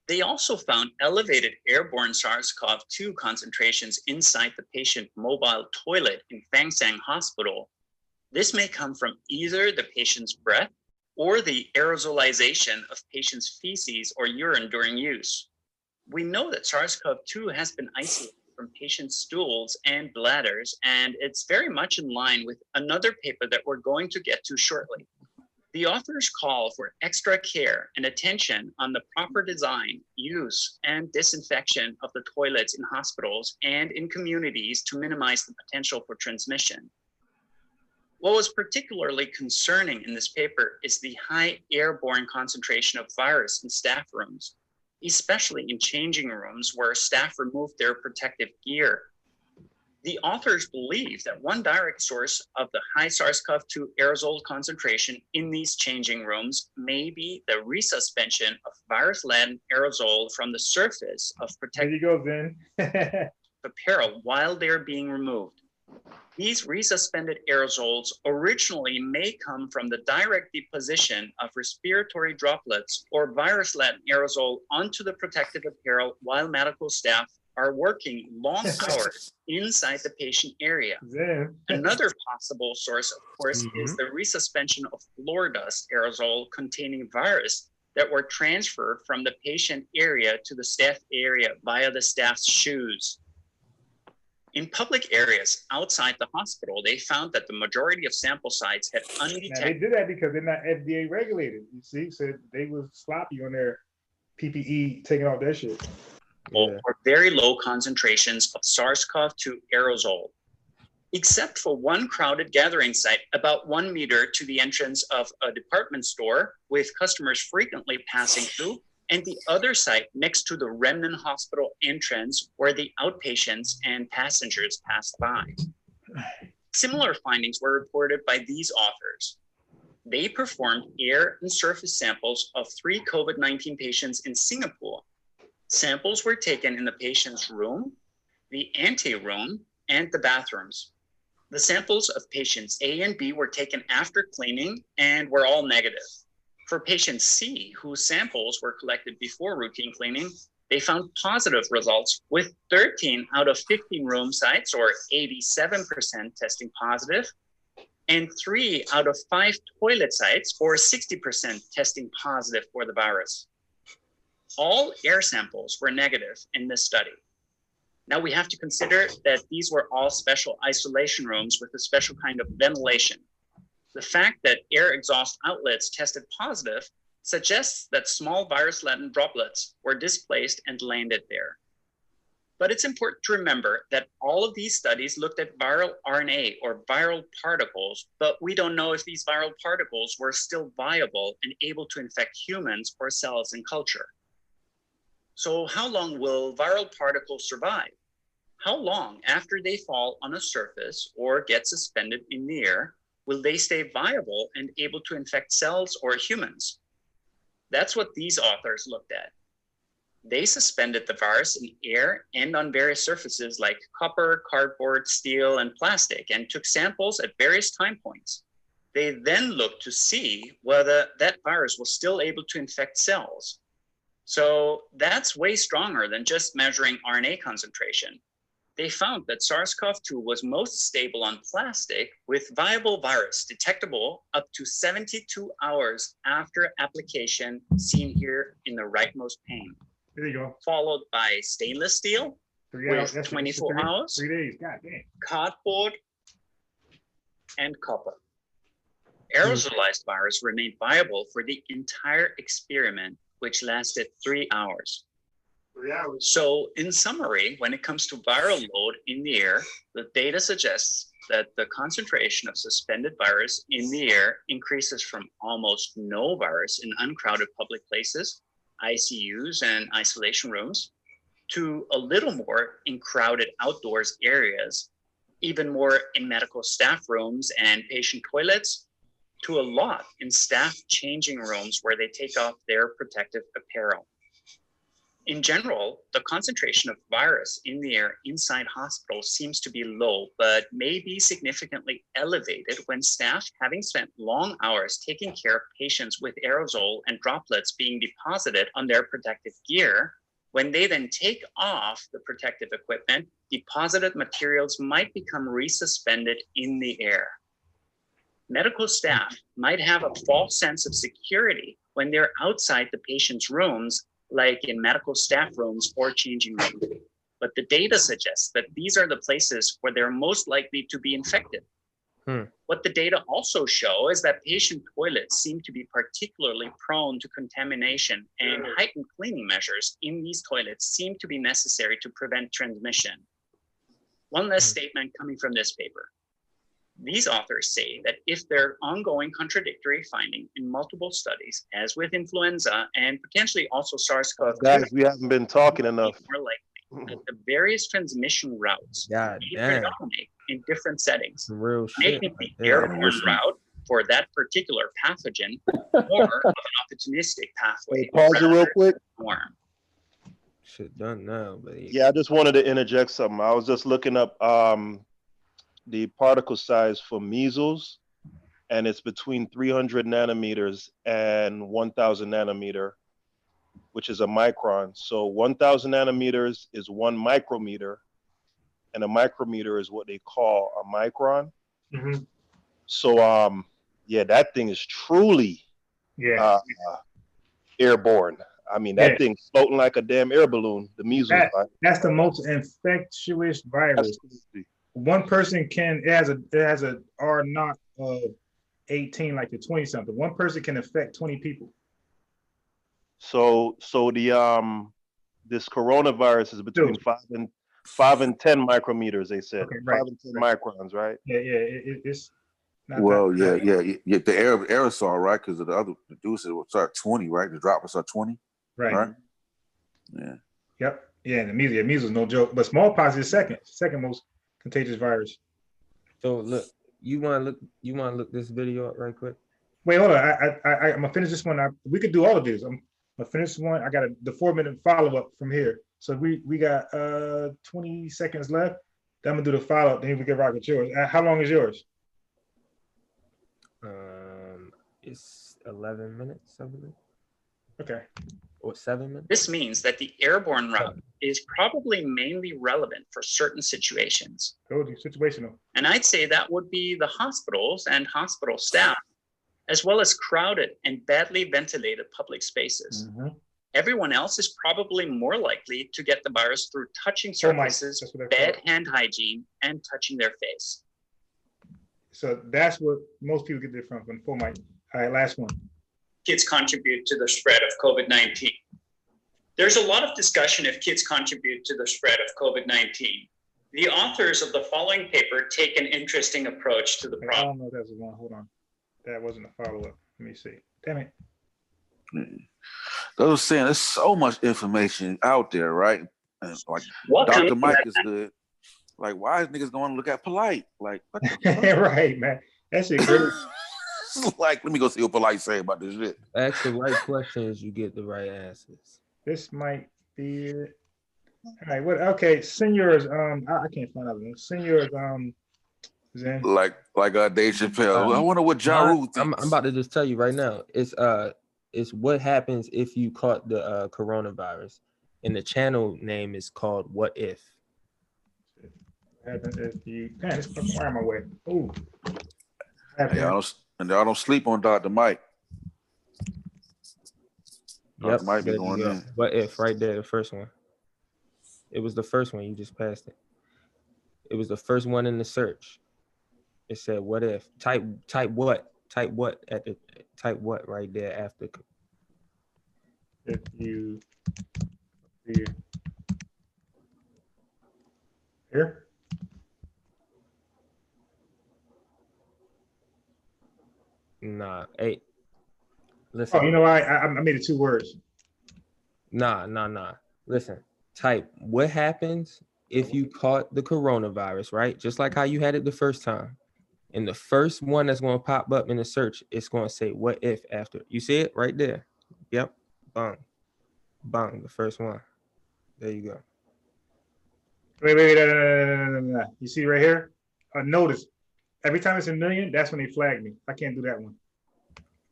They also found elevated airborne SARS-CoV-2 concentrations inside the patient mobile toilet in Fangsang Hospital. This may come from either the patient's breath or the aerosolization of patient's feces or urine during use. We know that SARS-CoV-2 has been isolated from patients' stools and bladders, and it's very much in line with another paper that we're going to get to shortly. The authors call for extra care and attention on the proper design, use, and disinfection of the toilets in hospitals and in communities to minimize the potential for transmission. What was particularly concerning in this paper is the high airborne concentration of virus in staff rooms, especially in changing rooms where staff removed their protective gear. The authors believe that one direct source of the high SARS-CoV-2 aerosol concentration in these changing rooms may be the resuspension of virus-laden aerosol from the surface of protective apparel while they're being removed. These resuspended aerosols originally may come from the direct deposition of respiratory droplets or virus-laden aerosol onto the protective apparel while medical staff are working long hours inside the patient area. Another possible source, of course, is the resuspension of floor dust aerosol containing virus that were transferred from the patient area to the staff area via the staff's shoes. In public areas outside the hospital, they found that the majority of sample sites had undetected. Now, they did that because they're not FDA regulated. You see, so they was sloppy on their PPE, taking off their shit. Or very low concentrations of SARS-CoV-2 aerosol. Except for one crowded gathering site about 1 meter to the entrance of a department store with customers frequently passing through, and the other site next to the remnant hospital entrance where the outpatients and passengers passed by. Similar findings were reported by these authors. They performed air and surface samples of 3 COVID-19 patients in Singapore. Samples were taken in the patient's room, the ante-room, and the bathrooms. The samples of patients A and B were taken after cleaning and were all negative. For patient C, whose samples were collected before routine cleaning, they found positive results with 13 out of 15 room sites, or 87% testing positive, and 3 out of 5 toilet sites, or 60% testing positive for the virus. All air samples were negative in this study. Now we have to consider that these were all special isolation rooms with a special kind of ventilation. The fact that air exhaust outlets tested positive suggests that small virus-laden droplets were displaced and landed there. But it's important to remember that all of these studies looked at viral RNA or viral particles, but we don't know if these viral particles were still viable and able to infect humans or cells in culture. So how long will viral particles survive? How long after they fall on a surface or get suspended in the air will they stay viable and able to infect cells or humans? That's what these authors looked at. They suspended the virus in air and on various surfaces like copper, cardboard, steel, and plastic, and took samples at various time points. They then looked to see whether that virus was still able to infect cells. So that's way stronger than just measuring RNA concentration. They found that SARS-CoV-2 was most stable on plastic with viable virus detectable up to 72 hours after application, seen here in the rightmost pane. There you go. Followed by stainless steel with 24 hours, 3 days. God damn. cardboard, and copper. Aerosolized virus remained viable for the entire experiment, which lasted 3 hours. 3 hours. So in summary, when it comes to viral load in the air, the data suggests that the concentration of suspended virus in the air increases from almost no virus in uncrowded public places, ICUs and isolation rooms, to a little more in crowded outdoors areas, even more in medical staff rooms and patient toilets, to a lot in staff changing rooms where they take off their protective apparel. In general, the concentration of virus in the air inside hospitals seems to be low, but may be significantly elevated when staff, having spent long hours taking care of patients with aerosol and droplets being deposited on their protective gear, when they then take off the protective equipment, deposited materials might become resuspended in the air. Medical staff might have a false sense of security when they're outside the patient's rooms, like in medical staff rooms or changing rooms. But the data suggests that these are the places where they're most likely to be infected. What the data also show is that patient toilets seem to be particularly prone to contamination, and heightened cleaning measures in these toilets seem to be necessary to prevent transmission. One last statement coming from this paper. These authors say that if there are ongoing contradictory findings in multiple studies, as with influenza and potentially also SARS-CoV-2, guys, we haven't been talking enough. More likely that the various transmission routes may predominate in different settings, Real shit. making the airborne route for that particular pathogen more of an opportunistic pathway. Hey, pause it real quick. Warm. Shit done now, but Yeah, I just wanted to interject something. I was just looking up the particle size for measles, and it's between 300 nanometers and 1000 nanometer. which is a micron. So 1,000 nanometers is 1 micrometer, and a micrometer is what they call a micron. Mm-hmm. So yeah, that thing is truly airborne. I mean, that thing's floating like a damn air balloon. The measles. That's the most infectious virus. Absolutely. One person it has a R naught of 18, like the 20 something. One person can affect 20 people. So the this coronavirus is between 5 and 10 micrometers. They said 5 and 10 microns, right? Yeah, it's. The aerosol, right? Because the other producer will start 20, right? The drop will start 20, right? Yeah. Yep. Yeah, the measles, no joke. But smallpox is second most contagious virus. So look, you want to look this video up right quick? Wait, hold on. I'm gonna finish this one. We could do all of these. I'm gonna finish one. I got the 4-minute follow up from here. So we got 20 seconds left. Then I'm gonna do the follow up. Then we can rock with yours. How long is yours? It's 11 minutes, I believe. Okay. Or 7 minutes. This means that the airborne route is probably mainly relevant for certain situations. Situational. And I'd say that would be the hospitals and hospital staff, as well as crowded and badly ventilated public spaces. Mm-hmm. Everyone else is probably more likely to get the virus through touching surfaces, bad hand hygiene, and touching their face. So that's what most people get it from full mic. All right, last one. Kids contribute to the spread of COVID-19. There's a lot of discussion if kids contribute to the spread of COVID-19. The authors of the following paper take an interesting approach to the problem. I don't know if that's the one. Hold on. That wasn't a follow-up. Let me see. Damn it. I was saying there's so much information out there, right? And like Dr. Mike is good. Like, why is niggas going to look at Polite? Like, what the fuck? Right, man. That shit good. Like, let me go see what Polite say about this shit. Ask the right questions, you get the right answers. This might be it. All right, what? Okay, send yours. I can't find out. Send yours. Zen. Like Dave Chappelle. I wonder what Ja Rule thinks. I'm about to just tell you right now. It's what happens if you caught the coronavirus, and the channel name is called What If. Happens if you. Man, it's far my way. Ooh. And y'all don't sleep on Dr. Mike. Yep. Might be going in. What If right there, the first one. It was the first one. You just passed it. It was the first one in the search. It said, "What if?" Type what? Type what at the type what right there after. If you here. Nah, hey. Listen. Oh, you know what? I made it 2 words. Nah. Listen. Type what happens if you caught the coronavirus, right? Just like how you had it the first time. And the first one that's going to pop up in the search, it's going to say what if after. You see it right there? Yep. Bang. Bang. The first one. There you go. Wait. No. You see right here? Notice. Every time it's a million, that's when they flag me. I can't do that one.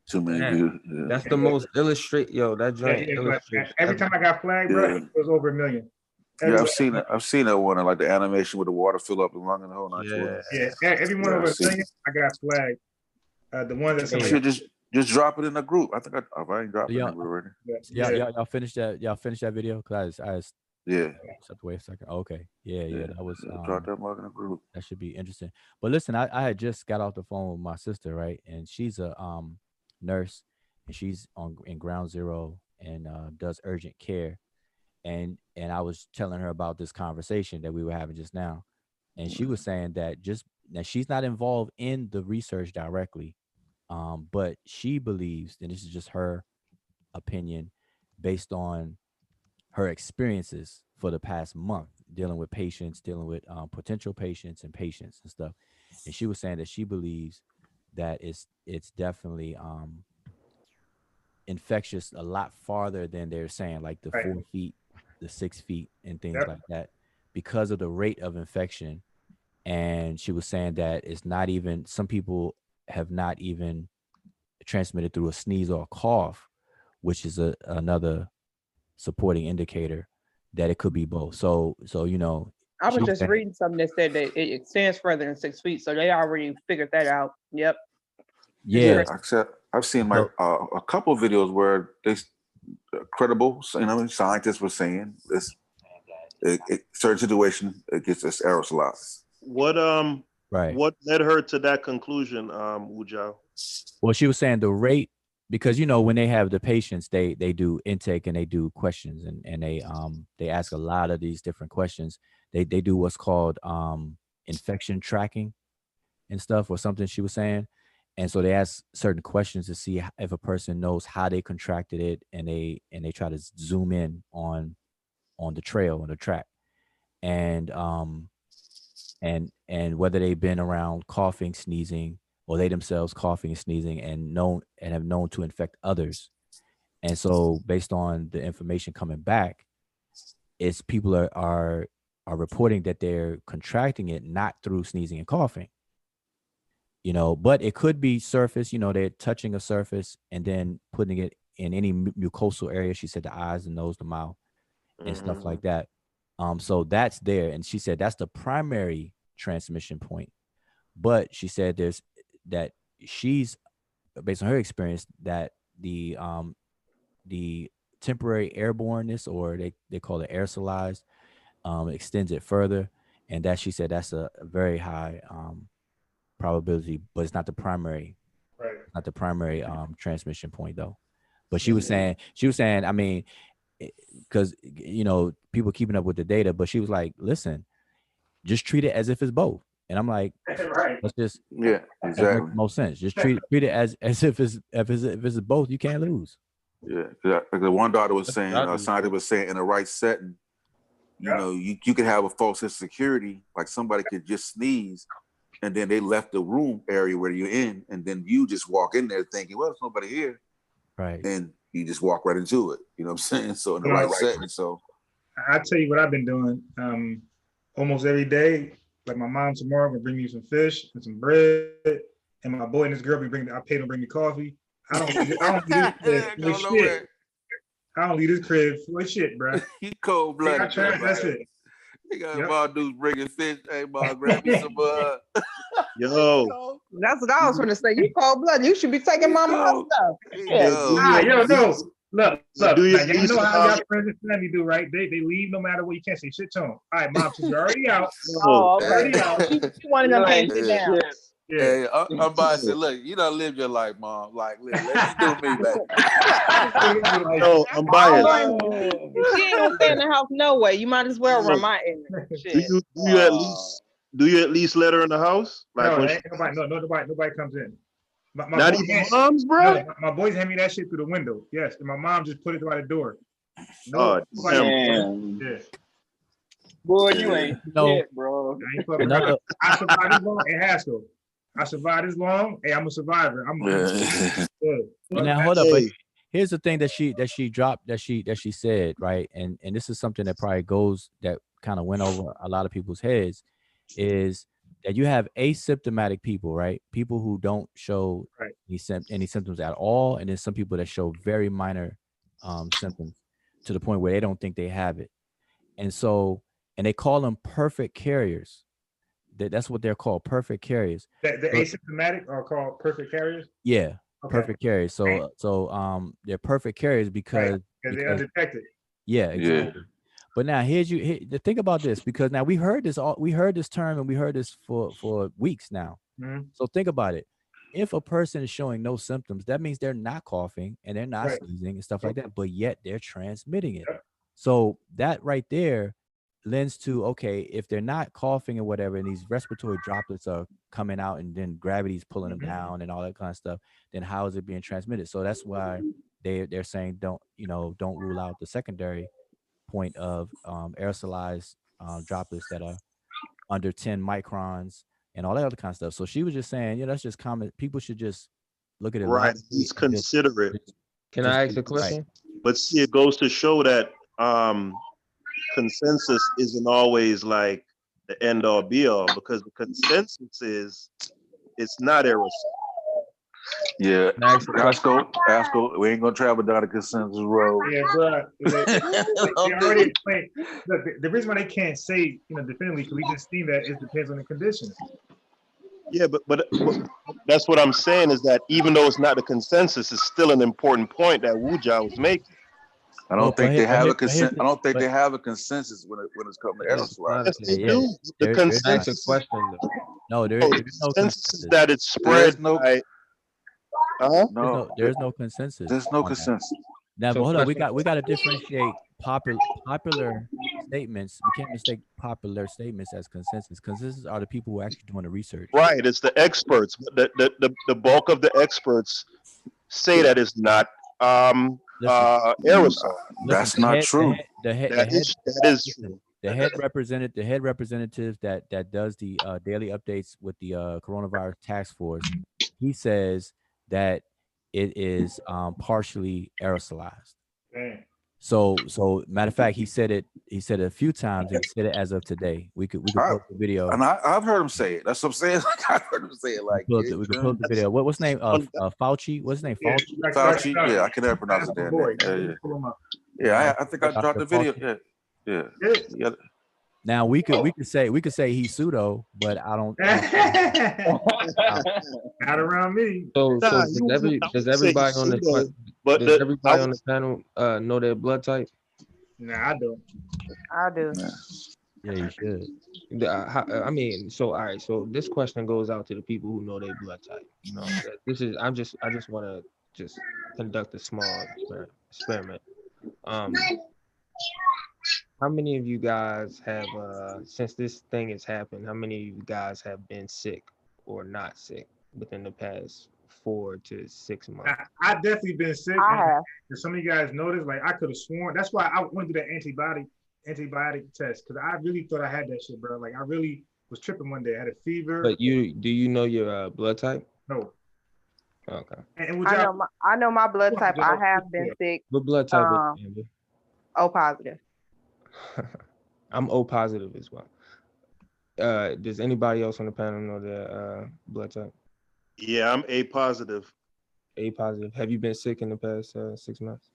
Too many views. Yeah. That's the most illustrate. Yo, that joint. Every time I got flagged, bro, it was over 1 million. I've seen it. I've seen that one, like the animation with the water fill up and lung and the whole night. Yeah, every one over 1 million, I got flagged. The one that's you should just drop it in a group. I think I ain't dropped it already. Y'all finished that. Y'all finished that video because I stepped away a second. Okay, yeah. That was drop that mug in a group. That should be interesting. But listen, I had just got off the phone with my sister, right, and she's a nurse, and she's in Ground Zero and does urgent care. And I was telling her about this conversation that we were having just now. And she was saying that she's not involved in the research directly, but she believes, and this is just her opinion based on her experiences for the past month, dealing with patients, dealing with potential patients and patients and stuff. And she was saying that she believes that it's definitely infectious a lot farther than they're saying, like the 4 feet, the 6 feet and things like that, because of the rate of infection. And she was saying that it's not even, some people have not even transmitted through a sneeze or a cough, which is another supporting indicator that it could be both. So you know, I was just reading something that said that it extends further than 6 feet, so they already figured that out. Yep. Yeah. I've seen a couple of videos where they credible, scientists were saying this. Certain situation, it gets this aerosolized. What what led her to that conclusion, Ujao? Well, she was saying the rate, because you know when they have the patients, they do intake and they do questions, and they ask a lot of these different questions. They do what's called infection tracking and stuff, or something she was saying. And so they ask certain questions to see if a person knows how they contracted it, and they try to zoom in on the trail, on the track, and whether they've been around coughing, sneezing, or they themselves coughing and sneezing and have known to infect others. And so based on the information coming back, it's people are reporting that they're contracting it not through sneezing and coughing. You know, but it could be surface, you know, they're touching a surface and then putting it in any mucosal area. She said the eyes, the nose, the mouth, and stuff like that. So that's there. And she said that's the primary transmission point. But she said that she's, based on her experience, that the temporary airborneness, or they call it aerosolized, extends it further. And that she said that's a very high probability, but it's not the primary, not the primary transmission point though. But she was saying, I mean, because you know people keeping up with the data, but she was like, listen, just treat it as if it's both. And I'm like, let's just, exactly, that makes most sense. Just treat it as if it's both. You can't lose. Yeah, like the one doctor was saying, scientist was saying, in the right setting, you know, you could have a false sense of security, like somebody could just sneeze, and then they left the room area where you're in, and then you just walk in there thinking, well, there's nobody here, right? And you just walk right into it. You know what I'm saying? So in the right setting. So I tell you what I've been doing almost every day. Like my mom tomorrow gonna bring me some fish and some bread, and my boy and this girl I paid them to bring me coffee. I don't leave this crib for shit. I don't leave this crib for shit, bro. You cold blooded. That's it. You got my dudes bringing fish. Hey, mom, grab me some. Yo, that's what I was trying to say. You cold blooded. You should be taking my mom's stuff. No. Look. Now, y'all know how y'all you friends and family do, right? They leave no matter what. You can't say shit to them. All right, mom, since you're already out. Already out. You one of them can't sit down. Yeah. Hey, I'm about to say, look, you done lived your life, mom. Like, let me do me, baby. No, I'm biased. If she ain't gonna stay in the house no way, you might as well run my end. Do you at least let her in the house? Like no, nobody comes in. My not even moms, bro. No, my boys hand me that shit through the window. Yes, and my mom just put it by the door. No, yeah. Boy, you ain't shit, bro. I survived this long. It has to. I survived this long. Hey, I'm a survivor. Now hold up, but here's the thing that she dropped, that she said, right? And this is something that probably that kind of went over a lot of people's heads, is that you have asymptomatic people, right? People who don't show any symptoms at all, and then some people that show very minor symptoms to the point where they don't think they have it, and they call them perfect carriers. That's what they're called, perfect carriers. The asymptomatic are called perfect carriers. Yeah, okay. Perfect carriers. So they're perfect carriers because they're undetected. Yeah, exactly. Yeah. But now the thing about this, because now we heard this term, and we heard this for weeks now. Mm-hmm. So think about it. If a person is showing no symptoms, that means they're not coughing and they're not sneezing and stuff like that, but yet they're transmitting it. So that right there lends to, okay, if they're not coughing or whatever, and these respiratory droplets are coming out and then gravity's pulling them down and all that kind of stuff, then how is it being transmitted? So that's why they're saying don't rule out the secondary point of aerosolized droplets that are under 10 microns and all that other kind of stuff. So she was just saying, that's just common. People should just look at it. Right. He's considerate. Can I ask a question? Right. But see, it goes to show that consensus isn't always like the end all be all, because the consensus is it's not aerosol. Yeah, Next question. Asco, we ain't gonna travel down the consensus road. Yeah, bro. They already explained. Look, the reason why they can't say, definitively, because we just seen that it depends on the conditions. Yeah, but that's what I'm saying is that even though it's not the consensus, it's still an important point that Wuja was making. I don't think they have a consensus. I don't think they have a consensus when it's coming to aerosol. Yes, they do. The That's a consensus. question though. No, The there's no consensus is consensus. that it's spread by. There's no consensus. There's no consensus. Now, So but hold on, question- we got to differentiate popular statements. We can't mistake popular statements as consensus. Consensus are the people who are actually doing the research. Right, it's the experts. The bulk of the experts say that it's not aerosol. That's not true. That is true. The head representative that does the daily updates with the coronavirus task force, he says that it is partially aerosolized. Dang. So matter of fact, he said it a few times, and he said it as of today. We could post the video. And I've heard him say it. That's what I'm saying. I've heard him say it like we could post the video. What's his name? Fauci. What's his name? Fauci. Yeah, I can never pronounce it there. Yeah, I think I dropped the video. Yeah. Now we could say he's pseudo, but I don't. Not around me. So does everybody on the panel know their blood type? Nah, I don't. I do. Yeah, you should. I mean, so all right. So this question goes out to the people who know their blood type. I just want to just conduct a small experiment. How many of you guys have, since this thing has happened, how many of you guys have been sick or not sick within the past 4 to 6 months? I've definitely been sick. I have. And some of you guys noticed, like I could have sworn. That's why I went through that antibiotic test, because I really thought I had that shit, bro. Like I really was tripping one day. I had a fever. But do you know your blood type? No. Okay. And I know my blood type. I have been sick. What blood type is it, Amber? O positive. I'm O positive as well. Does anybody else on the panel know their blood type? Yeah, I'm A positive. A positive. Have you been sick in the past 6 months?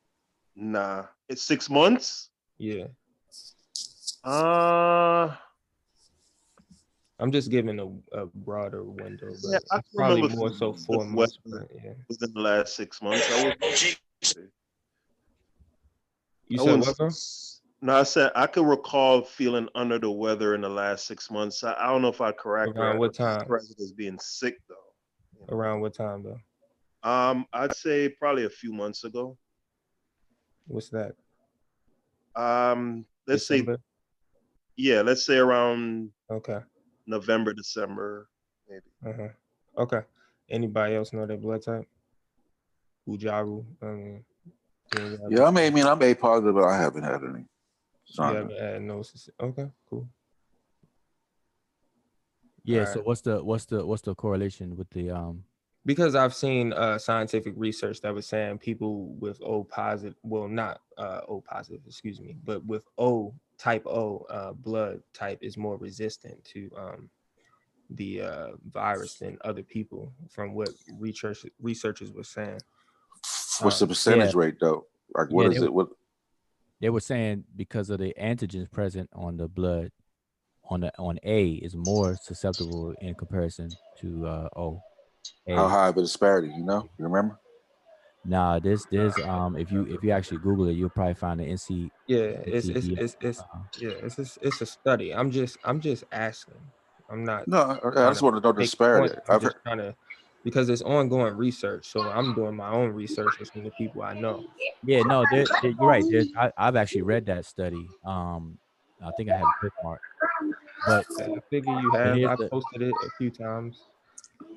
Nah, it's 6 months. Yeah. I'm just giving a broader window, but yeah, it's probably more so 4 months. Yeah. Within the last 6 months, You said what, bro? No, I said I could recall feeling under the weather in the last 6 months. I don't know if I correct. Around what time? As being sick though. Around what time though? I'd say probably a few months ago. What's that? Let's December? say, yeah, let's say around Okay. November, December, maybe. Okay. Anybody else know their blood type? Ujaru. Yeah, I'm A positive, but I haven't had any. You haven't had no. Okay, cool. Yeah. All So what's the correlation with the Because I've seen scientific research that was saying people with O positive, well, not O positive, excuse me, but with type O blood type is more resistant to the virus than other people, from what researchers were saying. What's the percentage rate though? Like what is it? What they were saying, because of the antigens present on the blood on A is more susceptible in comparison to O. How high of a disparity, you remember? Nah, there's if you actually Google it, you'll probably find the NC. Yeah, it's a study. I'm just asking. I'm not. No, I just want to know the disparity. I'm just trying to, because it's ongoing research, so I'm doing my own research from the people I know. Yeah, no, you're right. I've actually read that study. I think I have a bookmark. But I figure you have. I posted it a few times.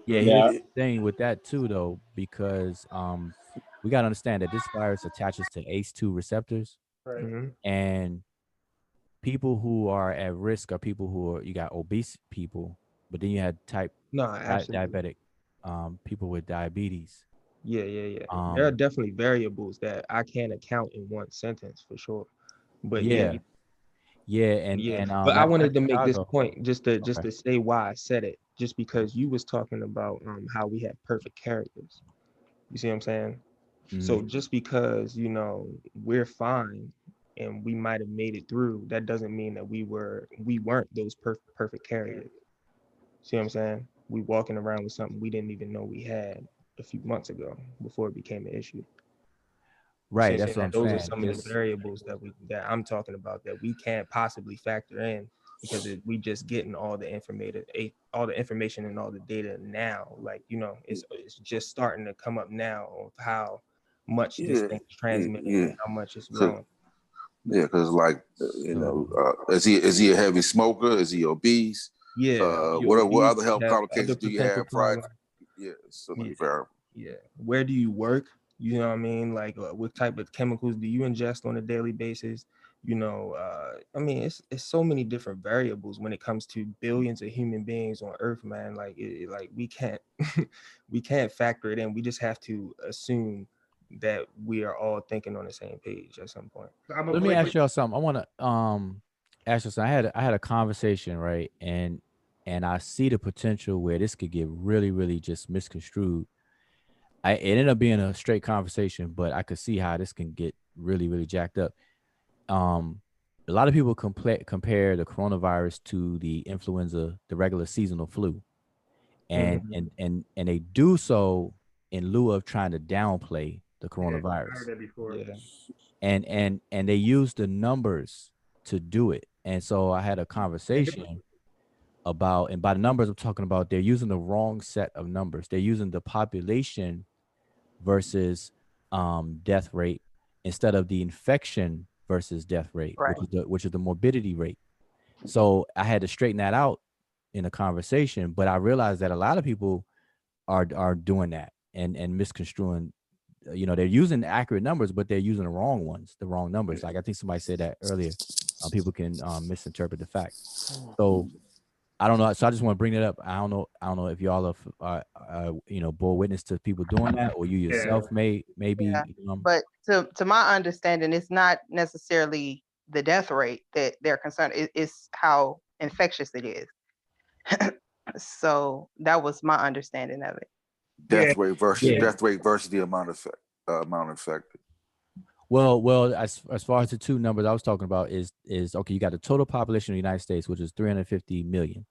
Yeah, here's the thing with that too, though, because we got to understand that this virus attaches to ACE2 receptors, right. Mm-hmm. And people who are at risk are people who are, you got obese people, but then you had diabetic people with diabetes. Yeah. There are definitely variables that I can't account in one sentence for sure. But and but I wanted to make this point just to say why I said it, just because you was talking about how we have perfect characters. You see what I'm saying? Mhm. So just because, you know, we're fine and we might have made it through, that doesn't mean that we weren't those perfect carriers. See what I'm saying? We walking around with something we didn't even know we had a few months ago before it became an issue. Right, So that's what I'm those are saying. some of the variables that I'm talking about that we can't possibly factor in because we just getting all the information and all the data now. Like, you know, it's just starting to come up now of how much this thing is transmitting and how much it's growing. Yeah, because like you know, is he a heavy smoker? Is he obese? Yeah. What other health complications do you have prior? Yeah, so many variables. Yeah. Where do you work? You know what I mean? Like, what type of chemicals do you ingest on a daily basis? You know, I mean, it's so many different variables when it comes to billions of human beings on Earth, man. Like, like we can't we can't factor it in. We just have to assume that we are all thinking on the same page at some point. Let me ask y'all something. I want to ask you something. I had a conversation, right? And I see the potential where this could get really, really just misconstrued. It ended up being a straight conversation, but I could see how this can get really, really jacked up. A lot of people compare the coronavirus to the influenza, the regular seasonal flu, and they do so in lieu of trying to downplay the coronavirus. I heard that before. Yeah. And they use the numbers to do it. And so I had a conversation about, and by the numbers I'm talking about, they're using the wrong set of numbers. They're using the population versus death rate instead of the infection versus death rate, Right. which is the morbidity rate. So I had to straighten that out in a conversation, but I realized that a lot of people are doing that and misconstruing. You know, they're using accurate numbers, but they're using the wrong ones, the wrong numbers. Like I think somebody said that earlier. People can misinterpret the facts. So I don't know. So I just want to bring it up. I don't know if y'all are you know, bore witness to people doing that, or you yourself maybe. Yeah. But to my understanding, it's not necessarily the death rate that they're concerned. It's how infectious it is. So that was my understanding of it. Death rate versus the amount infected. Well, as far as the two numbers I was talking about is okay. You got the total population of the United States, which is 350 million,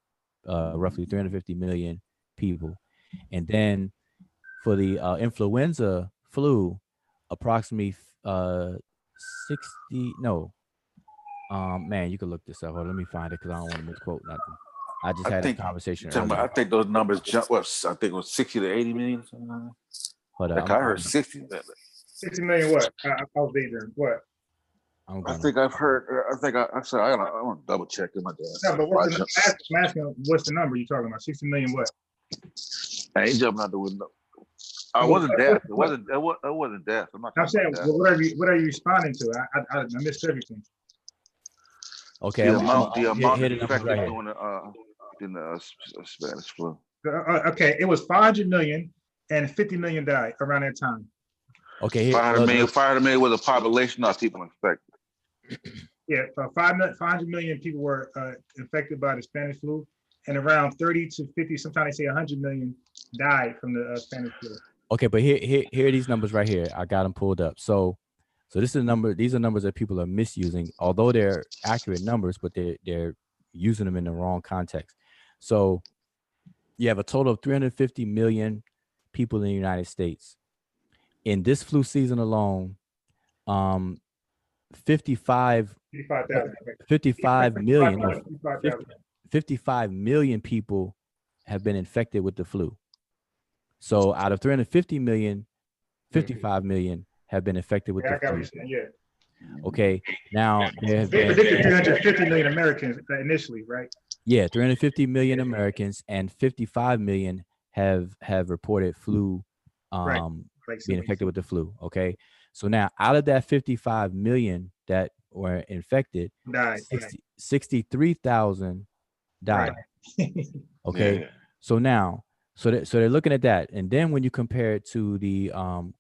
roughly 350 million people, and then for the influenza flu, approximately 60. No, man, you can look this up. Hold on, let me find it because I don't want to misquote nothing. I just had a conversation earlier. I think those numbers jump. I think it was 60 to 80 million. Hold on, I heard 60. 60 million what? I'll be there. What? I think I've heard. I'm sorry. I want to double check in my dad. No, but I'm asking, what's the number you talking about? 60 million what? I ain't jumping out the window. I wasn't deaf. It wasn't deaf. I'm saying, well, what are you responding to? I missed everything. Okay, the amount right affected here. in the Spanish flu. Okay, it was 500 million and 50 million died around that time. Okay, 500 million was a population of people infected. Yeah, 500 million people were infected by the Spanish flu, and around 30 to 50, sometimes they say 100 million died from the Spanish flu. Okay, but here are these numbers right here. I got them pulled up. So this is a number. These are numbers that people are misusing, although they're accurate numbers, but they're using them in the wrong context. So you have a total of 350 million people in the United States. In this flu season alone, 55 million people have been infected with the flu. So out of 350 million, 55 million have been infected with the flu. Okay, now they predicted 350 million Americans initially, right? Yeah, 350 million Americans and 55 million have reported flu, being infected with the flu. Okay, so now out of that 55 million that were infected, 63,000 died. Okay, so now, so they're looking at that, and then when you compare it to the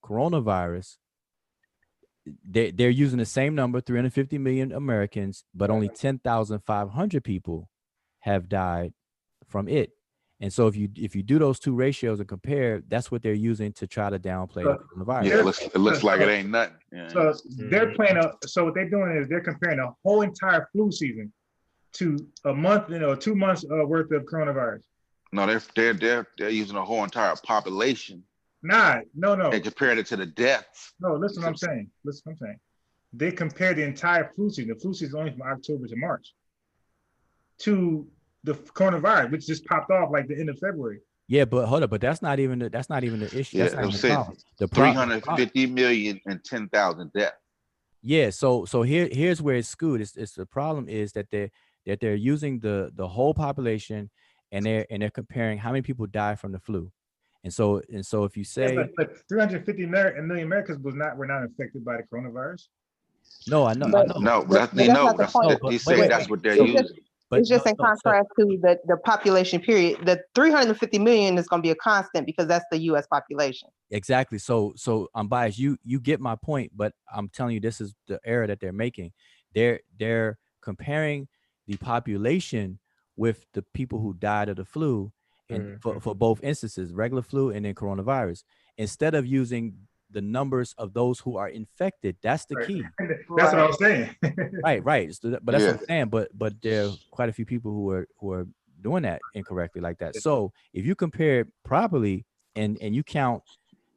coronavirus, they're using the same number, 350 million Americans, but only 10,500 people have died from it. And so if you do those two ratios and compare, that's what they're using to try to downplay the coronavirus. Yeah, it looks like it ain't nothing. Yeah. So they're playing so what they're doing is they're comparing the whole entire flu season to a month, 2 months worth of coronavirus. No, they're using the whole entire population. No. They compared it to the deaths. No, listen what I'm saying. They compare the entire flu season. The flu season is only from October to March to the coronavirus, which just popped off like the end of February. Yeah, but hold up, but that's not even the issue. Yeah, That's not even the problem. 350 million and 10,000 deaths. Yeah, so here's where it's skewed. It's the problem is that they're using the whole population and they're comparing how many people die from the flu. And so if you say but 350 million Americans were not infected by the coronavirus. No, I know. No, that's what they're using. It's just in contrast to the population period. The 350 million is going to be a constant because that's the U.S. population. Exactly. So I'm biased. You get my point, but I'm telling you, this is the error that they're making. They're comparing the population with the people who died of the flu, and for both instances, regular flu and then coronavirus, instead of using the numbers of those who are infected. That's the key. That's what I was saying. right. So but that's what I'm saying. But there are quite a few people who are doing that incorrectly like that. So if you compare it properly and you count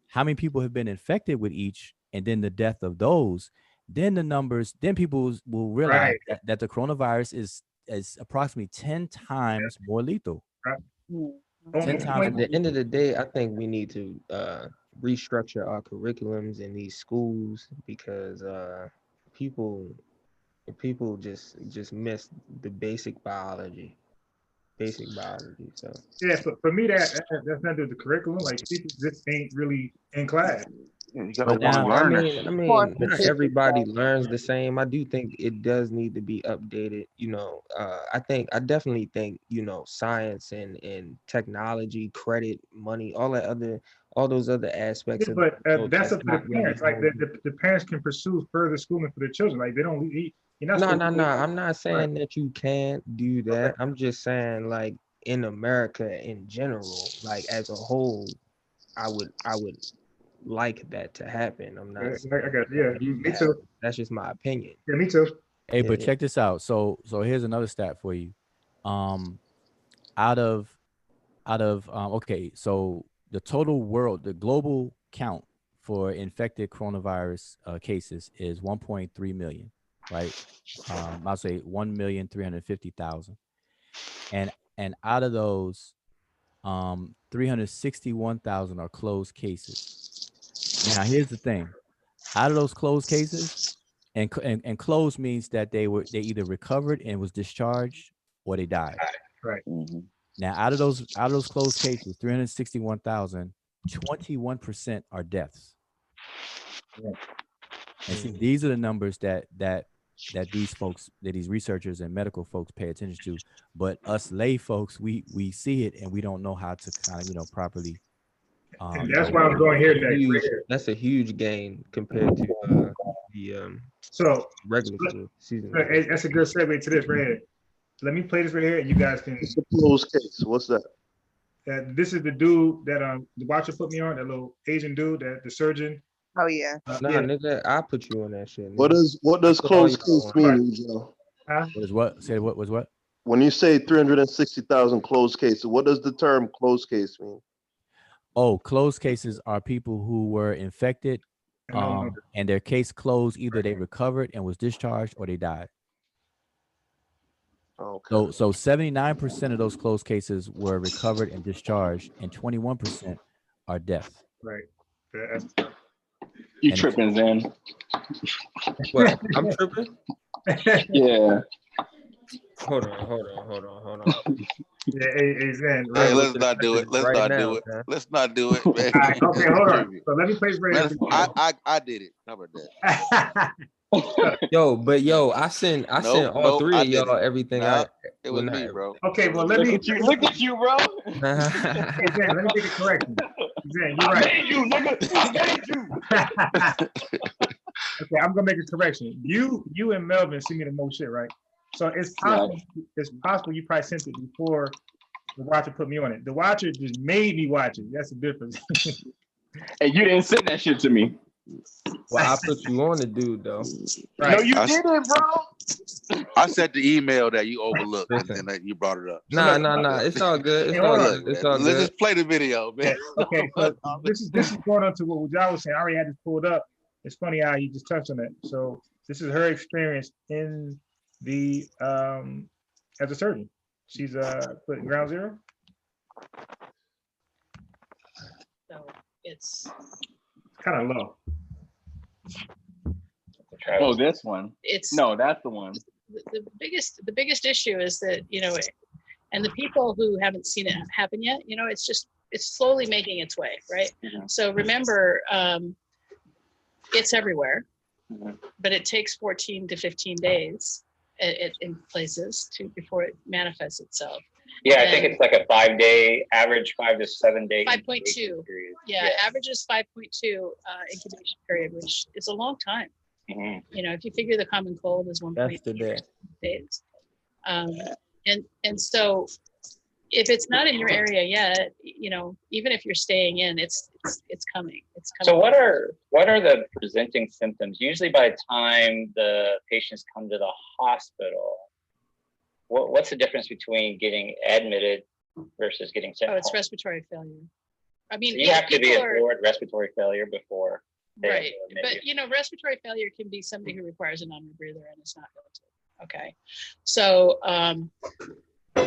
how many people have been infected with each, and then the death of those, then the numbers, then people will realize that the coronavirus is approximately 10 times more lethal. Right. 10 times. At the end of the day, I think we need to restructure our curriculums in these schools because people just miss the basic biology. So yeah, for me that's not to do with the curriculum. Like people just ain't really in class. Yeah, you gotta want to learn I mean, not everybody learns the same. I do think it does need to be updated. I definitely think, science and technology, credit, money, all those other aspects. Yeah, but that's up to the parents. Like the parents can pursue further schooling for their children. Like they don't. No. I'm not saying that you can't do that. Okay. I'm just saying, like in America in general, like as a whole, I would like that to happen. I'm not. Me too. That's just my opinion. Yeah, me too. Hey, but check this out. So here's another stat for you. Okay, so the global count for infected coronavirus cases is 1.3 million, right? I'll say 1,350,000, and out of those, 361,000 are closed cases. Now, here's the thing: out of those closed cases, and closed means that they either recovered and was discharged or they died. Right. Mm-hmm. Now, out of those closed cases, 361,000, 21% are deaths. Yeah. And see, these are the numbers that these folks, that these researchers and medical folks pay attention to. But us lay folks, we see it and we don't know how to kind of properly. And that's why I'm going here next. That's a huge gain compared to the regular season. That's a good segue to this right here. Let me play this right here, and you guys can. It's a closed case. What's that? This is the dude that the watcher put me on, that little Asian dude, the surgeon. Oh yeah. Nigga, I put you on that shit. What does closed case mean, Joe? What is what? Say what was what? When you say 360,000 closed cases, what does the term closed case mean? Oh, closed cases are people who were infected, and their case closed. Either they recovered and was discharged, or they died. Okay. So 79% of those closed cases were recovered and discharged, and 21% are deaths. Right. You tripping, Zen? What? I'm tripping? Yeah. Hold on. Yeah, hey, Zen. Hey, let's not do it. Let's not do it, man. Right, okay, hold on. So let me play this. I did it. How about that? I sent all three of y'all everything. It was me, bro. Okay, well look at you, bro. Hey, Zen, let me make a correction. Zen, you're right. I made you. Okay, I'm gonna make a correction. You and Melvin send me the most shit, right? So it's possible you probably sent it before The Watcher put me on it. The Watcher just made me watch it. That's the difference. And you didn't send that shit to me. Well, I put you on the dude though. Right. No, you didn't, bro. I sent the email that you overlooked, and that you brought it up. Nah. It's all good. It's all good. It's all Let's good. just play the video, man. Okay, so this is going on to what John was saying. I already had this pulled up. It's funny how you just touched on it. So this is her experience in the as a surgeon. She's put ground zero. So it's kind of low. Oh, this one. No, that's the one. The biggest issue is that, you know, and the people who haven't seen it happen yet, you know, it's slowly making its way, right? Mm-hmm. So remember, it's everywhere, but it takes 14 to 15 days in places before it manifests itself. Yeah, I think it's like a 5 day average, 5 to 7 day 5.2. Yeah, average is 5.2 incubation period, which is a long time. Mm-hmm. You know, if you figure the common cold is 1.8 days, and so if it's not in your area yet, you know, even if you're staying in, it's coming. It's coming. So what are the presenting symptoms? Usually by the time the patients come to the hospital, what's the difference between getting admitted versus getting sent home? It's respiratory failure. I mean, so you have to be assured respiratory failure before. Right, but you know, respiratory failure can be somebody who requires a non-rebreather and it's not related. Okay, so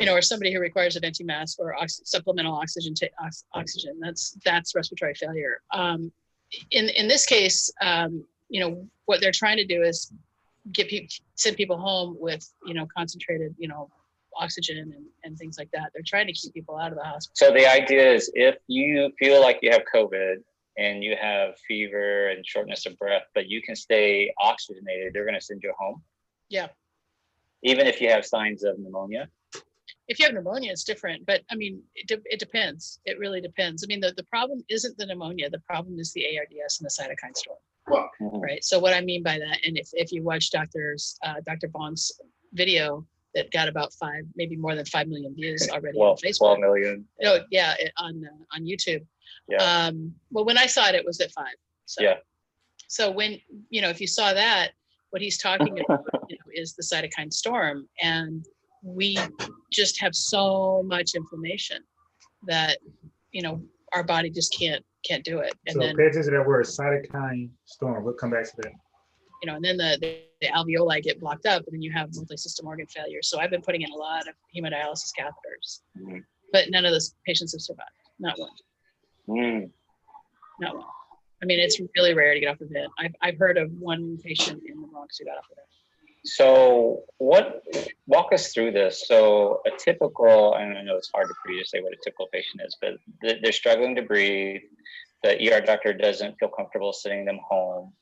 you know, or somebody who requires a venti mask or supplemental oxygen. That's respiratory failure. In this case, you know, what they're trying to do is send people home with, you know, concentrated, you know, oxygen and things like that. They're trying to keep people out of the hospital. So the idea is, if you feel like you have COVID and you have fever and shortness of breath, but you can stay oxygenated, they're going to send you home. Yeah. Even if you have signs of pneumonia. If you have pneumonia, it's different. But I mean, it depends. It really depends. I mean, the problem isn't the pneumonia. The problem is the ARDS and the cytokine storm. Right. So what I mean by that, and if you watch Dr. Bond's video that got about maybe more than 5 million views already on Facebook. 12 million. Oh yeah, on YouTube. Yeah. Well, when I saw it, it was at 5. So, yeah. So when, you know, if you saw that, what he's talking about, you know, is the cytokine storm, and we just have so much inflammation that, you know, our body just can't do it. And so then pay attention to that word, cytokine storm. We'll come back to that. You know, and then the alveoli get blocked up, and then you have multi-system organ failure. So I've been putting in a lot of hemodialysis catheters, but none of those patients have survived. Not one. Not one. I mean, it's really rare to get off the vent. I've heard of one patient in the Bronx who got off the vent. So walk us through this. So a typical, and I know it's hard for you to say what a typical patient is, but they're struggling to breathe. The ER doctor doesn't feel comfortable sending them home.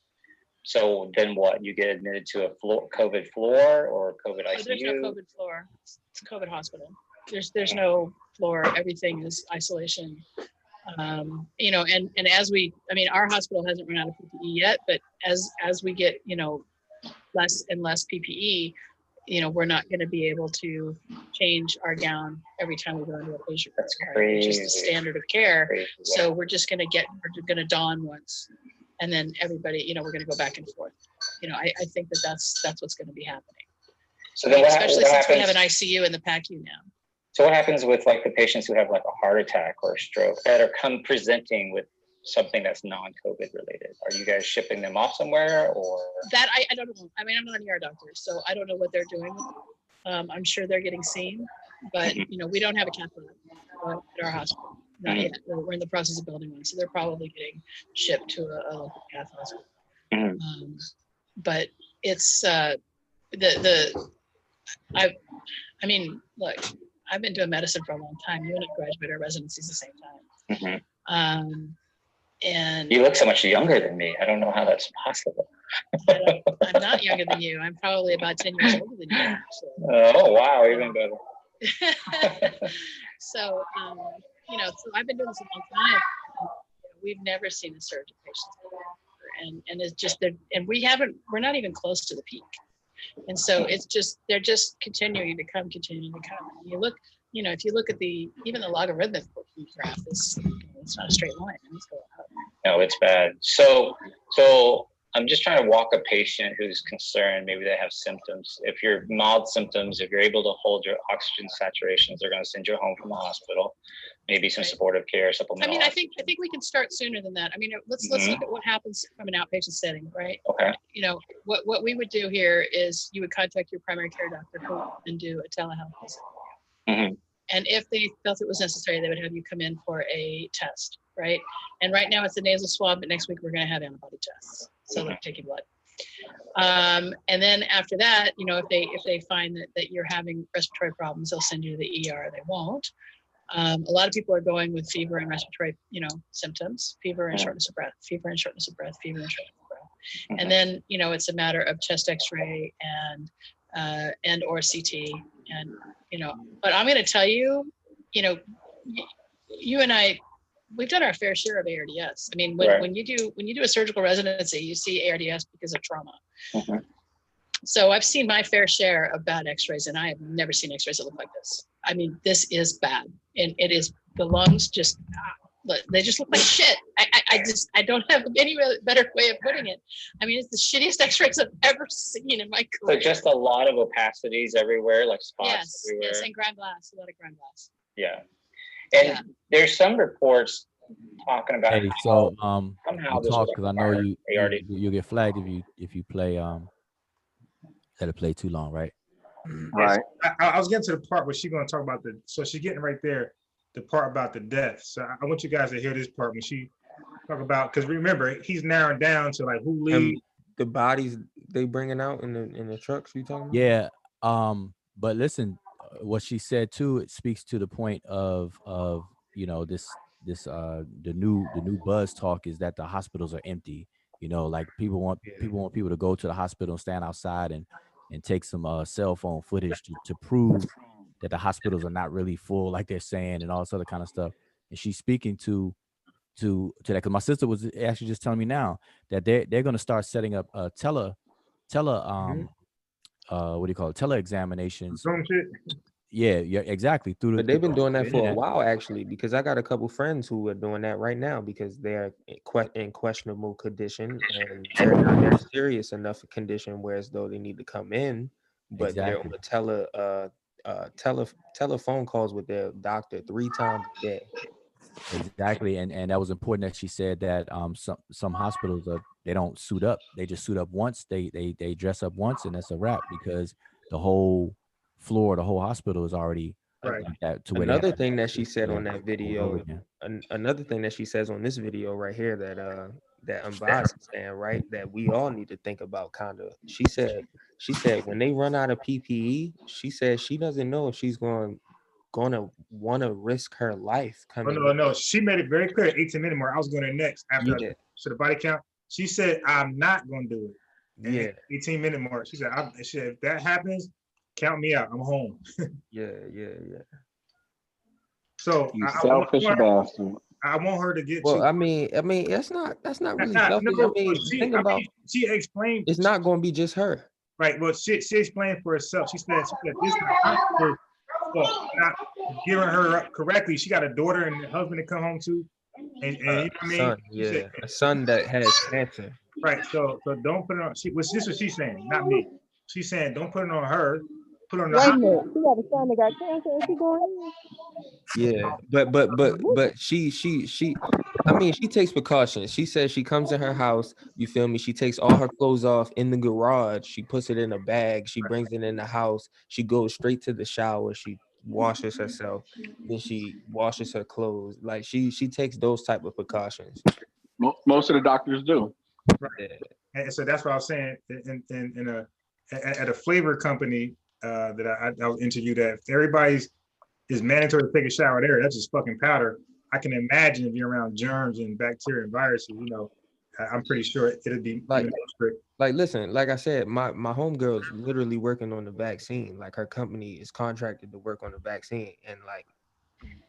So then what? You get admitted to a COVID floor or COVID ICU? There's no COVID floor. It's a COVID hospital. There's no floor. Everything is isolation. You know, and as our hospital hasn't run out of PPE yet, but as we get, you know, less and less PPE, you know, we're not going to be able to change our gown every time we go into a patient. That's crazy. It's just the standard of care. Crazy, yeah. So we're going to don once, and then everybody, you know, we're going to go back and forth. You know, I think that's what's going to be happening. So then especially since we have an ICU in the PACU now. So what happens with like the patients who have like a heart attack or a stroke that are presenting with something that's non-COVID related? Are you guys shipping them off somewhere, or? That I don't know. I mean, I'm not an ER doctor, so I don't know what they're doing with them. I'm sure they're getting seen, but you know, we don't have a cath lab at our hospital. Not yet. We're in the process of building one, so they're probably getting shipped to a local cath hospital. But it's I mean, look, I've been doing medicine for a long time. You and I graduated our residencies at the same time. And you look so much younger than me. I don't know how that's possible. I'm not younger than you. I'm probably about 10 years older than you. So. Oh, wow, even better. So, you know, so I've been doing this a long time. We've never seen a surge of patients, and it's just that, and we're not even close to the peak. And so it's just, they're just continuing to come. And you look if you look at even the logarithmic graph, it's not a straight line. It's going up. No, it's bad. So I'm just trying to walk a patient who's concerned. Maybe they have symptoms. If you're mild symptoms, if you're able to hold your oxygen saturations, they're going to send you home from the hospital. Maybe some supportive care, supplemental. I think we can start sooner than that. Let's look at what happens from an outpatient setting, right? Okay. What we would do here is you would contact your primary care doctor and do a telehealth visit. Mm-hmm. And if they felt it was necessary, they would have you come in for a test, right? And right now it's a nasal swab, but next week we're going to have antibody tests. So they'll take your blood. And then after that, if they find that you're having respiratory problems, they'll send you to the ER. They won't. A lot of people are going with fever and respiratory, symptoms, fever and shortness of breath, fever and shortness of breath, fever and shortness of breath. And then, it's a matter of chest x-ray and or CT but I'm going to tell you, you and I, we've done our fair share of ARDS. When you do a surgical residency, you see ARDS because of trauma. Mm-hmm. So I've seen my fair share of bad x-rays, and I have never seen x-rays that look like this. This is bad. And it is, the lungs just, they just look like shit. I don't have any better way of putting it. It's the shittiest x-rays I've ever seen in my career. So just a lot of opacities everywhere, like spots everywhere. Yes, and ground glass, a lot of ground glass. Yeah. And there's some reports talking about so somehow you talk, because I know you get flagged if you play let it play too long, right? Right. I was getting to the part where she's going to talk about so she's getting right there, the part about the death. So I want you guys to hear this part when she talk about, because remember, he's narrowed down to like who leads the bodies they bringing out in the trucks. You talking about? Yeah. But listen, what she said too, it speaks to the point of this the new buzz talk is that the hospitals are empty. Like people want people to go to the hospital and stand outside and take some cell phone footage to prove that the hospitals are not really full like they're saying, and all this other kind of stuff. And she's speaking to that, because my sister was actually just telling me now that they're going to start setting up tele examinations. Yeah, exactly. But they've been doing that for a while, actually, because I got a couple friends who are doing that right now because they're in questionable condition and they're serious enough condition where as though they need to come in, but they're on the telephone calls with their doctor 3 times a day. Exactly, and that was important that she said that some hospitals they don't suit up, they just suit up once, they dress up once, and that's a wrap, because the whole floor, the whole hospital is already Another thing that she said on that video, another thing that she says on this video right here that Unbiased is saying, right, that we all need to think about kind of. She said when they run out of PPE, she said she doesn't know if she's gonna want to risk her life coming. No, she made it very clear. 18-minute mark. I was going to next after so the body count. She said, "I'm not going to do it." And 18-minute mark. She said, "If that happens, count me out. I'm home." Yeah. So you selfish bastard. I want her to get. Well, I mean, that's not really selfish. Think about. She explained. It's not going to be just her. Right. Well, she explained for herself. She said this is hospital. Well, not giving her up correctly. She got a daughter and a husband to come home to, and you know what I mean? Son, a son that has cancer. Right. So don't put it on. This is what she's saying, not me. She's saying don't put it on her. Put it on the. Wait a minute. She got a son that got cancer, and she going in. Yeah, but she. I mean, she takes precautions. She says she comes in her house. You feel me? She takes all her clothes off in the garage. She puts it in a bag. She brings it in the house. She goes straight to the shower. She washes herself. Then she washes her clothes. Like she takes those type of precautions. Most of the doctors do. Right. And so that's what I was saying. At a flavor company that I was interviewed at, everybody's is mandatory to take a shower there. That's just fucking powder. I can imagine if you're around germs and bacteria and viruses, I'm pretty sure it'd be strict. Like, listen, like I said, my homegirl is literally working on the vaccine. Like, her company is contracted to work on the vaccine. And like,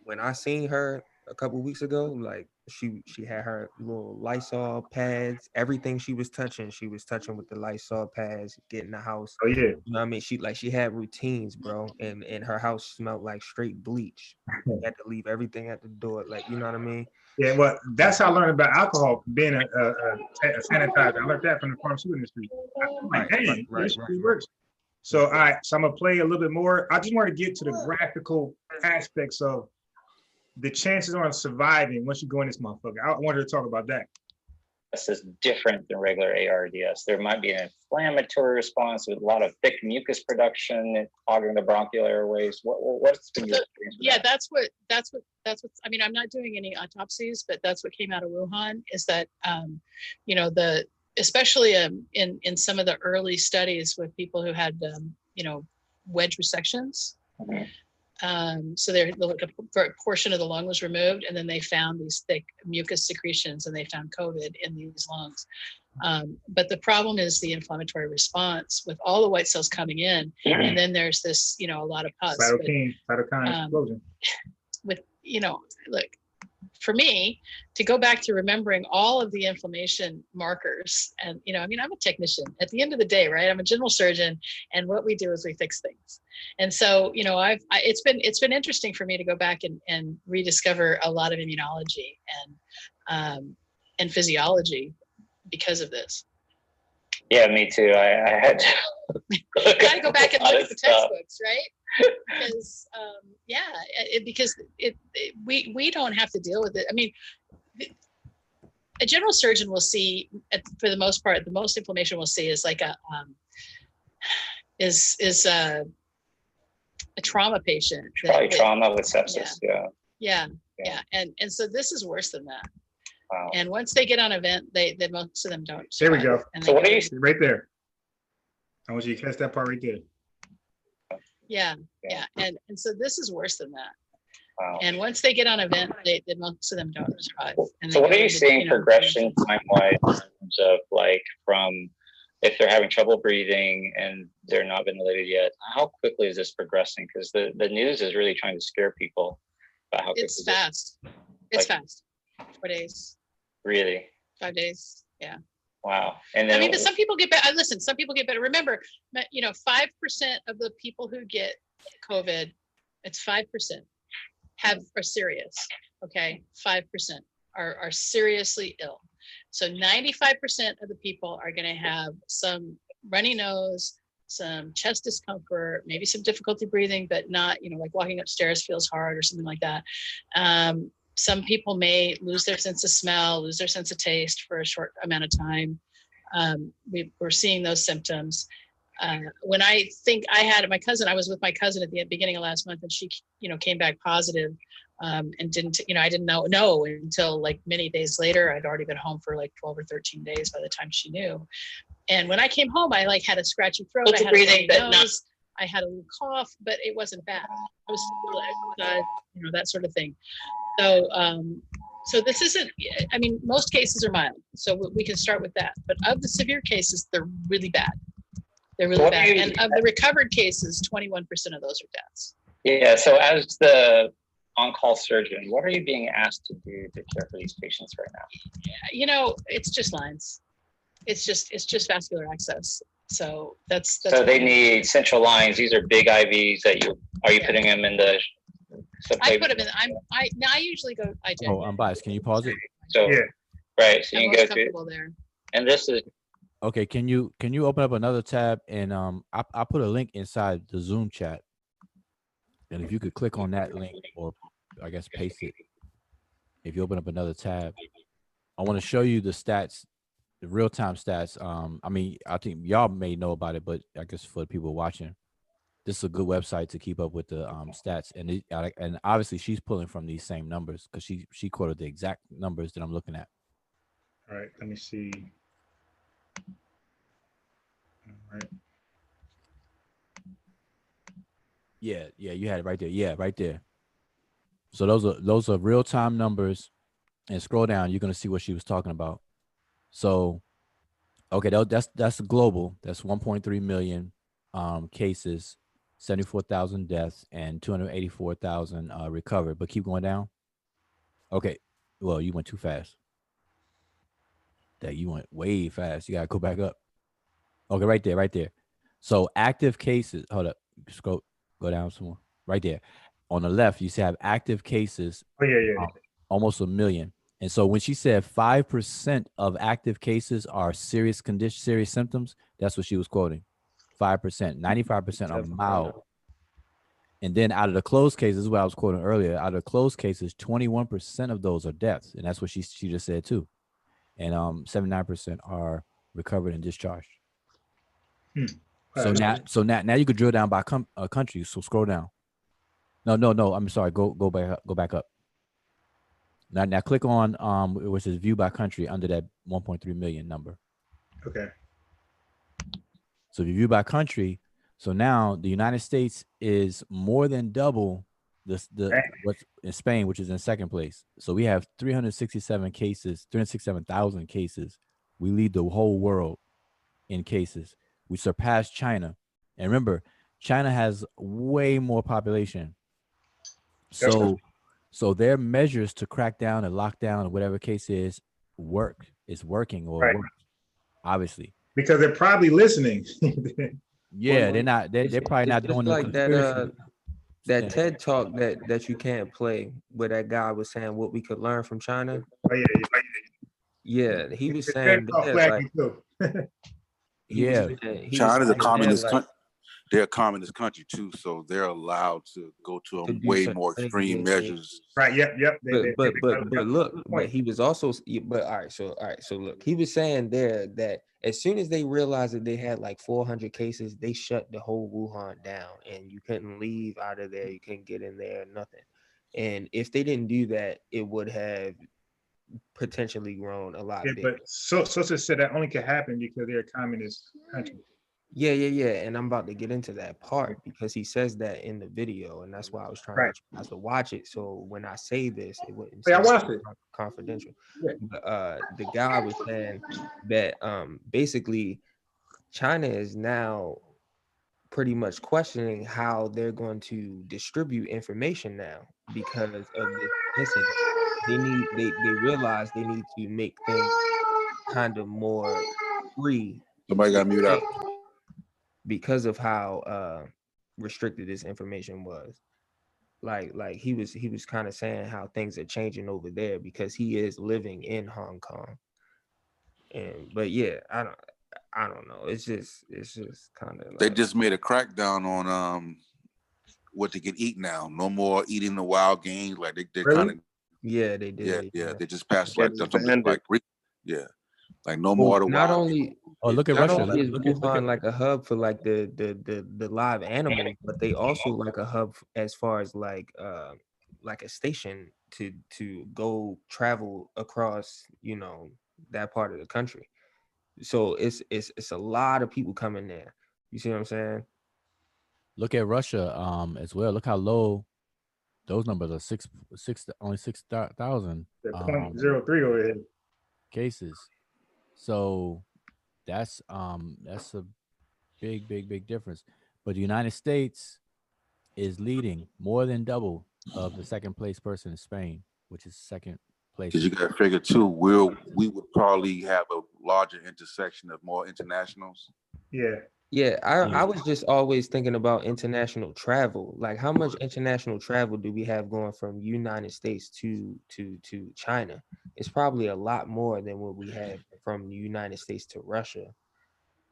when I seen her a couple weeks ago, like, she had her little Lysol pads. Everything she was touching with the Lysol pads. Getting the house. Oh yeah. You know what I mean? She had routines, bro, and her house smelled like straight bleach. You had to leave everything at the door, like, you know what I mean? Yeah, well, that's how I learned about alcohol, being a sanitizer. I learned that from the pharmaceutical industry. I'm like, dang, this works. So, all right, so I'm gonna play a little bit more. I just want to get to the graphical aspects of the chances on surviving once you go in this motherfucker. I wanted to talk about that. This is different than regular ARDS. There might be an inflammatory response with a lot of thick mucus production, clogging the bronchial airways. What's been your experience? Yeah, that's what. I mean, I'm not doing any autopsies, but that's what came out of Wuhan. Is that you know, especially in some of the early studies with people who had you know, wedge resections. Okay. So a portion of the lung was removed, and then they found these thick mucus secretions, and they found COVID in these lungs. But the problem is the inflammatory response with all the white cells coming in, and then there's this, you know, a lot of pus. Cytokine explosion. With, you know, look, for me to go back to remembering all of the inflammation markers, and, you know, I mean, I'm a technician at the end of the day, right? I'm a general surgeon, and what we do is we fix things. And so, you know, it's been interesting for me to go back and rediscover a lot of immunology and physiology because of this. Yeah, me too. I had to gotta go back and look at the textbooks, right? Because we don't have to deal with it. I mean, a general surgeon will see, for the most part, the most inflammation we'll see is like a trauma patient. Probably trauma with sepsis. Yeah. And so this is worse than that. Wow. And once they get on a vent, they most of them don't survive. There we go. So what are you right there? I want you to catch that part right there. Yeah. And so this is worse than that. Wow. And once they get on a vent, they most of them don't survive. And so what are you seeing progression time-wise in terms of, like, from if they're having trouble breathing and they're not ventilated yet, how quickly is this progressing? Because the news is really trying to scare people about how it's fast. It's fast. 4 days. Really? 5 days. Yeah. Wow. And then, I mean, but some people get better. Listen, some people get better. Remember, you know, 5% of the people who get COVID, it's 5%, are serious. Okay, 5% are seriously ill. So 95% of the people are going to have some runny nose, some chest discomfort, maybe some difficulty breathing, but not, you know, like walking upstairs feels hard or something like that. Some people may lose their sense of smell, lose their sense of taste for a short amount of time. We're seeing those symptoms. When I think I was with my cousin at the beginning of last month, and she, you know, came back positive, and didn't, you know, I didn't know until like many days later. I'd already been home for like 12 or 13 days by the time she knew. And when I came home, I like had a scratchy throat, I had a runny nose, I had a little cough, but it wasn't bad. I was, you know, that sort of thing. So, so this isn't, I mean, most cases are mild, so we can start with that. But of the severe cases, they're really bad. They're really bad. And of the recovered cases, 21% of those are deaths. Yeah, so as the on-call surgeon, what are you being asked to do to care for these patients right now? You know, it's just lines. It's just vascular access. So that's so they need central lines. These are big IVs that you putting them in the. I put them in. I usually go. Oh, I'm biased. Can you pause it? So yeah, right. So you can go through there. And this is okay. Can you open up another tab, and I put a link inside the Zoom chat, and if you could click on that link, or I guess paste it. If you open up another tab, I want to show you the stats, the real-time stats. I mean, I think y'all may know about it, but I guess for the people watching, this is a good website to keep up with the stats. And obviously she's pulling from these same numbers because she quoted the exact numbers that I'm looking at. All right, let me see. All right. Yeah, you had it right there. Yeah, right there. So those are real-time numbers. And scroll down, you're gonna see what she was talking about. So, okay, that's global. That's 1.3 million cases, 74,000 deaths, and 284,000 recovered. But keep going down. Okay, Well, you went too fast. That you went way fast. You gotta go back up. Okay, right there, right there. So active cases. Hold up. Scroll. Go down some more. Right there. On the left, you see have active cases. Oh yeah. Almost a million. And so when she said 5% of active cases are serious condition, serious symptoms, that's what she was quoting. 5%. 95% are mild. And then out of the closed cases, this is what I was quoting earlier. Out of the closed cases, 21% of those are deaths, and that's what she just said too. And 79% are recovered and discharged. So now you could drill down by country. So scroll down. No. I'm sorry. Go back up. Now click on which is view by country under that 1.3 million number. Okay. So if you view by country, so now the United States is more than double what's in Spain, which is in second place. So we have 367,000 cases. We lead the whole world in cases. We surpassed China. And remember, China has way more population. So their measures to crack down and lock down or whatever case is working or works, obviously. Because they're probably listening. Yeah, they're probably not doing like the that TED talk that you can't play where that guy was saying what we could learn from China. Oh yeah. He was saying China's a communist country. They're a communist country too, so they're allowed to go to way more extreme measures. Right. Yep. But he was also. But all right. So look, he was saying there that as soon as they realized that they had like 400 cases, they shut the whole Wuhan down, and you couldn't leave out of there. You couldn't get in there. Nothing. And if they didn't do that, it would have potentially grown a lot bigger. But Sosa said that only could happen because they're a communist country. Yeah. And I'm about to get into that part because he says that in the video, and that's why I was trying to get you guys to watch it. So when I say this, it wouldn't sound confidential. Yeah. But the guy was saying that basically China is now pretty much questioning how they're going to distribute information now because of this incident. They realize they need to make things kind of more free. Somebody got mute out. Because of how restricted this information was. Like he was kind of saying how things are changing over there because he is living in Hong Kong. But yeah, I don't know. It's just kind of they just made a crackdown on what they can eat now. No more eating the wild game. Like they're kind of they did. Yeah. They just passed like no more. Not only look at Russia. Is Wuhan like a hub for like the live animals, but they also like a hub as far as like a station to go travel across that part of the country. So it's a lot of people coming there. You see what I'm saying? Look at Russia as well. Look how low those numbers are. Only 6,000 0.03 over here cases. So that's a big difference. But the United States is leading more than double of the second place person in Spain, which is second place. Because you got to figure too, we would probably have a larger intersection of more internationals. Yeah, I was just always thinking about international travel. Like, how much international travel do we have going from United States to China? It's probably a lot more than what we have from the United States to Russia.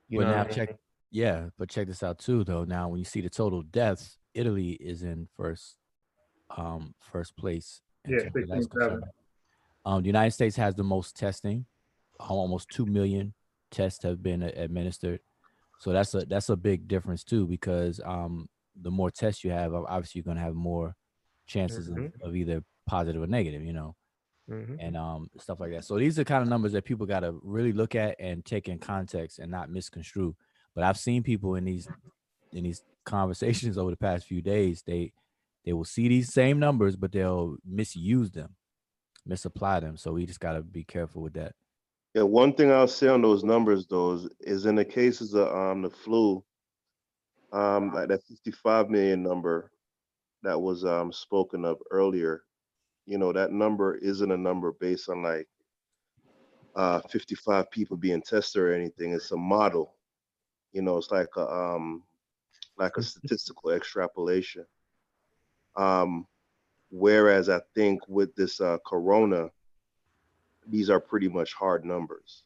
But check this out too, though. Now, when you see the total deaths, Italy is in first place. The United States has the most testing. Almost 2 million tests have been administered. So that's a big difference too, because the more tests you have, obviously you're going to have more chances of either positive or negative, and stuff like that. So these are kind of numbers that people got to really look at and take in context and not misconstrue. But I've seen people in these conversations over the past few days, they will see these same numbers, but they'll misuse them, misapply them. So we just got to be careful with that. Yeah, one thing I'll say on those numbers, though, is in the cases of the flu, like that 55 million number that was spoken of earlier, you know, that number isn't a number based on like 55 people being tested or anything. It's a model. You know, it's like a statistical extrapolation. Whereas I think with this corona, these are pretty much hard numbers.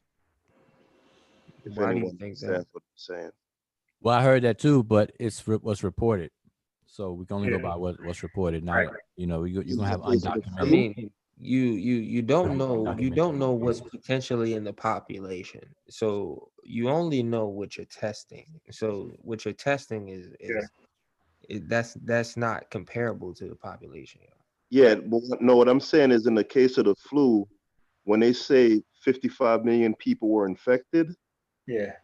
If Why do you anyone think that? understands what I'm saying. Well, I heard that too, but it's what's reported. So we can only go Yeah. by what's reported. Not, Right. you know, you're gonna have Is it the undocumented. I mean, you don't know what's potentially in the population. So you only know what you're testing. So what you're testing that's not comparable to the population. Yeah, but what I'm saying is in the case of the flu, when they say 55 million people were infected, Yeah.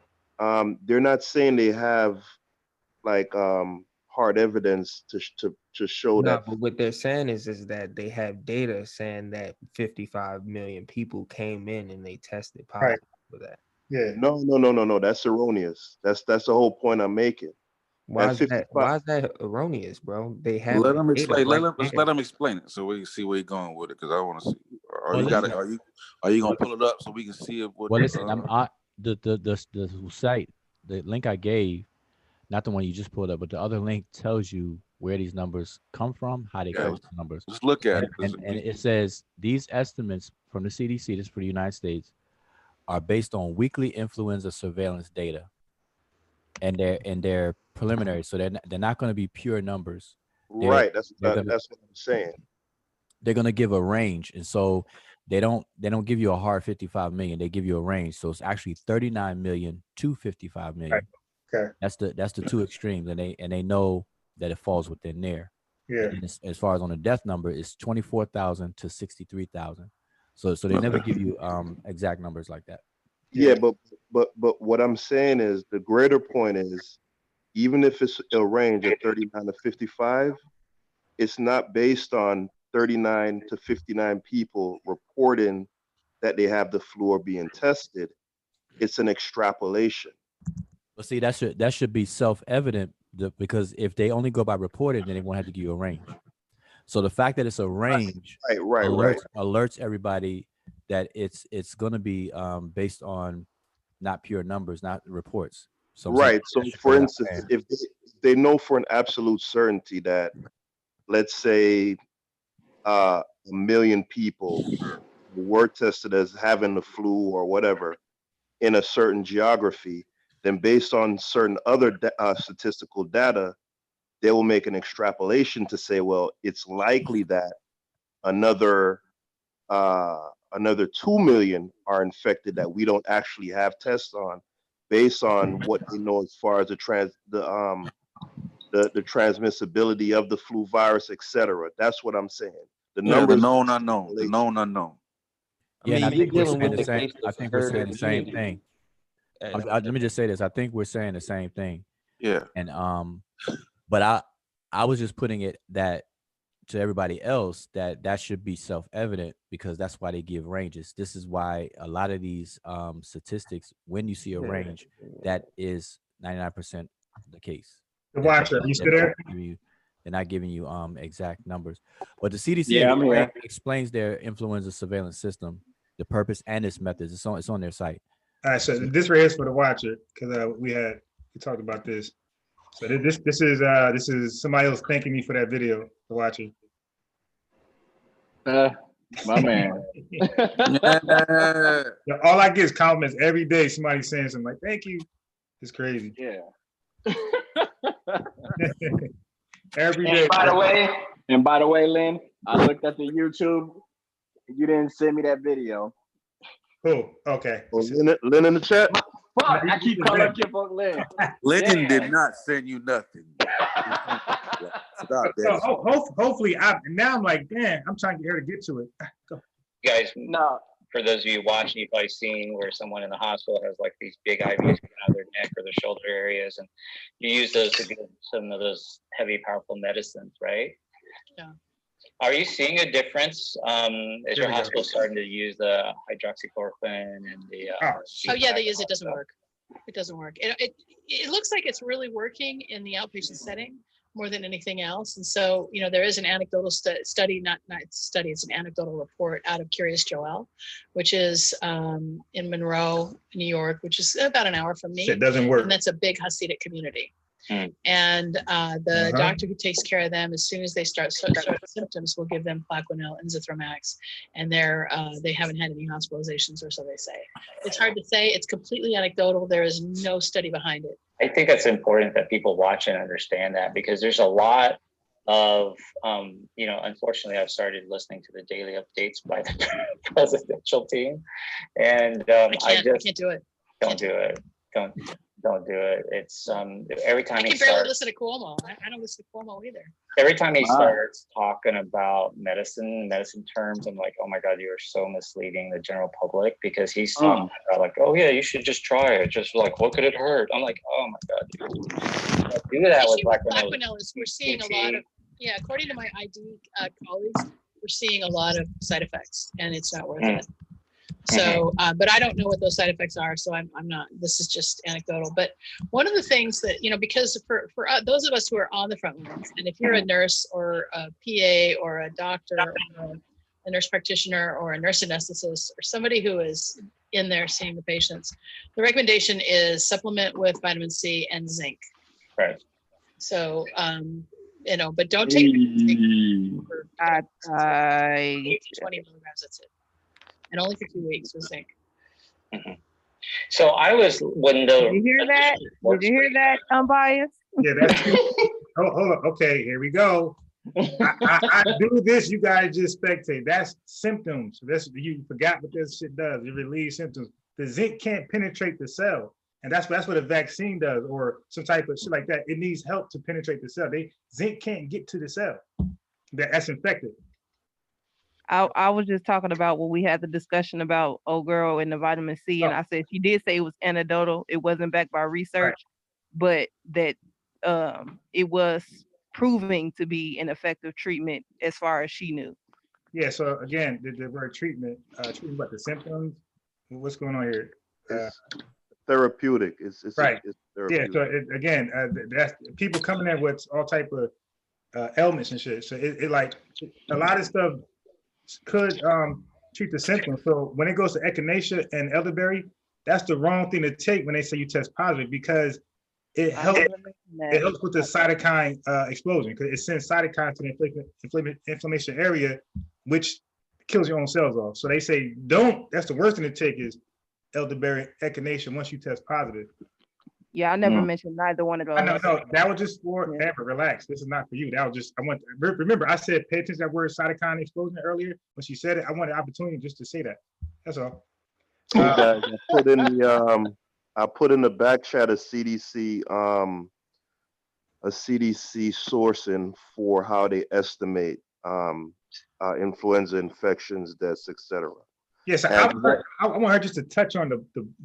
they're not saying they have like hard evidence to show No, that. but what they're saying is that they have data saying that 55 million people came in and they tested positive for that. Yeah. No. That's erroneous. That's the whole point I'm making. Why At is 55, that erroneous, bro? They have Let the him data explain. right Just there. let him explain it so we can see where he's going with it. Because I want to see. Are Well, you got it? listen. Are you gonna pull it up so we can see it? What? Well, listen, the site, the link I gave, not the one you just pulled up, but the other link tells you where these numbers come from, how they come to the numbers. Just look at and, it. and it says these estimates from the CDC, this is for the United States, are based on weekly influenza surveillance data, and they're preliminary, so they're not going to be pure numbers. right. That's They're what gonna I'm saying. they're gonna give a range, and so they don't give you a hard 55 million. They give you a range, so it's actually 39 million to 55 million. Okay. That's the two extremes, and they know that it falls within there. Yeah. And as far as on the death number, it's 24,000 to 63,000. So they never give you exact numbers like that. Yeah, but what I'm saying is the greater point is even if it's a range of 39 to 55, it's not based on 39 to 59 people reporting that they have the flu or being tested. It's an extrapolation. But see, that should be self-evident because if they only go by reported, then they won't have to give you a range. So the fact that it's a range alerts everybody that it's going to be based on not pure numbers, not reports. So Right. So for instance, if they know for an absolute certainty that, let's say, 1 million people were tested as having the flu or whatever in a certain geography, then based on certain other statistical data, they will make an extrapolation to say, well, it's likely that another 2 million are infected that we don't actually have tests on, based on what they know as far as the transmissibility of the flu virus, etc. That's what I'm saying. The numbers, the known unknown. The known unknown. Yeah, and I think we're saying the same. I think we're saying the same thing. Let me just say this. I think we're saying the same thing. Yeah. And but I was just putting it that to everybody else that should be self-evident because that's why they give ranges. This is why a lot of these statistics, when you see a range, that is 99% the case. The watcher, you still there? They're not giving you exact numbers. But the CDC explains their influenza surveillance system, the purpose and its methods. It's on their site. All right, so this right here is for the watcher because we talked about this. So this is somebody else thanking me for that video. The watcher. My man. Yeah, all I get is comments every day. Somebody saying something like, "Thank you." It's crazy. Yeah. Every day. And by the way, Lynn, I looked at the YouTube. You didn't send me that video. Oh, okay. Well, Lynn in the chat. Fuck, I keep calling Kip Lynn. Lynn did not send you nothing. Hopefully, now I'm like, damn, I'm trying to get her to get to it. Go. You guys, for those of you watching, you've probably seen where someone in the hospital has like these big IVs coming out of their neck or their shoulder areas, and you use those to give some of those heavy, powerful medicines, right? Yeah. Are you seeing a difference as your hospital starting to use the hydroxychloroquine and the? Oh yeah, they use it. Doesn't work. It doesn't work. It looks like it's really working in the outpatient setting, more than anything else. And so, there is an anecdotal study, not study, it's an anecdotal report out of Curious Joel, which is in Monroe, New York, which is about an hour from me. Shit doesn't work. And that's a big Hasidic community. And the doctor who takes care of them, as soon as they start symptoms, will give them Plaquenil and Zithromax, and they haven't had any hospitalizations, or so they say. It's hard to say. It's completely anecdotal. There is no study behind it. I think it's important that people watch and understand that, because there's a lot of, unfortunately, I've started listening to the daily updates by the presidential team, and I can't do it. Don't do it. Don't do it. It's every time I can barely listen to Cuomo. I don't listen to Cuomo either. Every time he starts talking about medicine terms, I'm like, oh my God, you are so misleading the general public, because he's talking about like, oh yeah, you should just try it. Just like, what could it hurt? I'm like, oh my God, dude. Do that with Plaquenil. We're seeing a lot of, according to my ID colleagues, we're seeing a lot of side effects, and it's not worth it. So, but I don't know what those side effects are, so I'm not, this is just anecdotal. But one of the things that, because for those of us who are on the front lines, and if you're a nurse or a PA or a doctor or a nurse practitioner or a nurse anesthetist or somebody who is in there seeing the patients, the recommendation is supplement with vitamin C and zinc. Right. So, but don't take zinc for 20 milligrams, that's it. And only for 2 weeks with zinc. So I was when the. Did you hear that? Did you hear that, unbiased? Yeah, that's hold on. Okay, here we go. I do this, you guys just spectate. That's symptoms. You forgot what this shit does. It relieves symptoms. The zinc can't penetrate the cell. And that's what a vaccine does, or some type of shit like that. It needs help to penetrate the cell. Zinc can't get to the cell that's infected. I was just talking about when we had the discussion about old girl and the vitamin C, and I said she did say it was anecdotal, it wasn't backed by research, but that it was proving to be an effective treatment as far as she knew. Yeah. So again, the word treatment about the symptoms. What's going on here? Therapeutic. It's right. It's therapeutic. Yeah. So that's people coming in with all type of ailments and shit. So it like a lot of stuff could treat the symptoms. So when it goes to echinacea and elderberry, that's the wrong thing to take when they say you test positive, because it helps with the cytokine explosion, because it sends cytokines to the inflammation area, which kills your own cells off. So they say that's the worst thing to take is elderberry, echinacea once you test positive. Yeah, I never mentioned neither one of those. No, that was just for Amber. Relax. This is not for you. That was just, remember I said pay attention to that word cytokine explosion earlier. When she said it, I wanted opportunity just to say that. That's all. Guys, I put in the back chat a CDC sourcing for how they estimate influenza infections, deaths, etc. Yes, I want her just to touch on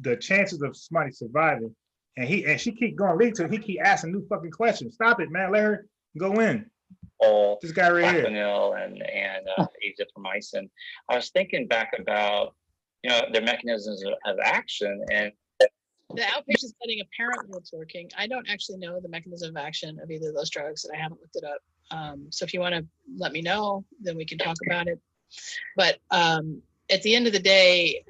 the chances of somebody surviving. And she keep going lead to it. He keep asking new fucking questions. Stop it, man. Let her go in. This guy right here. And azithromycin. I was thinking back about their mechanisms of action, and the outpatient setting apparently it's working. I don't actually know the mechanism of action of either of those drugs, and I haven't looked it up. So if you want to let me know, then we can talk about it. But at the end of the day,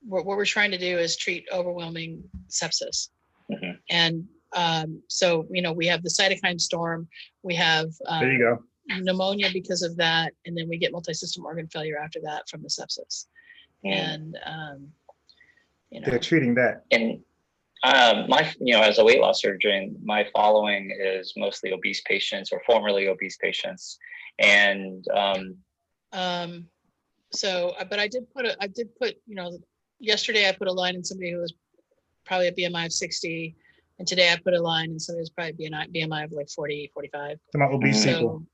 what we're trying to do is treat overwhelming sepsis. And so, we have the cytokine storm, we have there you go. Pneumonia because of that, and then we get multi-system organ failure after that from the sepsis. And they're treating that. And my, as a weight loss surgeon, my following is mostly obese patients or formerly obese patients. And so, but I did put, yesterday I put a line in somebody who was probably a BMI of 60. And today I put a line in somebody who's probably BMI of like 40, 45. Talking about obese people.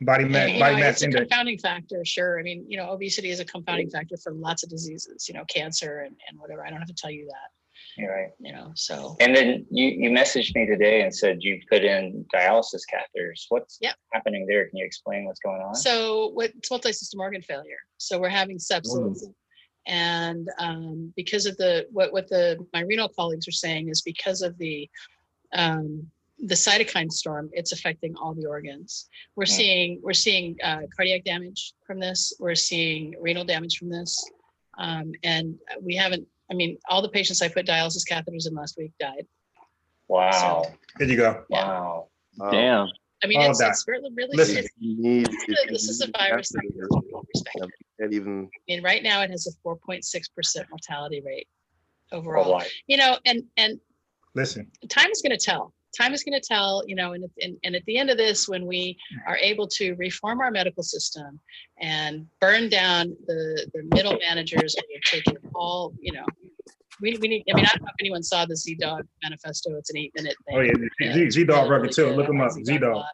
Body mass it's index. a confounding factor, sure. I mean, obesity is a confounding factor for lots of diseases, cancer and whatever. I don't have to tell you that. You're right. So. And then you messaged me today and said you put in dialysis catheters. What's happening there? Can you explain what's going on? So it's multi-system organ failure. So we're having sepsis. And because of my renal colleagues are saying is because of the the cytokine storm, it's affecting all the organs. We're seeing cardiac damage from this. We're seeing renal damage from this. And we haven't, I mean, all the patients I put dialysis catheters in last week died. Wow. So, There you go. Wow. Damn. I mean, All it's really, Listen, this is a virus that needs to be respected. And even, I mean, right now it has a 4.6% mortality rate overall. Worldwide. You know, and listen. time is going to tell. Time is going to tell, you know, and at the end of this, when we are able to reform our medical system and burn down the middle managers who have taken all, you know, we need, I mean, I don't know if anyone saw the Z-Dog manifesto. It's an 8-minute thing. Oh yeah, Z-Dog record too. Look him up, Z-Dog.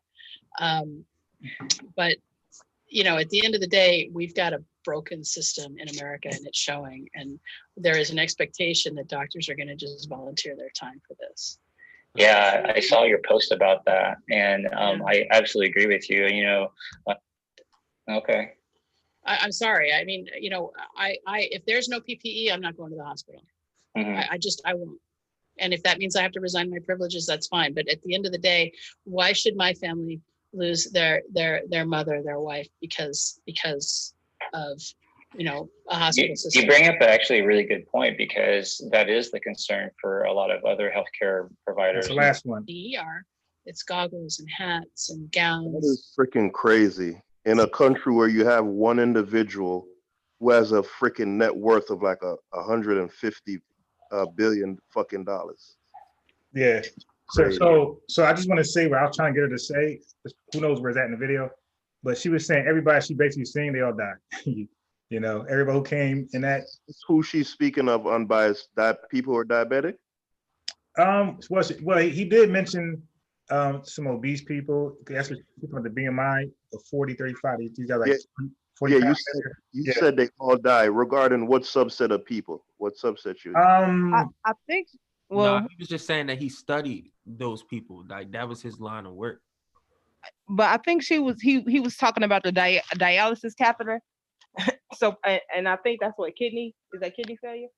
But, you know, at the end of the day, we've got a broken system in America, and it's showing. And there is an expectation that doctors are going to just volunteer their time for this. Yeah, I saw your post about that, and I absolutely agree with you. You know, okay. I'm sorry. I mean, you know, I if there's no PPE, I'm not going to the hospital. I won't. And if that means I have to resign my privileges, that's fine. But at the end of the day, why should my family lose their mother, their wife, because of, you know, a hospital system? You bring up actually a really good point, because that is the concern for a lot of other healthcare providers. That's the last one. The ER, it's goggles and hats and gowns. that is freaking crazy. In a country where you have one individual who has a freaking net worth of like 150 billion fucking dollars. Yeah. So I just want to say what I was trying to get her to say. Who knows where it's at in the video, but she was saying everybody she basically saying they all died. You know, everybody who came in that. Who she's speaking of, unbiased, that people who are diabetic? Well, he did mention some obese people. That's what people with the BMI of 40, 35. These guys like 45. Yeah, you said they all die. Regarding what subset of people? What subset you? I think. Well, no, he was just saying that he studied those people. Like that was his line of work. But I think he was talking about the dialysis catheter. So, and I think that's what kidney is. That kidney failure?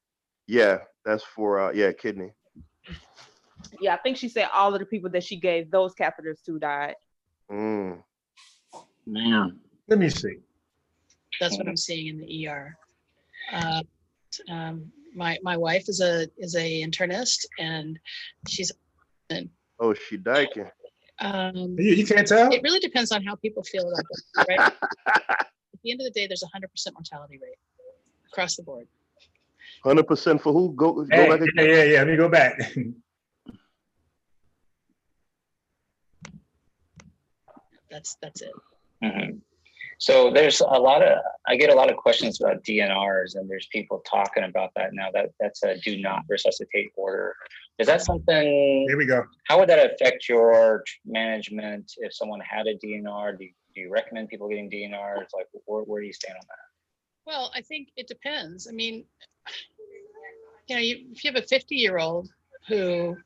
Yeah, that's for kidney. Yeah, I think she said all of the people that she gave those catheters to died. Man, let me see. That's what I'm seeing in the ER. My wife is a internist, and she's. Oh, she died. You can't tell. It really depends on how people feel about that, right? At the end of the day, there's a 100% mortality rate across the board. 100% for who? Go Hey, back. Yeah. Let me go back. That's it. Mm-hmm. So there's I get a lot of questions about DNRs, and there's people talking about that now. That's a do not resuscitate order. Is that something? Here we go. How would that affect your management if someone had a DNR? Do you recommend people getting DNRs? Like, where do you stand on that? Well, I think it depends. I mean, you know, if you have a 50-year-old who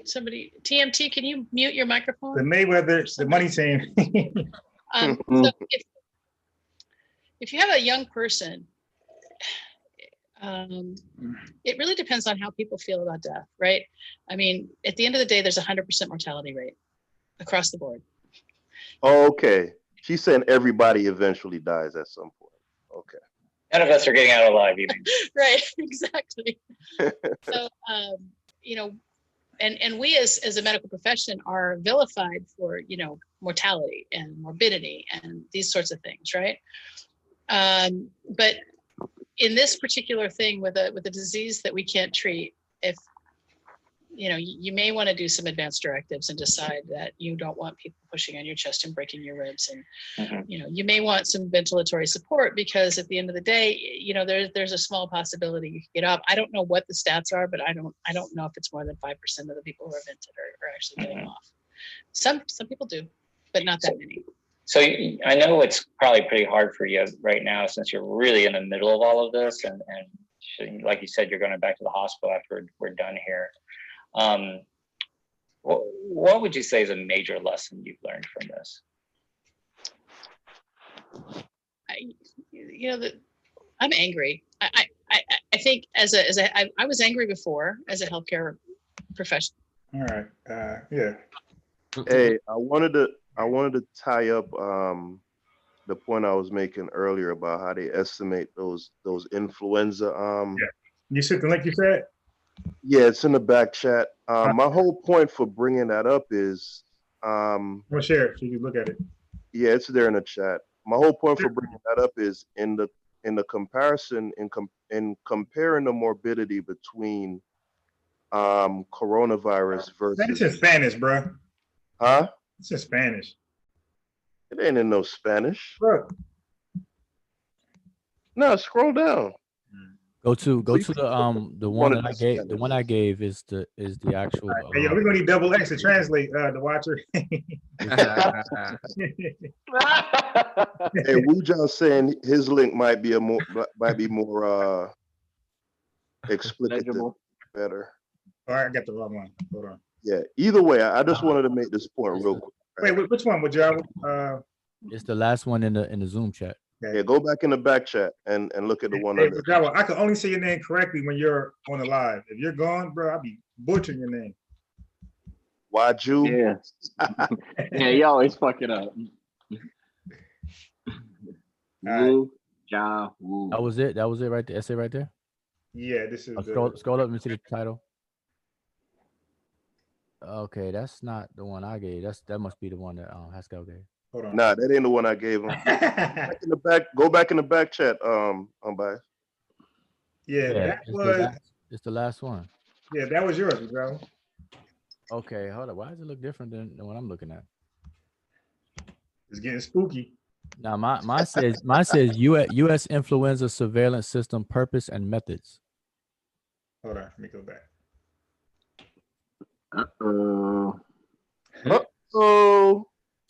somebody TMT, can you mute your microphone? The Mayweather, the money team. So if you have a young person, it really depends on how people feel about death, right? I mean, at the end of the day, there's a 100% mortality rate across the board. Okay. She's saying everybody eventually dies at some point. Okay. None of us are getting out alive, even. Right, exactly. So, you know, and we as a medical profession are vilified for, you know, mortality and morbidity and these sorts of things, right? But in this particular thing with a disease that we can't treat, if you know, you may want to do some advanced directives and decide that you don't want people pushing on your chest and breaking your ribs, and you know, you may want some ventilatory support, because at the end of the day, you know, there's a small possibility you can get up. I don't know what the stats are, but I don't know if it's more than 5% of the people who are vented are actually getting off. Some people do, but not that many. So I know it's probably pretty hard for you right now, since you're really in the middle of all of this, and like you said, you're going back to the hospital after we're done here. What would you say is a major lesson you've learned from this? I'm angry. I I think I was angry before as a healthcare professional. All right. Yeah. Hey, I wanted to tie up the point I was making earlier about how they estimate those influenza. Yeah. You sent the link you said? Yeah, it's in the back chat. My whole point for bringing that up is, I'm gonna share it so you can look at it. yeah, it's there in the chat. My whole point for bringing that up is in the comparison in comparing the morbidity between coronavirus Man, it's versus in Spanish, bro. huh? It's in Spanish. It ain't in no Spanish. Look. No, scroll down. Go to the one that I gave. The one I gave is the actual. Hey, yo, we're gonna need double X to translate the watcher. Hey, Wujan saying his link might be more explicative, better. All right, I got the wrong one. Hold on. Yeah. Either way, I just wanted to make this point real quick. Right? Wait, which one would you? It's the last one in the Zoom chat. Yeah, go back in the back chat and look at the one. Hey, Jawa, I can only say your name correctly when you're on the live. If you're gone, bro, I'll be butchering your name. Waju? Yeah. Yeah, you always fuck it up. Woo, ja, woo. That was it. That was it right there. Essay right there. Yeah, this is. Scroll up and see the title. Okay, that's not the one I gave. That must be the one that Haskell gave. Hold on. Nah, that ain't the one I gave him. Go back in the back chat, Bias. Yeah, that was. It's the last one. Yeah, that was yours, bro. Okay, hold up. Why does it look different than what I'm looking at? It's getting spooky. Now, mine says U.S. influenza surveillance system purpose and methods. Hold on, let me go back. Uh-oh.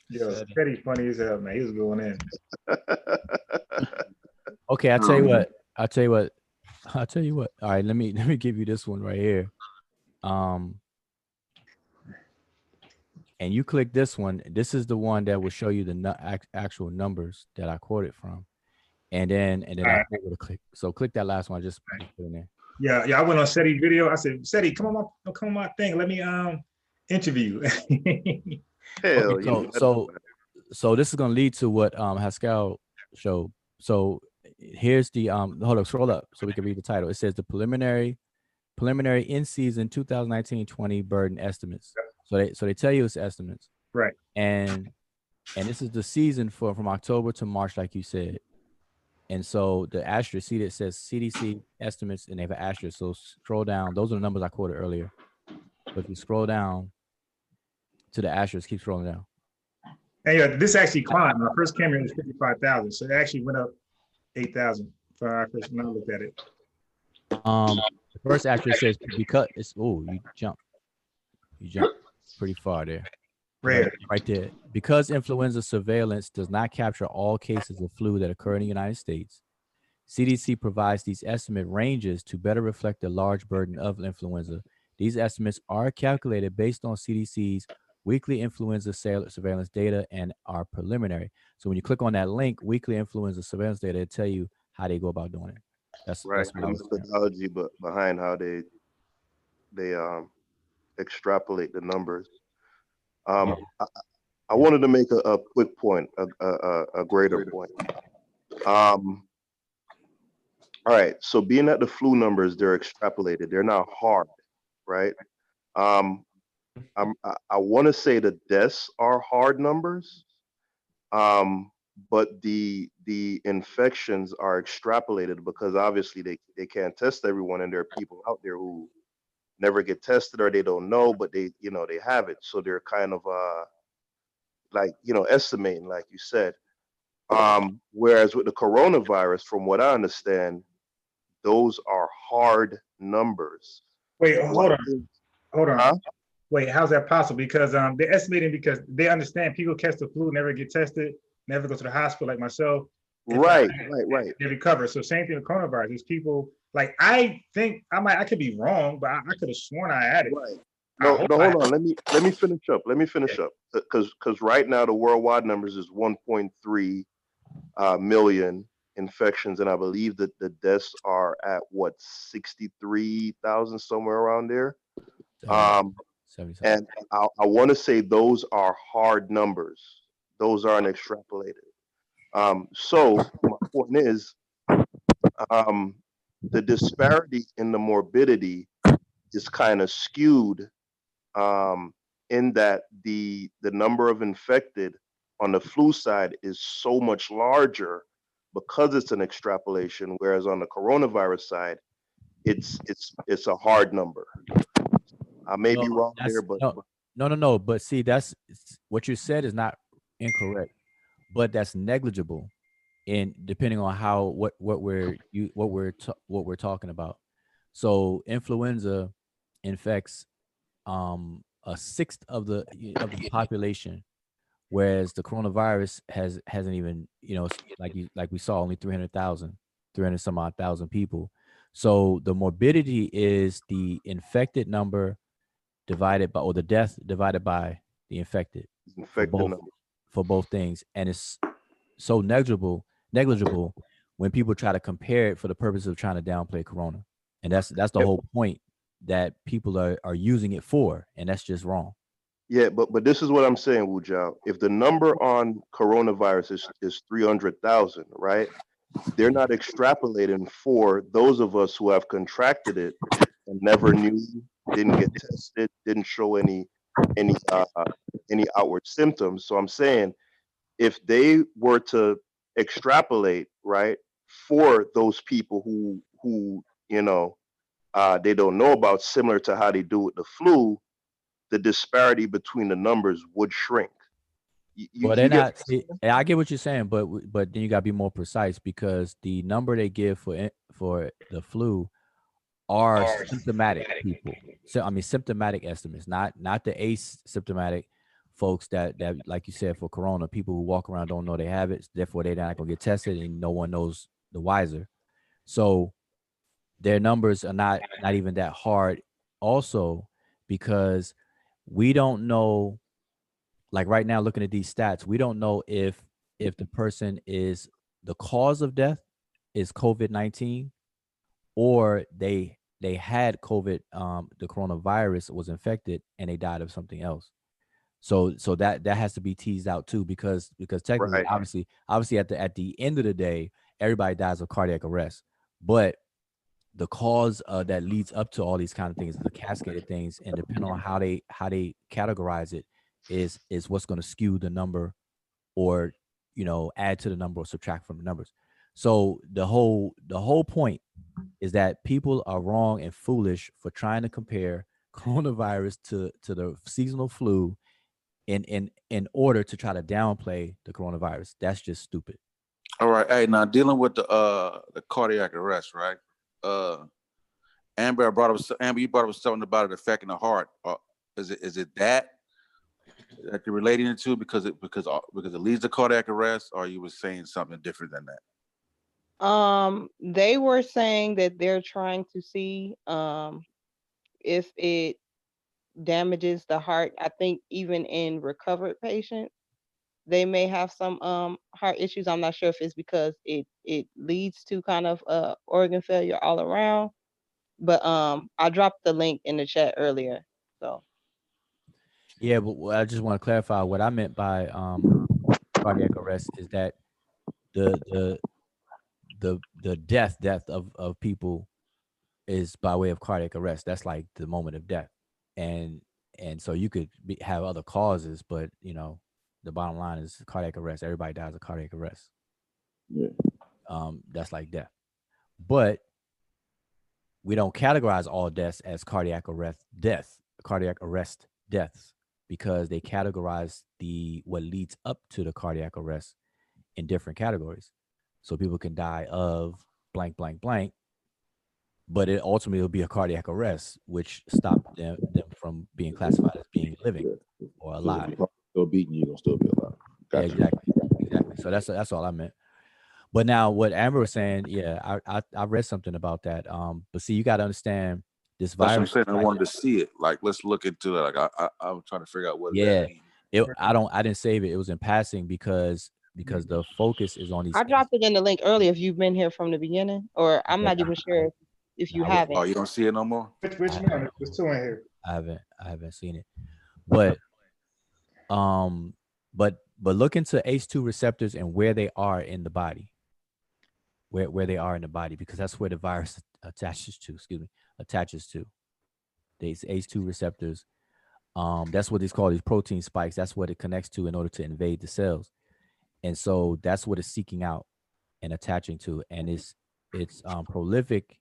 Yo, Steady funny as hell, man. He was going in. Okay, I'll tell you what. All right, let me give you this one right here. And you click this one. This is the one that will show you the actual numbers that I quoted from. And then I'll be able to click. So click that last one. I just put it in there. Yeah. I went on Seti's video. I said, Seti, come on my thing. Let me interview. Hell okay, yeah. So this is gonna lead to what Haskell showed. So here's the hold up, scroll up so we can read the title. It says the preliminary in season 2019-20 burden estimates. So they tell you it's estimates. Right. And this is the season from October to March, like you said. And so the asterisk, see that says CDC estimates, and they have an asterisk. So scroll down. Those are the numbers I quoted earlier. So if you scroll down to the asterisk, keep scrolling down. Hey, this actually climbed. My first came in was 55,000, so it actually went up 8,000 when I first looked at it. The first asterisk says because it's you jump pretty far there. Right there. Because influenza surveillance does not capture all cases of flu that occur in the United States, CDC provides these estimate ranges to better reflect the large burden of influenza. These estimates are calculated based on CDC's weekly influenza surveillance data and are preliminary. So when you click on that link, weekly influenza surveillance data, it'll tell you how they go about doing it. That's right. The methodology behind how they extrapolate the numbers. I wanted to make a quick point, a greater point. All right. So being that the flu numbers, they're extrapolated, they're not hard, right? I want to say the deaths are hard numbers, but the infections are extrapolated because obviously they can't test everyone, and there are people out there who never get tested or they don't know, but they have it, so they're kind of estimating, like you said. Whereas with the coronavirus, from what I understand, those are hard numbers. Wait, hold on. Huh? Wait, how's that possible? Because they're estimating because they understand people catch the flu, never get tested, never go to the hospital like myself. Right. They recover. So same thing with coronavirus. These people, like, I think I could be wrong, but I could have sworn I had it. Right. No, hold on. Let me finish up. Because right now the worldwide numbers is 1.3 million infections, and I believe that the deaths are at what 63,000, somewhere around there. And I want to say those are hard numbers. Those aren't extrapolated. So my point is, the disparity in the morbidity is kind of skewed, in that the number of infected on the flu side is so much larger because it's an extrapolation, whereas on the coronavirus side, it's a hard number. I may be wrong there, but no. But see, that's what you said is not incorrect, but that's negligible, in depending on how what we're talking about. So influenza infects a sixth of the population, whereas the coronavirus hasn't even, like we saw, only 300 some odd thousand people. So the morbidity is the infected number divided by, or the death divided by the infected, for both things. And it's so negligible when people try to compare it for the purpose of trying to downplay corona. And that's the whole point that people are using it for, and that's just wrong. Yeah, but this is what I'm saying, Wu Jiao. If the number on coronavirus is 300,000, right? They're not extrapolating for those of us who have contracted it and never knew, didn't get tested, didn't show any outward symptoms. So I'm saying, if they were to extrapolate, right, for those people who they don't know about, similar to how they do with the flu, the disparity between the numbers would shrink. Well, they're not. I get what you're saying, but then you got to be more precise, because the number they give for the flu are symptomatic people. So I mean, symptomatic estimates, not the asymptomatic folks that like you said, for corona, people who walk around don't know they have it, therefore they're not gonna get tested, and no one knows the wiser. So their numbers are not even that hard. Also, because we don't know. Like right now, looking at these stats, we don't know if the person is, the cause of death is COVID-19, or they had COVID, the coronavirus was infected and they died of something else. So that has to be teased out too, because technically, obviously at the end of the day, everybody dies of cardiac arrest, but the cause that leads up to all these kind of things, the cascaded things, and depending on how they categorize it, is what's going to skew the number, or add to the number or subtract from the numbers. So the whole point is that people are wrong and foolish for trying to compare coronavirus to the seasonal flu in order to try to downplay the coronavirus. That's just stupid. All right. Hey, now dealing with the cardiac arrest, right? Amber, you brought up something about it affecting the heart. Is it that you're relating it to because it leads to cardiac arrest, or you were saying something different than that? They were saying that they're trying to see if it damages the heart. I think even in recovered patients, they may have some heart issues. I'm not sure if it's because it leads to kind of organ failure all around. But I dropped the link in the chat earlier. So yeah, but I just want to clarify what I meant by cardiac arrest is that the death of people is by way of cardiac arrest. That's like the moment of death, and so you could have other causes, but the bottom line is cardiac arrest. Everybody dies of cardiac arrest. Yeah. That's like death, but we don't categorize all deaths as cardiac arrest deaths, because they categorize what leads up to the cardiac arrest in different categories. So people can die of blank, blank, blank, but it ultimately will be a cardiac arrest, which stopped them from being classified as being living or alive. Still beating you, you'll still be alive. Gotcha. Yeah, exactly. So that's all I meant. But now what Amber was saying, yeah, I read something about that. But see, you got to understand this virus. That's what I'm saying. I wanted to see it. Like, let's look into it. Like, I'm trying to figure out what. Yeah, I didn't save it. It was in passing because because the focus is on these. I dropped it in the link earlier if you've been here from the beginning, or I'm not even sure if you haven't. Oh, you don't see it no more? Which one? There's two in here. I haven't seen it. But but look into ACE2 receptors and where they are in the body. Where they are in the body, because that's where the virus attaches to, these ACE2 receptors. That's what it's called, these protein spikes. That's what it connects to in order to invade the cells. And so that's what it's seeking out and attaching to. And it's prolific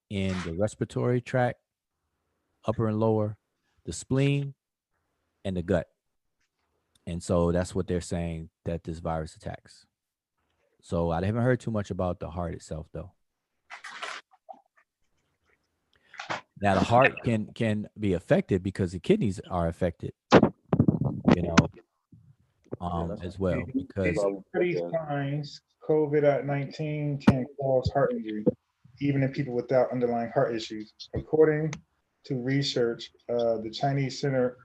in the respiratory tract, upper and lower, the spleen, and the gut. And so that's what they're saying that this virus attacks. So I haven't heard too much about the heart itself, though. Now the heart can be affected because the kidneys are affected, as well. Because study finds COVID-19 can cause heart injury, even in people without underlying heart issues. According to research, the Chinese Center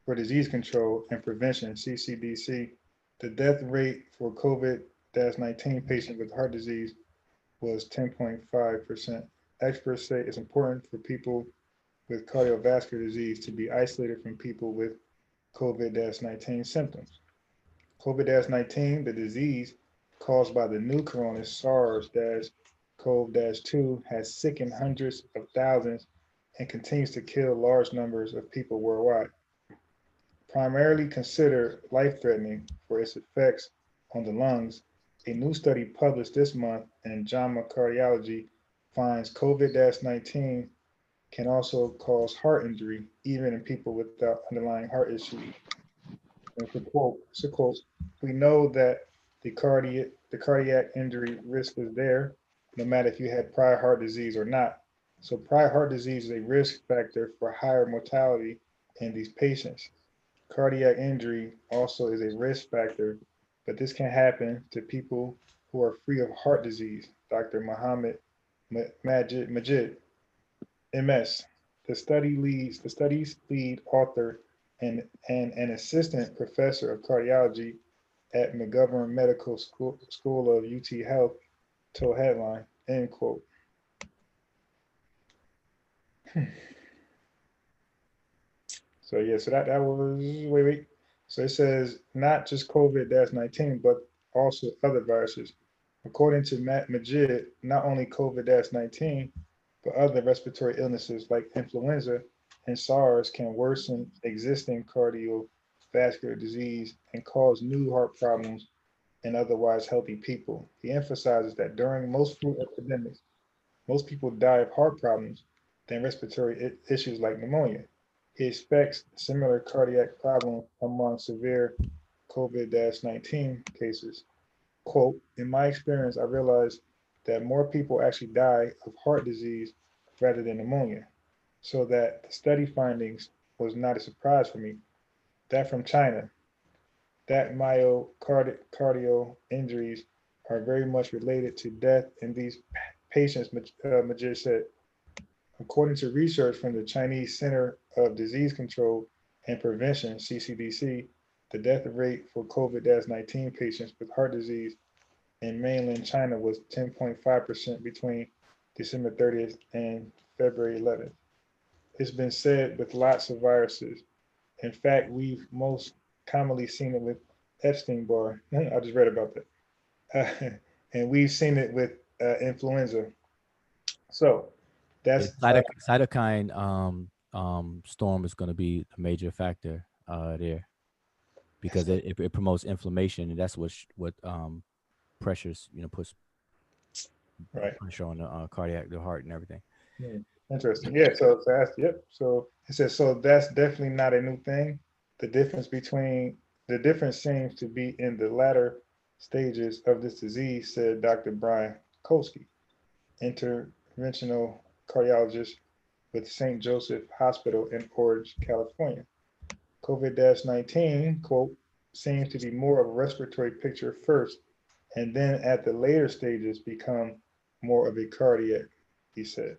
for Disease Control and Prevention, CCDC, the death rate for COVID-19 patients with heart disease was 10.5%. Experts say it's important for people with cardiovascular disease to be isolated from people with COVID-19 symptoms. COVID-19, the disease caused by the new corona SARS-CoV-2, has sickened hundreds of thousands and continues to kill large numbers of people worldwide. Primarily considered life-threatening for its effects on the lungs, a new study published this month in JAMA Cardiology finds COVID-19 can also cause heart injury, even in people without underlying heart issues. And it's a quote, we know that the cardiac injury risk is there, no matter if you had prior heart disease or not. So prior heart disease is a risk factor for higher mortality in these patients. Cardiac injury also is a risk factor, but this can happen to people who are free of heart disease. Dr. Mohammed Majid, MS, the study's lead author and an assistant professor of cardiology at McGovern Medical School of UT Health, told headline, end quote. So yeah, so that was, wait. So it says not just COVID-19, but also other viruses. According to Matt Majid, not only COVID-19, but other respiratory illnesses like influenza and SARS can worsen existing cardiovascular disease and cause new heart problems in otherwise healthy people. He emphasizes that during most flu epidemics, most people die of heart problems than respiratory issues like pneumonia. He expects similar cardiac problems among severe COVID-19 cases. Quote, in my experience, I realized that more people actually die of heart disease rather than pneumonia. So that the study findings was not a surprise for me. That from China, that myocardial injuries are very much related to death in these patients, Majid said. According to research from the Chinese Center of Disease Control and Prevention, CCDC, the death rate for COVID-19 patients with heart disease in mainland China was 10.5% between December 30th and February 11th. It's been said with lots of viruses. In fact, we've most commonly seen it with Epstein-Barr. I just read about that. And we've seen it with influenza. So that's cytokine storm is going to be a major factor there, because it promotes inflammation, and that's what pressures, puts pressure on the cardiac, the heart, and everything. Interesting. Yeah. So that's, yep. So it says, so that's definitely not a new thing. The difference seems to be in the latter stages of this disease, said Dr. Brian Kolsky, interventional cardiologist with St. Joseph Hospital in Orange, California. COVID-19, quote, seems to be more of a respiratory picture first, and then at the later stages become more of a cardiac, he said.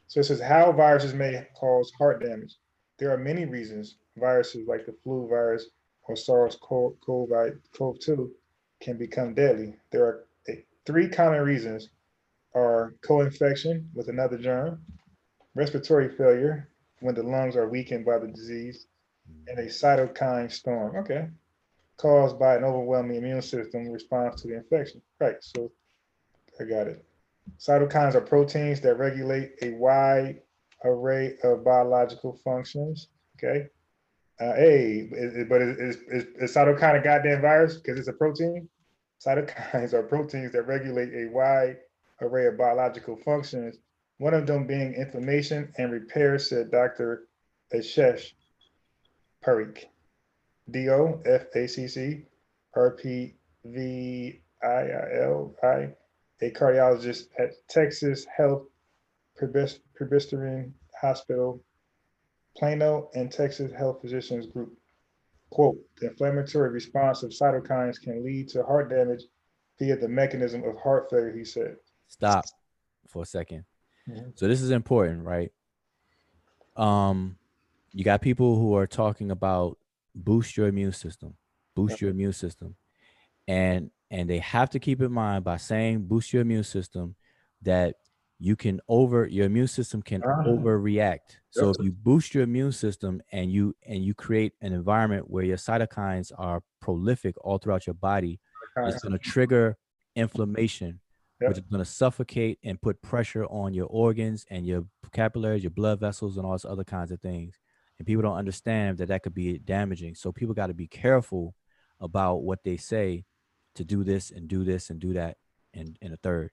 So it says how viruses may cause heart damage. There are many reasons viruses like the flu virus or SARS-CoV-2 can become deadly. There are three common reasons are co-infection with another germ, respiratory failure when the lungs are weakened by the disease, and a cytokine storm, okay, caused by an overwhelming immune system response to the infection. Right, so I got it. Cytokines are proteins that regulate a wide array of biological functions, okay? But is cytokine a goddamn virus because it's a protein? Cytokines are proteins that regulate a wide array of biological functions, one of them being inflammation and repair, said Dr. Ashesh Parikh, DOFACC, RPVIII, a cardiologist at Texas Health Presbyterian Hospital, Plano, and Texas Health Physicians Group. Quote, the inflammatory response of cytokines can lead to heart damage via the mechanism of heart failure, he said. Stop for a second. So this is important, right? You got people who are talking about boost your immune system, and they have to keep in mind by saying boost your immune system that your immune system can overreact. So if you boost your immune system and you create an environment where your cytokines are prolific all throughout your body, it's going to trigger inflammation, which is going to suffocate and put pressure on your organs and your capillaries, your blood vessels, and all those other kinds of things. And people don't understand that could be damaging. So people got to be careful about what they say to do this and do this and do that and a third.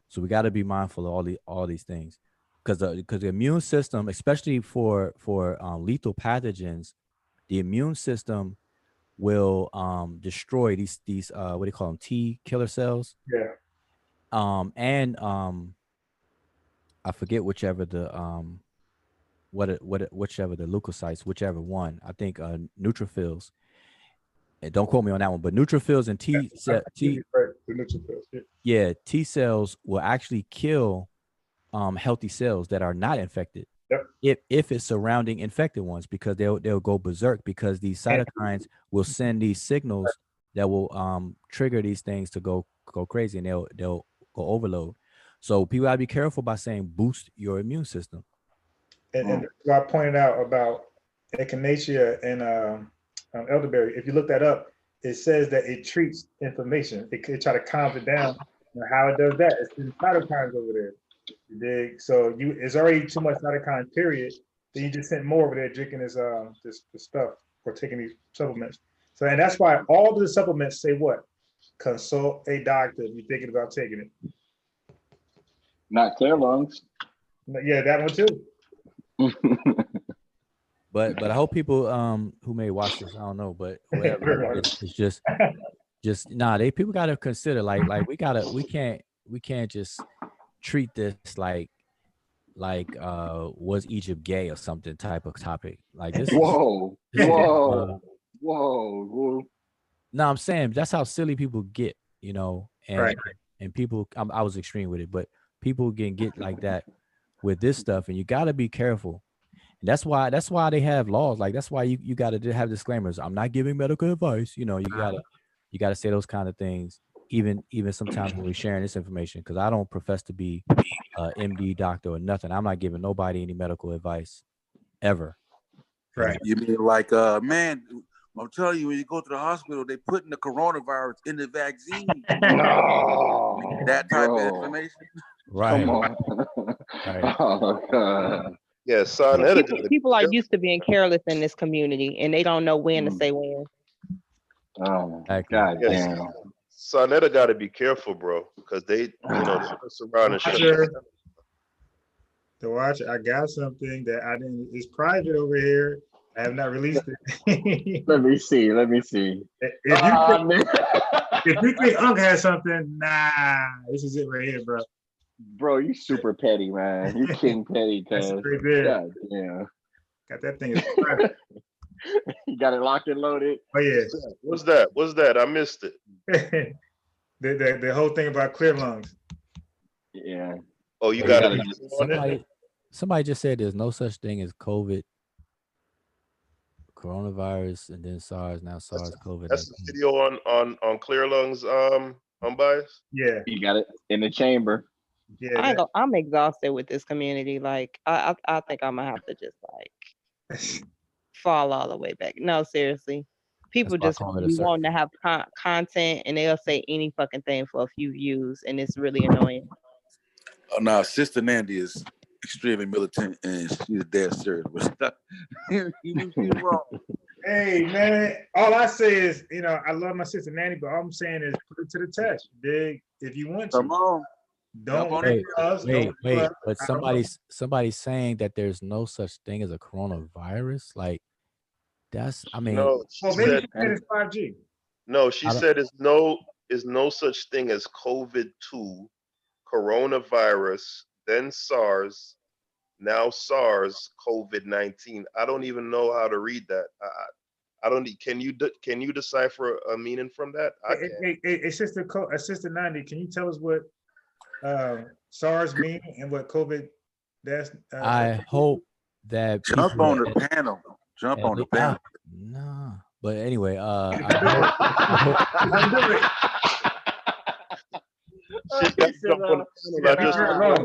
So we got to be mindful of all these things, because the immune system, especially for lethal pathogens, the immune system will destroy these what do you call them, T killer cells. Yeah. I forget whichever the whichever the leukocytes, whichever one. I think neutrophils. And don't quote me on that one, but neutrophils and T cells will actually kill healthy cells that are not infected. If it's surrounding infected ones, because they'll go berserk, because these cytokines will send these signals that will trigger these things to go crazy, and they'll go overload. So people gotta be careful by saying boost your immune system. And I pointed out about echinacea and elderberry. If you look that up, it says that it treats inflammation. It try to calm it down. And how it does that? It's in cytokines over there. You dig? So it's already too much cytokine, period. Then you just sent more over there drinking this stuff or taking these supplements. So, and that's why all the supplements say what? Consult a doctor if you're thinking about taking it. Not clear lungs. Yeah, that one too. But I hope people who may watch this, I don't know, but whatever, it's just people gotta consider like we can't just treat this like was Egypt gay or something type of topic. Like this. Whoa. No, I'm saying that's how silly people get, and people. I was extreme with it, but people can get like that with this stuff, and you got to be careful. And that's why they have laws. Like that's why you got to have disclaimers. I'm not giving medical advice. You gotta say those kind of things. Even sometimes when we're sharing this information, because I don't profess to be MD doctor or nothing. I'm not giving nobody any medical advice ever. Right. You mean like, man, I'm telling you, when you go to the hospital, they putting the coronavirus in the vaccine. That type of information. Right. Come on. Right. Oh, God. Yeah, SANETER. People are used to being careless in this community, and they don't know when to say when. Oh, exactly. God Yes. damn. SANETER got to be careful, bro, because they surround and shut down. To watch, I got something that I didn't. It's private over here. I have not released it. Let me see. If you think Unc has something, nah, this is it right here, bro. Bro, you super petty, man. You king petty, cuz. That's right there. God damn. Got that thing. Private. You got it locked and loaded. Oh yeah. What's that? I missed it. the whole thing about clear lungs. Yeah. Oh, you got it. Somebody just said there's no such thing as COVID coronavirus and then SARS, now SARS, COVID. That's the video on Clear Lungs, unbiased. Yeah, You got it in the chamber. yeah. I'm exhausted with this community. Like, I think I'm gonna have to just like fall all the way back. No, seriously. People That's why I just call it a be circus. wanting to have content, and they'll say any fucking thing for a few views, and it's really annoying. Oh, no, Sister Nandy is extremely militant and she's dead serious. But she's wrong. Hey man, all I say is, I love my sister Nanny, but all I'm saying is put it to the test, dig. If you want to, Come on. don't on blame it. us. Wait, Don't blame us. but I don't know. somebody's saying that there's no such thing as a coronavirus. Like that's, I mean, No, she Well, maybe said she said it's 5G. no. She I don't, said is no such thing as COVID-2, coronavirus, then SARS, now SARS, COVID-19. I don't even know how to read that. I don't. Can you decipher a meaning from that? I can't. Hey, Sister Nanny, can you tell us what SARS mean and what COVID? I hope that Jump people on the panel. Jump on the panel. nah. But anyway, I hope She got jump on the panel.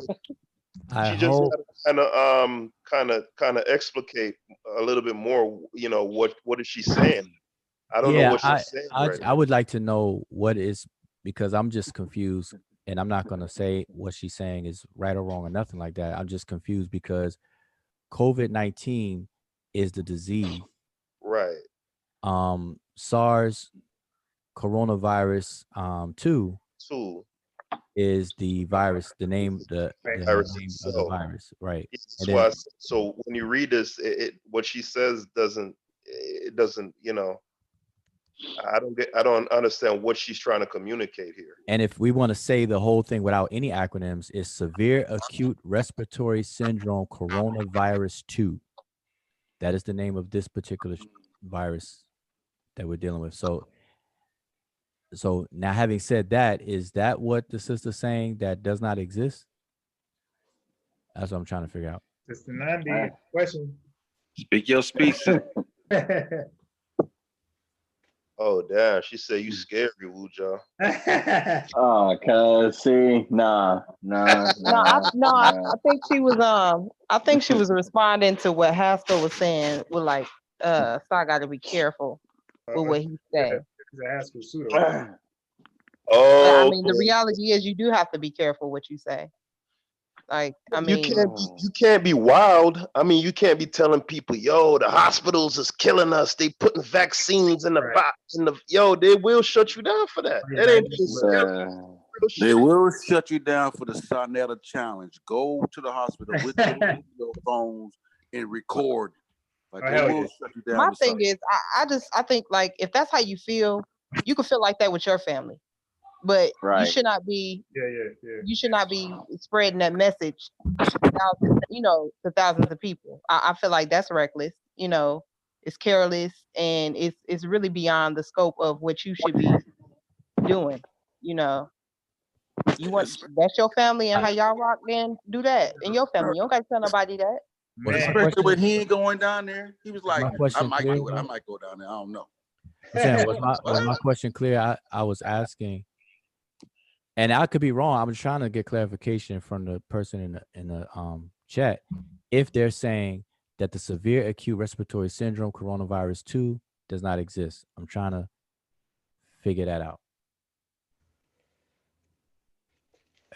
I She just hope kind of explicate a little bit more. What is she saying? I don't know what she's saying right I would like to know what is, because I'm just confused, and I'm not gonna say what she's saying is right or wrong or nothing like that. I'm just confused because COVID-19 is the disease. Right. SARS, coronavirus, 2 is the virus, the name, the Virus name of the itself. virus, right? That's And why. then, So when you read this, what she says doesn't. It doesn't. I don't understand what she's trying to communicate here. and if we want to say the whole thing without any acronyms, is severe acute respiratory syndrome coronavirus 2. That is the name of this particular virus that we're dealing with. So now, having said that, is that what the sister's saying, that does not exist? That's what I'm trying to figure out. Sister Nandy, question. Speak your speech. Oh damn! She said you scary, Wuja. Oh, cuz see, nah. I think she was I think she was responding to what Haskell was saying with like so I gotta be careful with what he said. Oh, I mean, the reality is you do have to be careful what you say. Like, I mean, you can't be wild. I mean, you can't be telling people, yo, the hospitals is killing us. They putting vaccines in they will shut you down for that. That ain't They will shut you down for the SANETER challenge. Go to the hospital with your phones and record. But they will shut you down. my thing is, I think like if that's how you feel, you can feel like that with your family, but you should not be. You should not be spreading that message to thousands of people. I feel like that's reckless. It's careless, and it's really beyond the scope of what you should be doing. You want that's your family and how y'all rock, then do that in your family. You don't got to tell nobody that. Especially when he ain't going down there. He was like, I might clear, do it. I might go down there. I don't know. I'm saying, was my question clear? I was asking, and I could be wrong. I'm trying to get clarification from the person in the chat if they're saying that the severe acute respiratory syndrome coronavirus 2 does not exist. I'm trying to figure that out.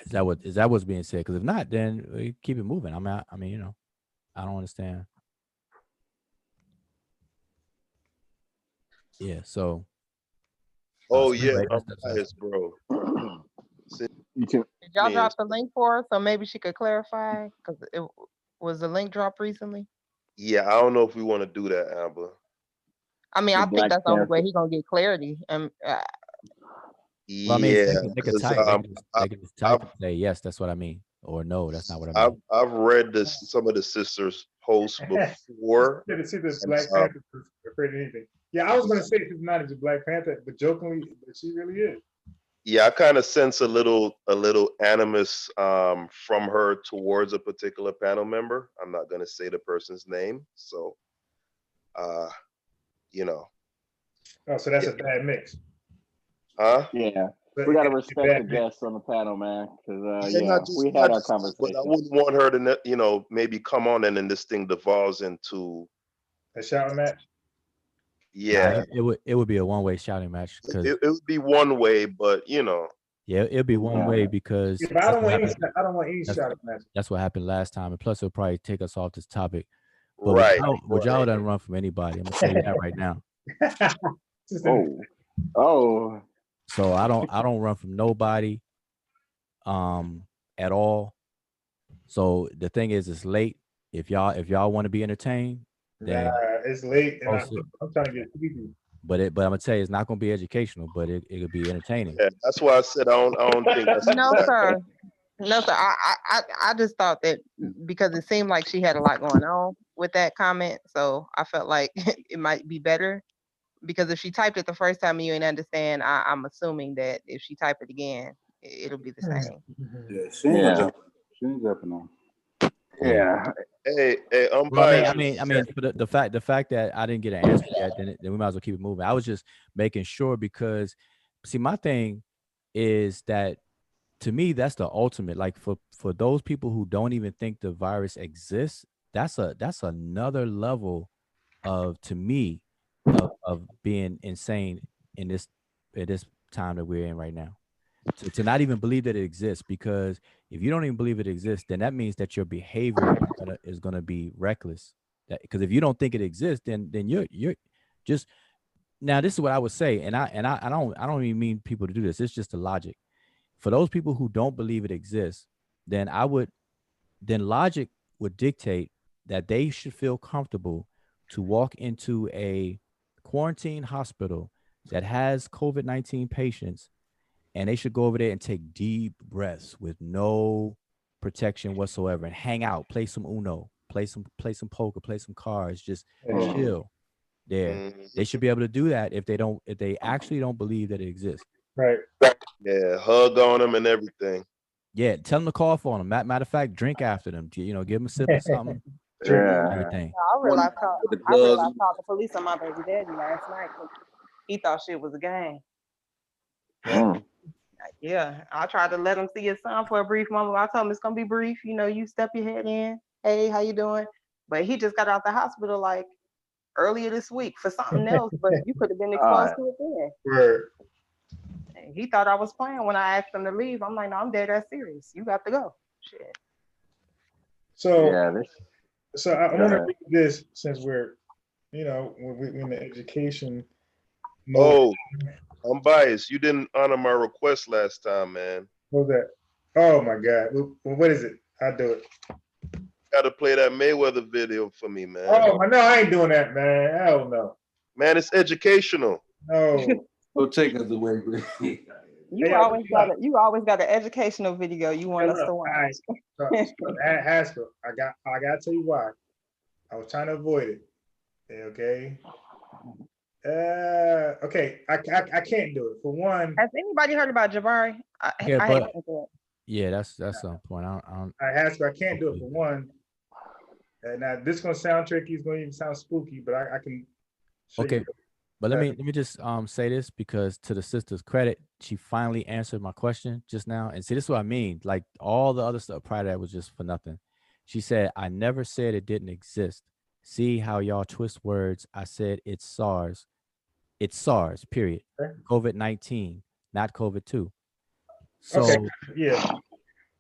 Is that what's being said? Because if not, then we keep it moving. I don't understand. Yeah. So. Oh yeah, I'm biased, bro. Did y'all drop the link for her so maybe she could clarify? Because it was the link dropped recently. Yeah, I don't know if we want to do that, Amber. I mean, I think that's the only way he's gonna get clarity. Well, I mean, they could type. They could just type and say yes. That's what I mean, or no, that's not what I mean. I've read some of the sisters' posts before. Black Panther afraid of anything. Yeah, I was gonna say she's not a Black Panther, but jokingly, but she really is. Yeah, I kind of sense a little animus from her towards a particular panel member. I'm not gonna say the person's name, so you know. Oh, so that's a bad mix. Huh? Yeah. But We gotta it's a respect bad the mix. guests on the panel, man. Because And we had not our just that, but I conversation. wouldn't want her to, you know, maybe come on and then this thing devolves into A shouting match. yeah. It would be a one-way shouting match because It would be one way, but you know. yeah, it'll be one way because Yeah, but I don't want any. happened. I don't want any That's, shouting match. that's what happened last time, and plus it'll probably take us off this topic. But Right. would y'all doesn't run from anybody? I'm gonna tell you that right now. Oh. So I don't run from nobody, at all. So the thing is, it's late. If y'all want to be entertained, then It's late, and post it. I'm trying to get sleepy. But I'm gonna tell you, it's not gonna be educational, but it could be entertaining. Yeah, that's why I said I don't think that's No, that. sir. No, sir. I just thought that because it seemed like she had a lot going on with that comment, so I felt like it might be better because if she typed it the first time and you ain't understand, I'm assuming that if she typed it again, it'll be the same. Yeah, she ain't jumping. She ain't jumping on. Yeah. Hey, Well, I mean, for the fact that I didn't get an answer yet, then we might as well keep it moving. I was just making sure because, see, my thing is that to me that's the ultimate. Like for those people who don't even think the virus exists, that's another level of, to me, of being insane in this time that we're in right now. To not even believe that it exists, because if you don't even believe it exists, then that means that your behavior is gonna be reckless. That because if you don't think it exists, then you're just, now this is what I would say, and I don't even mean people to do this. It's just the logic. For those people who don't believe it exists, then logic would dictate that they should feel comfortable to walk into a quarantine hospital that has COVID-19 patients, and they should go over there and take deep breaths with no protection whatsoever and hang out, play some Uno, play some poker, play some cards, just chill there. They should be able to do that if they actually don't believe that it exists. Right. Yeah, hug on them and everything. Yeah, tell them to cough on them. Matter of fact, drink after them. Give them a sip of something. Everything. I realized I called the police on my baby daddy last night. He thought shit was a game. Yeah, I tried to let him see his son for a brief moment. I told him it's gonna be brief. You step your head in. Hey, how you doing? But he just got out the hospital like earlier this week for something else. But you could have been exposed to it then. Word. He thought I was playing when I asked him to leave. I'm like, no, I'm dead ass serious. You got to go. Shit. So yeah, so I want to read this since we're in the education mode. Oh, I'm biased. You didn't honor my request last time, man. What was that? Oh my God. Well, what is it? I'll do it. Got to play that Mayweather video for me, man. Oh no, I ain't doing that, man. Hell no. Man, it's educational. No. Don't take us away. You always got an educational video you want us to watch. Haskell, I gotta tell you why. I was trying to avoid it. Okay. Okay. I can't do it. For one, has anybody heard about Jabari? Yeah, that's some point. Haskell, I can't do it for one. Now this is gonna sound tricky. It's gonna even sound spooky, but I can. Okay. But let me just say this, because to the sister's credit, she finally answered my question just now. And see, this is what I mean. Like all the other stuff prior to that was just for nothing. She said, I never said it didn't exist. See how y'all twist words. I said it's SARS. It's SARS, period. COVID-19, not COVID-2. So okay. Yeah.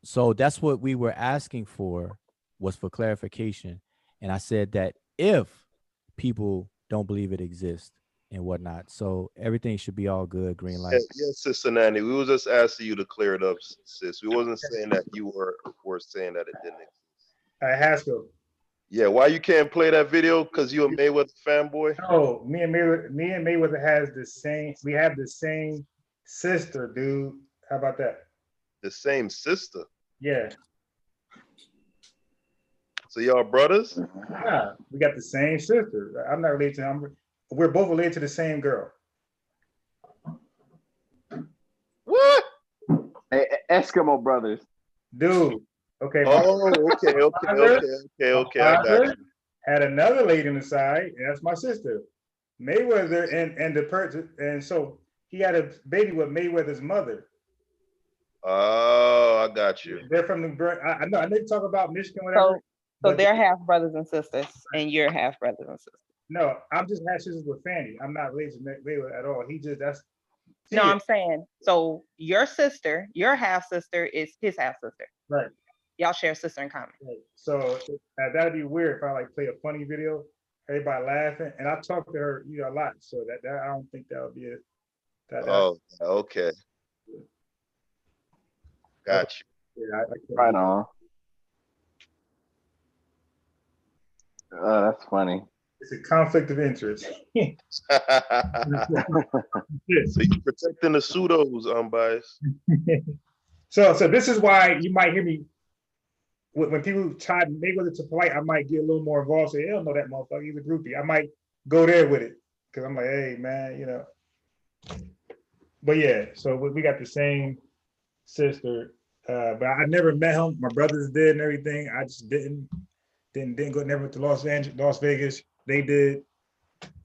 So that's what we were asking for, was for clarification. And I said that if people don't believe it exists and whatnot, so everything should be all good, green light. Yes, Sister Nanny. We were just asking you to clear it up, sis. We wasn't saying that you were saying that it didn't exist. Haskell. Yeah, why you can't play that video? Because you a Mayweather fanboy? No, me and Mayweather has the same. We have the same sister, dude. How about that? The same sister. Yeah. So y'all brothers? Yeah, we got the same sister. I'm not related to him. We're both related to the same girl. What? Hey, Eskimo brothers. Dude. Okay. Okay. I got you. Had another lady on the side, and that's my sister. Mayweather and the person, and so he had a baby with Mayweather's mother. Oh, I got you. They're from the. I know you talk about Michigan, whatever. So they're half brothers and sisters, and you're half brothers and sisters. No, I'm just half sisters with Fanny. I'm not related to Mayweather at all. No, I'm saying so. Your sister, your half sister, is his half sister. Right. Y'all share a sister in common. Right. So that'd be weird if I like play a funny video, everybody laughing, and I talk to her, a lot. So that I don't think that would be it. Oh, okay. Got you. Yeah, Right on. That's funny. It's a conflict of interest. So you're protecting the pseudos, unbiased. So this is why you might hear me when people try to make it to polite. I might get a little more involved. Say, hell no, that motherfucker, he's a groupie. I might go there with it because I'm like, hey man, But yeah, so we got the same sister, but I never met him. My brothers did and everything. I just didn't go never to Las Vegas. They did,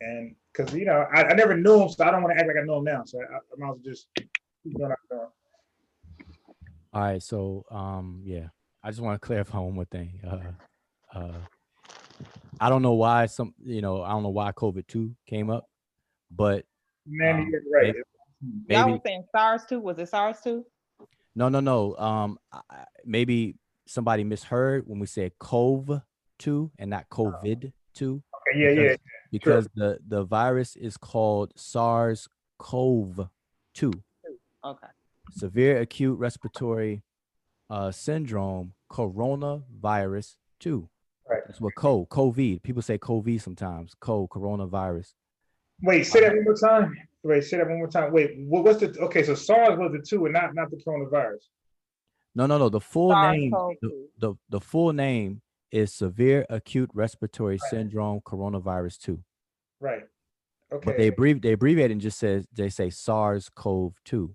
and because I never knew him, so I don't want to act like I know him now. So I might as well just keep going out there. All right, so yeah, I just want to clarify one more thing. I don't know why I don't know why COVID-2 came up, but man, you're right. Maybe. Y'all were saying SARS too. Was it SARS too? No. Maybe somebody misheard when we said COV-2 and not COVID-2. Okay, yeah. Because the virus is called SARS-CoV-2. Okay. Severe acute respiratory syndrome coronavirus 2. Right. That's what COVID. People say COVID sometimes. Coronavirus. Wait, say that one more time. Wait, what's the okay? So SARS was the 2 and not the coronavirus. No. The full name. The full name is severe acute respiratory syndrome coronavirus 2. Right. Okay. But they abbreviate and just they say SARS-CoV-2.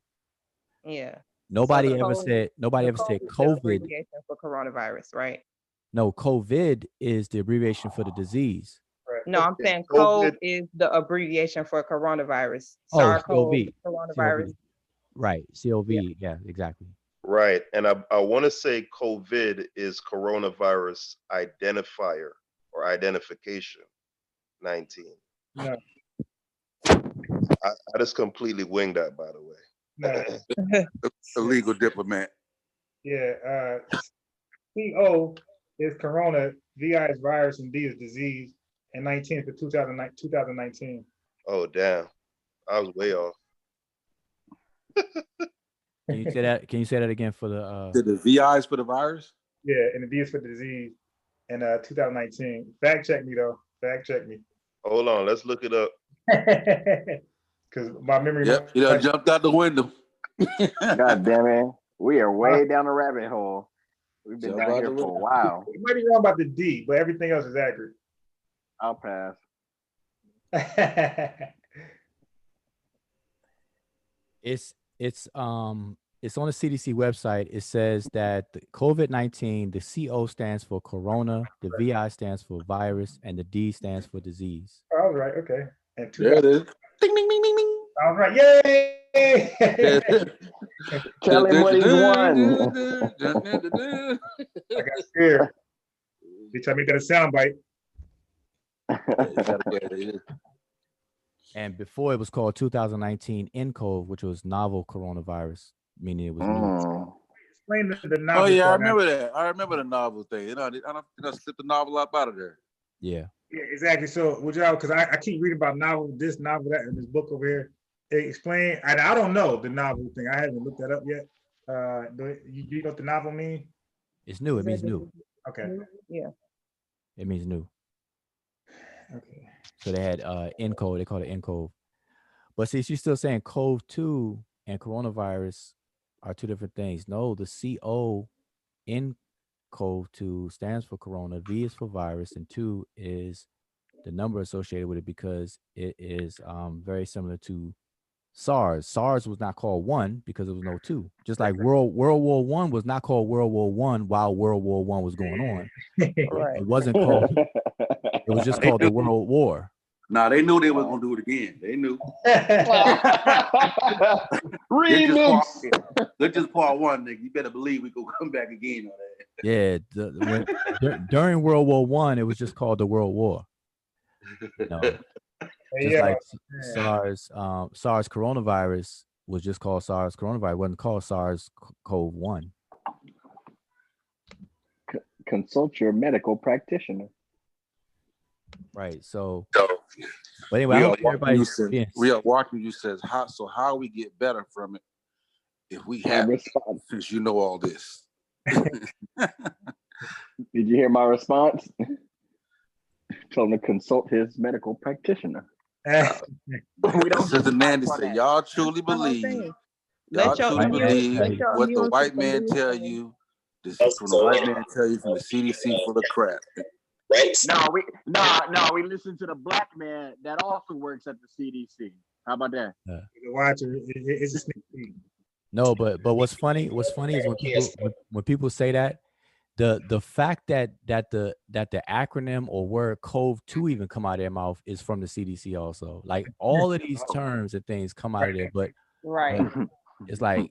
Yeah. Nobody ever said COVID. Abbreviation for coronavirus, right? No, COVID is the abbreviation for the disease. Right. No, I'm saying COV is the abbreviation for coronavirus. SARS-CoV. Coronavirus. Right. COVID. Yeah, exactly. Right. And I want to say COVID is coronavirus identifier or identification 19. No. I just completely winged that, by the way. No. Illegal diplomat. Yeah. CO is corona, VI is virus, and D is disease, and 19 for 2019. Oh, damn. I was way off. Can you say that? Can you say that again for the? Did the VIs for the virus? Yeah, and the D is for the disease, and 2019. Fact check me though. Fact check me. Hold on, let's look it up. Because my memory. Yep, jumped out the window. God damn it, we are way down the rabbit hole. We've been down here for a while. You might be wrong about the D, but everything else is accurate. I'll pass. It's on the CDC website. It says that the COVID-19, the CO stands for corona, the VI stands for virus, and the D stands for disease. I was right. Okay. And there it is. Ding, ding, ding, ding, ding. I was right. Yay! Tell him what he won. I got scared. They tell me that a sound bite. And before it was called 2019 nCoV, which was novel coronavirus, meaning it was new. Explain the novel. Oh yeah, I remember that. I remember the novel thing. I don't slip the novel up out of there. Yeah. Yeah, exactly. So, would y'all? Because I keep reading about this novel, that, and this book over here. Explain. And I don't know the novel thing. I haven't looked that up yet. Do you know what the novel means? It's new. It means new. Okay. Yeah. It means new. Okay. So they had nCoV. They called it nCoV. But see, she's still saying CoV-2 and coronavirus are two different things. No, the CO in CoV-2 stands for corona, V is for virus, and 2 is the number associated with it because it is very similar to SARS. SARS was not called 1 because there was no 2. Just like World War I was not called World War I while World War I was going on. Right. It wasn't called. It was just called the World War. Nah, they knew they were gonna do it again. They knew. Remix. That's just part one, nigga. You better believe we gonna come back again on that. Yeah, during World War I, it was just called the World War. You know, just like SARS coronavirus was just called SARS coronavirus. It wasn't called SARS-CoV-1. Consult your medical practitioner. Right. So, but anyway, I hope we are watching you says how we get better from it if we have since you know all this. Did you hear my response? Told him to consult his medical practitioner. Sister Nandy said, y'all truly believe what the white man tell you. This is from the white man tell you from the CDC full of crap. Right? No, we listen to the black man that also works at the CDC. How about that? Watch it. It's a sneak peek. No, but what's funny is when people say that, the fact that the acronym or word COV-2 even come out of their mouth is from the CDC also. Like all of these terms and things come out of there, but it's like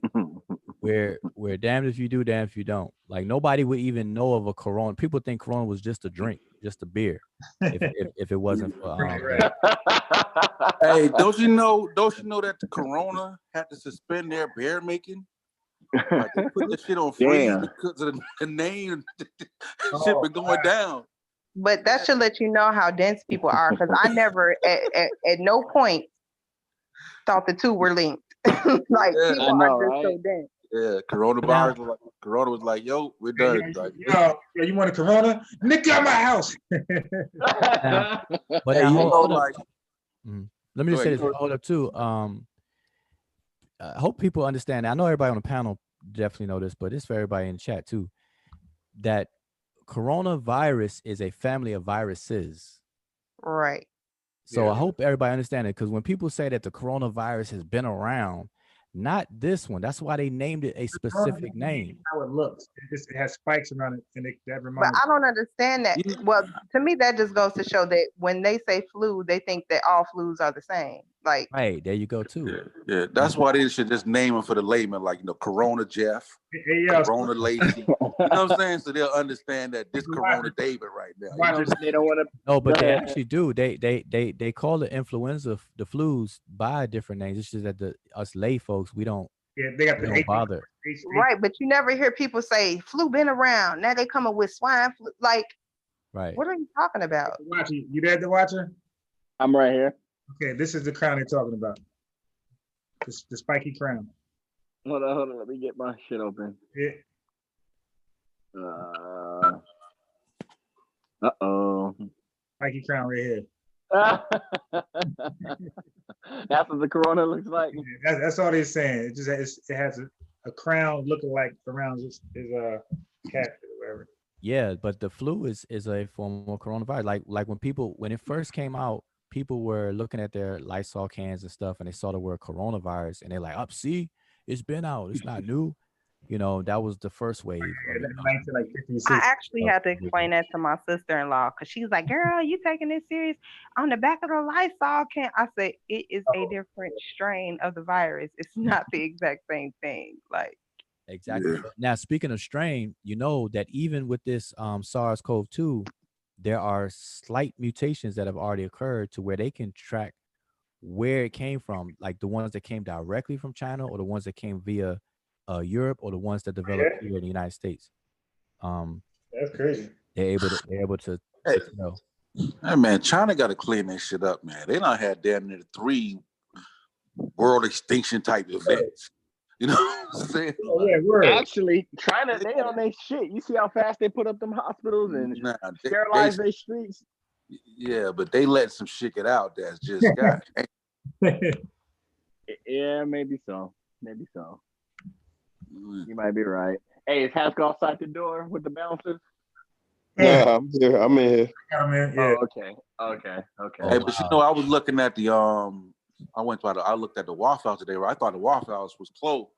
we're damned if you do, damned if you don't. Like nobody would even know of a Corona. People think Corona was just a drink, just a beer. If it wasn't for Hey, don't you know that the Corona had to suspend their beer making? Like they put the shit on freeze because of the name. Shit been going down. But that should let you know how dense people are, because I never at no point thought the two were linked. Like people are just so dense. Yeah, coronavirus. Corona was like, "Yo, we're done." Yo, you want a Corona? Nick out my house. But now, hold up. Let me just say this. Hold up too. I hope people understand. I know everybody on the panel definitely know this, but it's for everybody in the chat too. That coronavirus is a family of viruses. Right. So I hope everybody understands it, because when people say that the coronavirus has been around, not this one. That's why they named it a specific name. How it looks. It has spikes around it, and that reminds. But I don't understand that. Well, to me, that just goes to show that when they say flu, they think that all flus are the same. Like, right, there you go too. Yeah, that's why they should just name them for the layman, like Corona Jeff, Corona Lacey. You know what I'm saying? So they'll understand that this Corona David right now. You know they don't want to. No, but they actually do. They call the influenza, the flus, by different names. It's just that us lay folks, we don't. Yeah, they got don't bother. Right, but you never hear people say flu been around. Now they coming with swine flu. Like, right? What are you talking about? You there, the watcher? I'm right here. Okay, this is the crown they're talking about. The spiky crown. Hold on. Let me get my shit open. Yeah. Uh-oh. Spiky crown right here. That's what the Corona looks like. Yeah, that's all they're saying. It has a crown looking like around his cat or whatever. Yeah, but the flu is a form of coronavirus. Like when it first came out, people were looking at their Lysol cans and stuff, and they saw the word coronavirus, and they're like, "Up, see, it's been out. It's not new." You know, that was the first wave. I actually had to explain that to my sister-in-law, because she was like, "Girl, you taking this serious? On the back of the Lysol can." I said, "It is a different strain of the virus. It's not the exact same thing." Like, exactly. Yeah. Now, speaking of strain, you know that even with this SARS-CoV-2, there are slight mutations that have already occurred to where they can track where it came from, like the ones that came directly from China, or the ones that came via Europe, or the ones that developed here in the United States. That's crazy. They're able to know. Hey man, China got to clean that shit up, man. They not had damn near 3 world extinction type events. You know what I'm saying? Actually, China, they on their shit. You see how fast they put up them hospitals and sterilize their streets? Yeah, but they let some shit get out that's just got. Yeah, maybe so. Maybe so. You might be right. Hey, is Haskell outside the door with the bouncers? Yeah, I'm here. I'm in here. Yeah. Oh, okay. Hey, but you know, I was looking at the I looked at the Waffle House today, where I thought the Waffle House was closed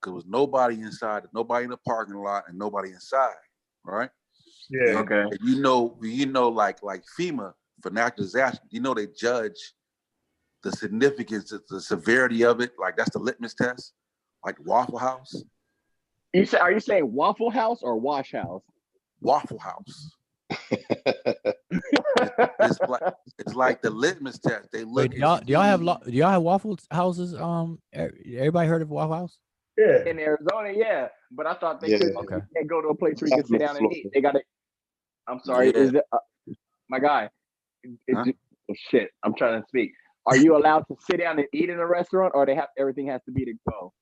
because there was nobody inside, nobody in the parking lot, and nobody inside, right? Yeah. And you know, like FEMA, for natural disaster, you know, they judge the significance, the severity of it. Like that's the litmus test. Like Waffle House. Are you saying Waffle House or Wash House? Waffle House. it's like the litmus test. They look. Wait, do y'all have Waffle Houses? Everybody heard of Waffle House? Yeah. In Arizona, yeah. But I thought they Yeah. couldn't. Okay. You can't go to a place where you can sit down and eat. They got to. I'm sorry. Yeah. Is it my guy? Shit. I'm trying to speak. Are you allowed to sit down and eat in a restaurant, or everything has to be to go?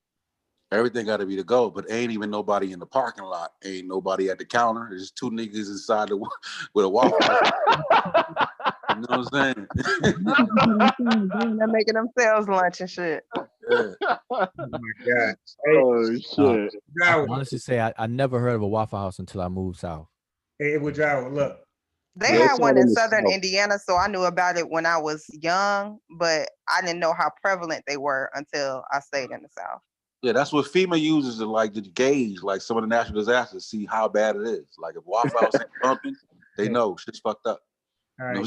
Everything got to be to go, but ain't even nobody in the parking lot. Ain't nobody at the counter. There's just two niggas inside with a Waffle House. You know what I'm saying? They're making themselves lunch and shit. Yeah. Oh my God. Oh shit. I can honestly say I never heard of a Waffle House until I moved south. Hey, would y'all look? They had one in southern Indiana, so I knew about it when I was young, but I didn't know how prevalent they were until I stayed in the South. Yeah, that's what FEMA uses to gauge like some of the natural disasters, see how bad it is. Like if Waffle House ain't pumping, they know shit's fucked up. All right.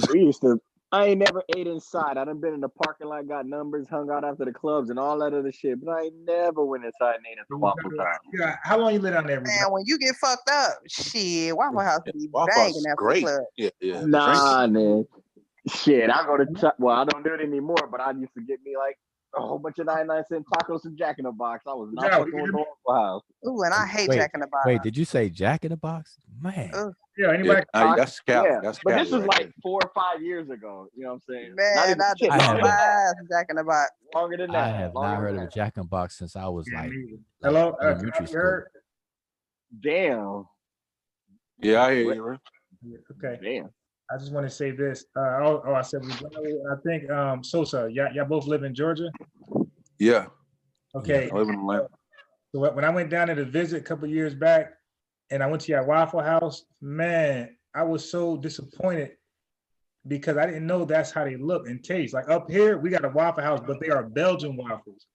I ain't never ate inside. I done been in the parking lot, got numbers, hung out after the clubs and all that other shit, but I ain't never went inside and ate at the Waffle House. Yeah, how long you live down there? Man, when you get fucked up, shit, Waffle House be Waffle banging House is after great. the club. Yeah. Nah, man. Shit, I go to I don't do it anymore, but I used to get me like a whole bunch of 99-cent tacos and Jack in the Box. I was not fucking with the Waffle House. Ooh, and I hate Jack in the Box. Wait, did you say Jack in the Box? Man. Yeah, anybody? That's Cali. Yeah, That's but Cali this was right like there. 4 or 5 years ago. You know what I'm saying? Man, I despise Jack in the Box. Longer than that. I have not heard of a Jack in the Box since I was like Hello, elementary school. heard? Damn. Yeah, I hear you, bro. Okay. Damn. I just want to say this. I said I think Sosa, y'all both live in Georgia. Yeah. Okay. I live in Atlanta. So when I went down there to visit a couple years back, and I went to your Waffle House, man, I was so disappointed because I didn't know that's how they look and taste. Like up here, we got a Waffle House, but they are Belgian waffles.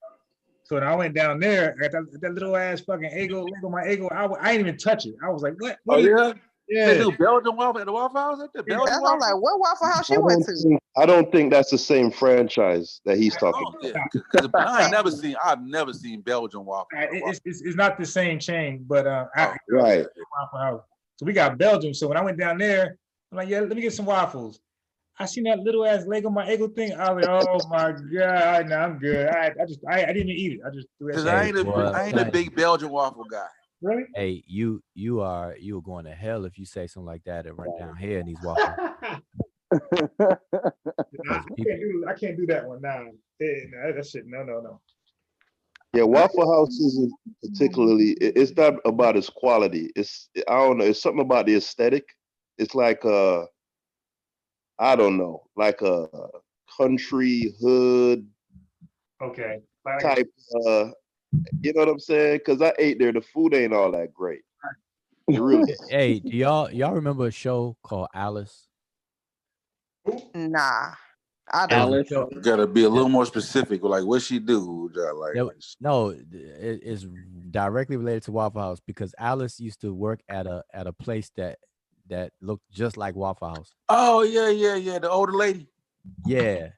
So when I went down there, I got that little ass fucking Eggo, my Eggo. I didn't even touch it. I was like, what? Oh yeah. Yeah. They do Belgian waffle at the Waffle House. Belgian I'm like, what Waffle House you went to? I don't think that's the same franchise that he's talking about. Yeah, because I've never seen Belgian waffle. It's not the same chain, but right. Waffle House. So we got Belgium. So when I went down there, I'm like, yeah, let me get some waffles. I seen that little ass Lego my Eggo thing. I was like, oh my God, no, I'm good. I didn't even eat it. I just threw it. Because I ain't a big Belgian waffle guy. Really? Hey, you are going to hell if you say something like that and run down here in these waffles. I can't do that one now. That shit, no. Yeah, Waffle House isn't particularly. It's not about its quality. I don't know. It's something about the aesthetic. It's like I don't know, like a country hood. Okay. Type. You know what I'm saying? Because I ate there, the food ain't all that great. It really. Hey, do y'all remember a show called Alice? Nah, I don't. Alice. Gotta be a little more specific. Like, what she do? No, it's directly related to Waffle House because Alice used to work at a place that looked just like Waffle House. Oh yeah. The older lady. Yeah.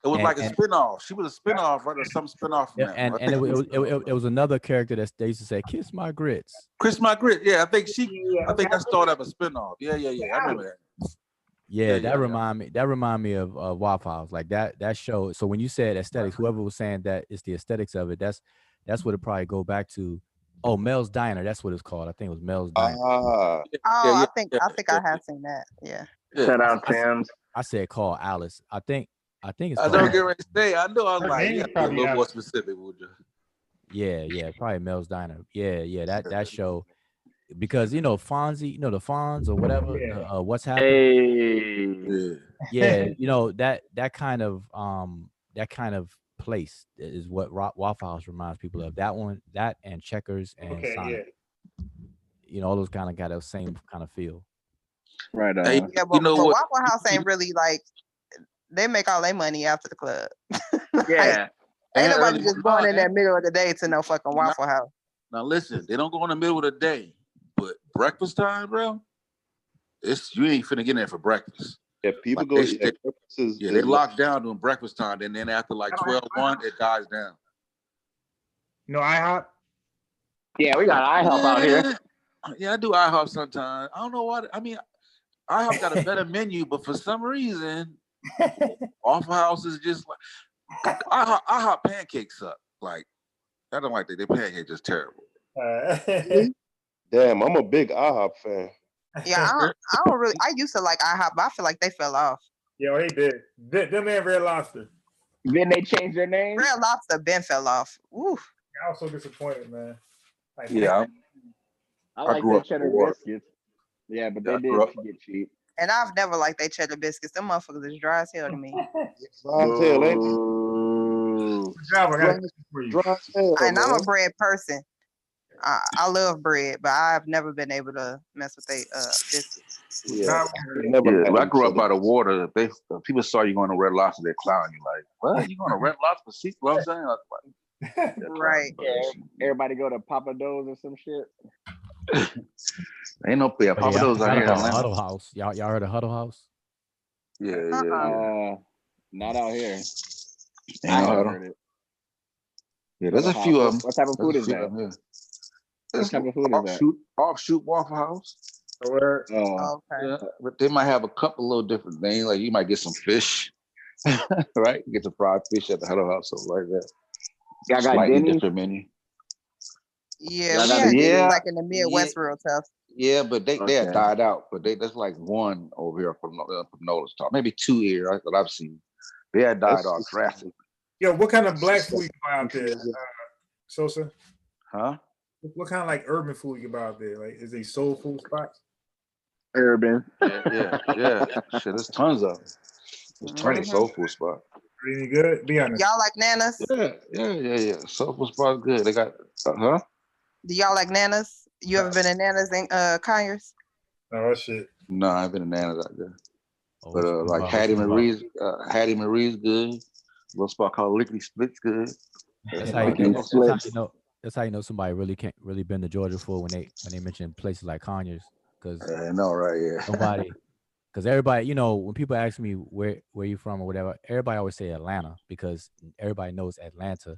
It was like a spinoff. She was a spinoff, right? Or some spinoff from that. And it was another character that they used to say, "Kiss my grits." Kiss my grits. Yeah, I think that started up a spinoff. Yeah. I remember that. Yeah, that remind me of Waffle House, like that show. So when you said aesthetics, whoever was saying that it's the aesthetics of it, that's what it probably go back to. Oh, Mel's Diner, that's what it's called. I think it was Mel's Diner. I think I have seen that. Yeah. Shout out Tim's. I said call Alice. I think it's. I don't get ready to say. I know. I was like, yeah, be a little more specific, would you? Yeah, probably Mel's Diner. Yeah, that show, because the Fonz or whatever. What's happening? Hey. Yeah, that kind of place is what Waffle House reminds people of. That one, that and Checkers and Sonic. All those kind of got that same kind of feel. Right. Yeah, but Waffle House ain't really like. They make all their money after the club. Yeah. Ain't nobody just going in that middle of the day to no fucking Waffle House. Now listen, they don't go in the middle of the day, but breakfast time, bro, you ain't finna get in there for breakfast. Yeah, people Like go. they, Yeah, they lock down during breakfast time, and then after like 12-1, it dies down. No IHOP. Yeah, we got IHOP out here. Yeah, I do IHOP sometimes. I don't know what. I mean, IHOP got a better menu, but for some reason, Waffle House is just like IHOP pancakes suck. Like I don't like that. Their pancakes just terrible. Damn, I'm a big IHOP fan. Yeah, I don't really. I used to like IHOP, but I feel like they fell off. Yo, they did. Them and Red Lobster. Then they changed their name. Red Lobster Ben fell off. Ooh. I was so disappointed, man. Like, Yeah, I like grew their up cheddar poor. biscuits. Yeah, but Yeah, they I grew did get cheap. And I've never liked they cheddar biscuits. Them motherfuckers is dry as hell to me. Dry as hell, ain't Good job, for you. Dry as hell, And I'm man. a bread person. I love bread, but I've never been able to mess with they biscuits. Yeah, When I grew up by the water. People saw you going to Red Lobster, they clown you like, "What? You going to Red Lobster? See what I'm saying?" Like, right. Yeah, everybody go to Papa Do's or some shit. Ain't no Papa Do's out here in Atlanta. Huddle House. Y'all heard of Huddle House? Yeah. Not out here. Ain't I no haven't Huddle. heard it. Yeah, there's a few of them. What type of food is that? What type of food is that? Offshoot Waffle House. Okay. Yeah, but they might have a couple little different things. Like you might get some fish, right? You get some fried fish at the Huddle House, something like that. Y'all got Slightly Denny's? different menu. Yeah, we had Denny's like in the Midwest real tough. Yeah, but they had died out. But that's like one over here from Nola's Talk. Maybe two here that I've seen. They had died off drastically. Yo, what kind of black food you buy out there, Sosa? Huh? What kind of like urban food you buy out there? Like, is they soul food spots? Urban. Yeah. Shit, there's tons of them. There's tons of soul food spots. Really good? Be honest. Y'all like Nana's? Yeah. Soul food spots good. They got, huh? Do y'all like Nana's? You ever been to Nana's in Conyers? Oh shit. No, I've been to Nana's out there. Oh, But like Hattie Marie's good. A little spot called Lickety Split's good. That's how you know somebody really been to Georgia for when they mention places like Conyers, because I know, right? Yeah. Because everybody, when people ask me where you from or whatever, everybody always say Atlanta because everybody knows Atlanta.